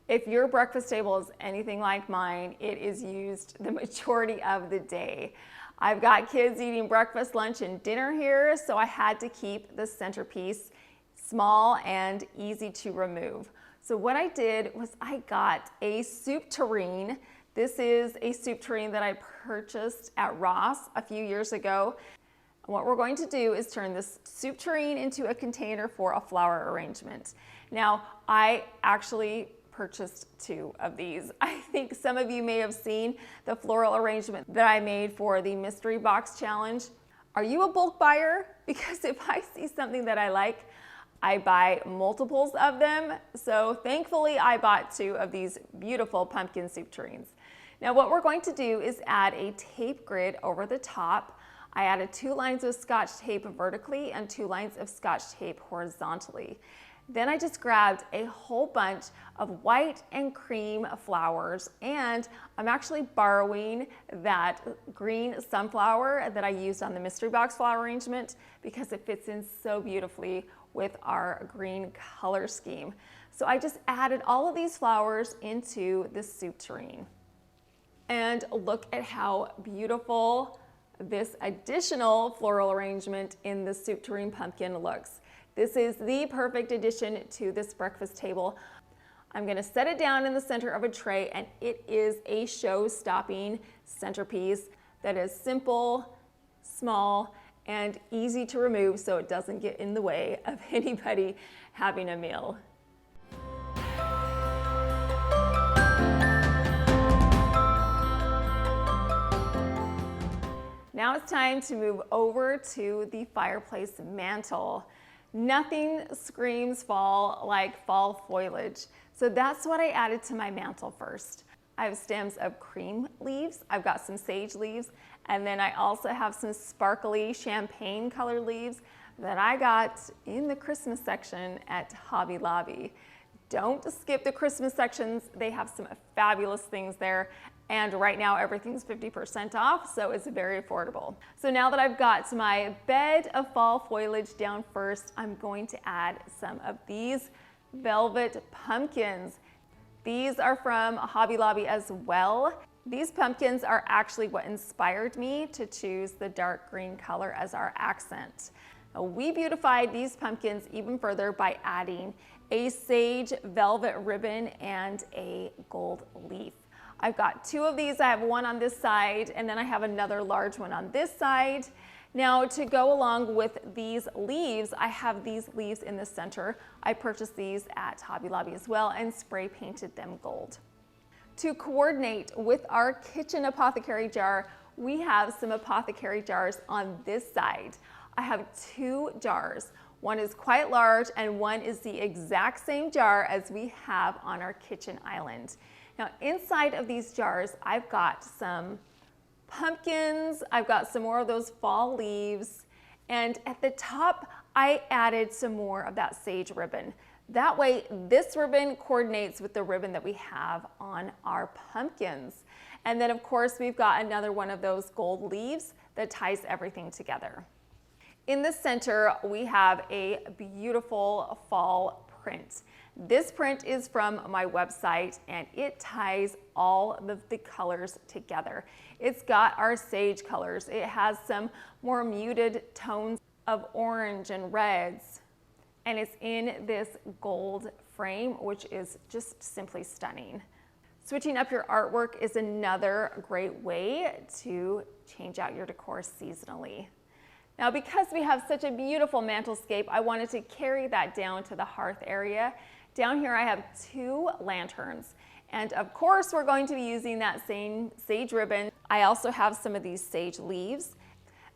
If your breakfast table is anything like mine, it is used the majority of the day. I've got kids eating breakfast, lunch, and dinner here, so I had to keep the centerpiece small and easy to remove. So what I did was I got a soup tureen. This is a soup tureen that I purchased at Ross a few years ago. And what we're going to do is turn this soup tureen into a container for a flower arrangement. Now, I actually purchased 2 of these. I think some of you may have seen the floral arrangement that I made for the mystery box challenge. Are you a bulk buyer? Because if I see something that I like, I buy multiples of them. So thankfully I bought 2 of these beautiful pumpkin soup tureens. Now what we're going to do is add a tape grid over the top. I added 2 lines of Scotch tape vertically and 2 lines of Scotch tape horizontally. Then I just grabbed a whole bunch of white and cream flowers, and I'm actually borrowing that green sunflower that I used on the mystery box flower arrangement because it fits in so beautifully with our green color scheme. So I just added all of these flowers into the soup tureen. And look at how beautiful this additional floral arrangement in the soup tureen pumpkin looks. This is the perfect addition to this breakfast table. I'm gonna set it down in the center of a tray, and it is a show-stopping centerpiece that is simple, small, and easy to remove so it doesn't get in the way of anybody having a meal. Now it's time to move over to the fireplace mantle. Nothing screams fall like fall foliage. So that's what I added to my mantle first. I have stems of cream leaves, I've got some sage leaves, and then I also have some sparkly champagne colored leaves that I got in the Christmas section at Hobby Lobby. Don't skip the Christmas sections. They have some fabulous things there. And right now everything's 50% off, so it's very affordable. So now that I've got my bed of fall foliage down first, I'm going to add some of these velvet pumpkins. These are from Hobby Lobby as well. These pumpkins are actually what inspired me to choose the dark green color as our accent. We beautified these pumpkins even further by adding a sage velvet ribbon and a gold leaf. I've got 2 of these. I have one on this side, and then I have another large one on this side. Now, to go along with these leaves, I have these leaves in the center. I purchased these at Hobby Lobby as well and spray painted them gold. To coordinate with our kitchen apothecary jar, we have some Apothecary jars on this side. I have 2 jars. One is quite large and one is the exact same jar as we have on our kitchen island. Now inside of these jars, I've got some pumpkins, I've got some more of those fall leaves, and at the top, I added some more of that sage ribbon. That way, this ribbon coordinates with the ribbon that we have on our pumpkins. And then of course, we've got another one of those gold leaves that ties everything together. In the center, we have a beautiful fall print. This print is from my website and it ties all of the colors together. It's got our sage colors. It has some more muted tones of orange and reds, and it's in this gold frame, which is just simply stunning. Switching up your artwork is another great way to change out your decor seasonally. Now, because we have such a beautiful mantelscape, I wanted to carry that down to the hearth area. Down here I have 2 lanterns, and of course we're going to be using that same sage ribbon. I also have some of these sage leaves,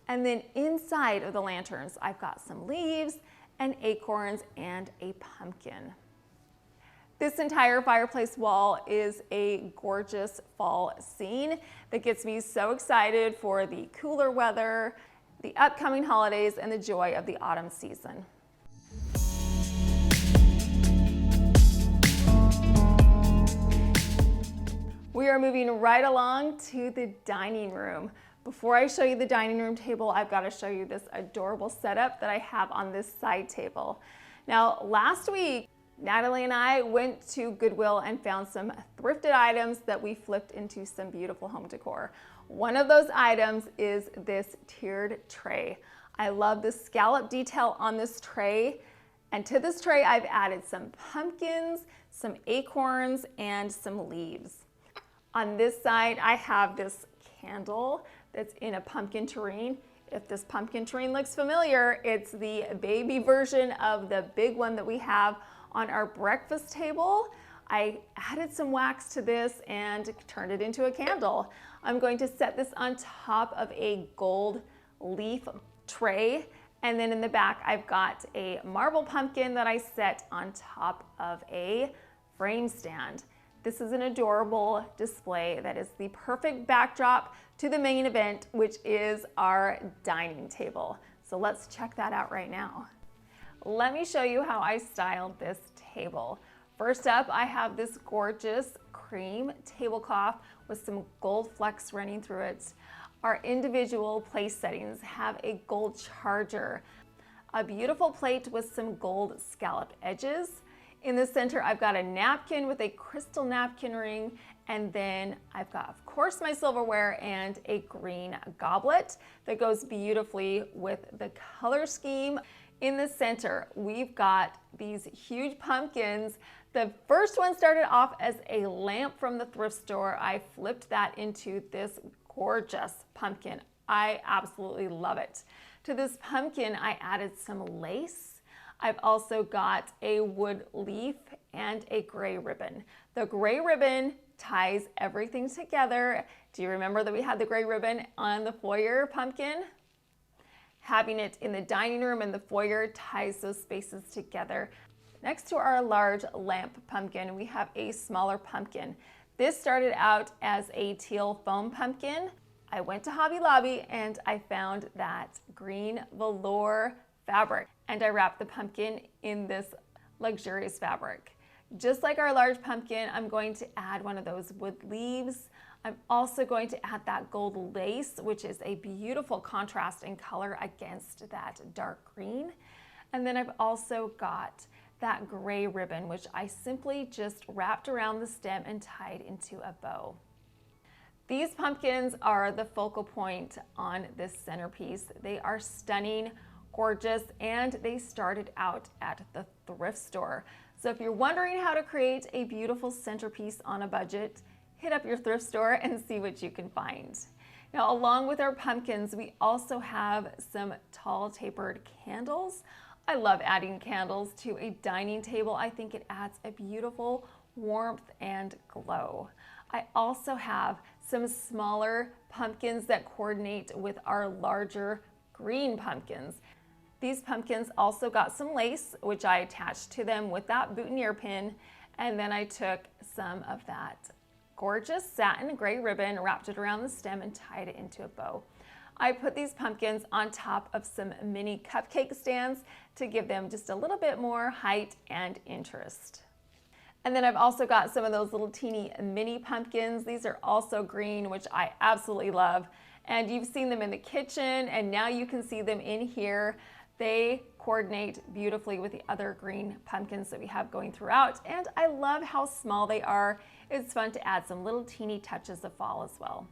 and then inside of the lanterns I've got some leaves and acorns and a pumpkin. This entire fireplace wall is a gorgeous fall scene that gets me so excited for the cooler weather, the upcoming holidays, and the joy of the autumn season. We are moving right along to the dining room. Before I show you the dining room table, I've got to show you this adorable setup that I have on this side table. Now, last week, Natalie and I went to Goodwill and found some thrifted items that we flipped into some beautiful home decor. One of those items is this tiered tray. I love the scallop detail on this tray. And to this tray, I've added some pumpkins, some acorns, and some leaves. On this side, I have this candle that's in a pumpkin terrine. If this pumpkin terrine looks familiar, it's the baby version of the big one that we have on our breakfast table. I added some wax to this and turned it into a candle. I'm going to set this on top of a gold leaf tray. And then in the back, I've got a marble pumpkin that I set on top of a frame stand. This is an adorable display that is the perfect backdrop to the main event, which is our dining table. So let's check that out right now. Let me show you how I styled this table. First up, I have this gorgeous cream tablecloth with some gold flecks running through it. Our individual place settings have a gold charger, a beautiful plate with some gold scalloped edges. In the center, I've got a napkin with a crystal napkin ring, and then I've got, of course, my silverware and a green goblet that goes beautifully with the color scheme. In the center, we've got these huge pumpkins. The first one started off as a lamp from the thrift store. I flipped that into this gorgeous pumpkin. I absolutely love it. To this pumpkin, I added some lace. I've also got a wood leaf and a gray ribbon. The gray ribbon ties everything together. Do you remember that we had the gray ribbon on the foyer pumpkin? Having it in the dining room and the foyer ties those spaces together. Next to our large lamp pumpkin, we have a smaller pumpkin. This started out as a teal foam pumpkin. I went to Hobby Lobby and I found that green velour fabric, and I wrapped the pumpkin in this luxurious fabric. Just like our large pumpkin, I'm going to add one of those wood leaves. I'm also going to add that gold lace, which is a beautiful contrast in color against that dark green. And then I've also got that gray ribbon, which I simply just wrapped around the stem and tied into a bow. These pumpkins are the focal point on this centerpiece. They are stunning, gorgeous, and they started out at the thrift store. So if you're wondering how to create a beautiful centerpiece on a budget, hit up your thrift store and see what you can find. Now, along with our pumpkins, we also have some tall tapered candles. I love adding candles to a dining table. I think it adds a beautiful warmth and glow. I also have some smaller pumpkins that coordinate with our larger green pumpkins. These pumpkins also got some lace, which I attached to them with that boutonniere pin, and then I took some of that gorgeous satin gray ribbon, wrapped it around the stem, and tied it into a bow. I put these pumpkins on top of some mini cupcake stands to give them just a little bit more height and interest. And then I've also got some of those little teeny mini pumpkins. These are also green, which I absolutely love. And you've seen them in the kitchen, and now you can see them in here. They coordinate beautifully with the other green pumpkins that we have going throughout. And I love how small they are. It's fun to add some little teeny touches of fall as well.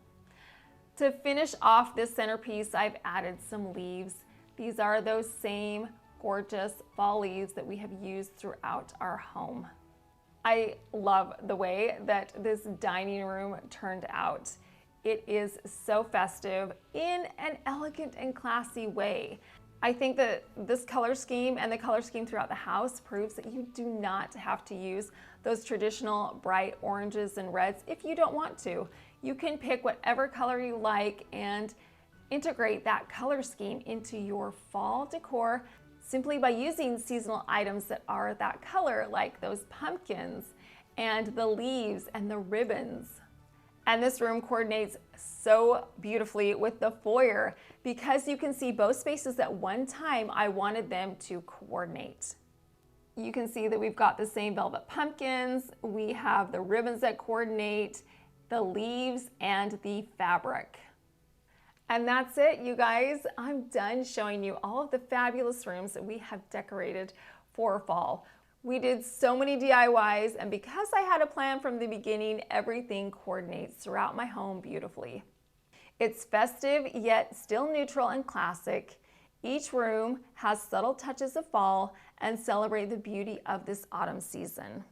To finish off this centerpiece, I've added some leaves. These are those same gorgeous fall leaves that we have used throughout our home. I love the way that this dining room turned out. It is so festive in an elegant and classy way. I think that this color scheme and the color scheme throughout the house proves that you do not have to use those traditional bright oranges and reds if you don't want to. You can pick whatever color you like and integrate that color scheme into your fall decor simply by using seasonal items that are that color, like those pumpkins and the leaves and the ribbons. And this room coordinates so beautifully with the foyer because you can see both spaces at one time. I wanted them to coordinate. You can see that we've got the same velvet pumpkins, we have the ribbons that coordinate, the leaves, and the fabric. And that's it, you guys. I'm done showing you all of the fabulous rooms that we have decorated for fall. We did so many DIYs, and because I had a plan from the beginning, everything coordinates throughout my home beautifully. It's festive, yet still neutral and classic. Each room has subtle touches of fall and celebrate the beauty of this autumn season.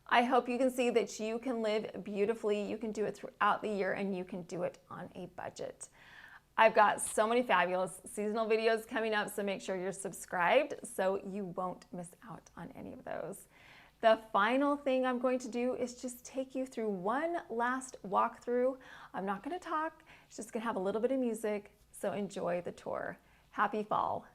I hope you can see that you can live beautifully, you can do it throughout the year, and you can do it on a budget. I've got so many fabulous seasonal videos coming up, so make sure you're subscribed so you won't miss out on any of those. The final thing I'm going to do is just take you through one last walkthrough. I'm not going to talk, it's just going to have a little bit of music, so enjoy the tour. Happy fall.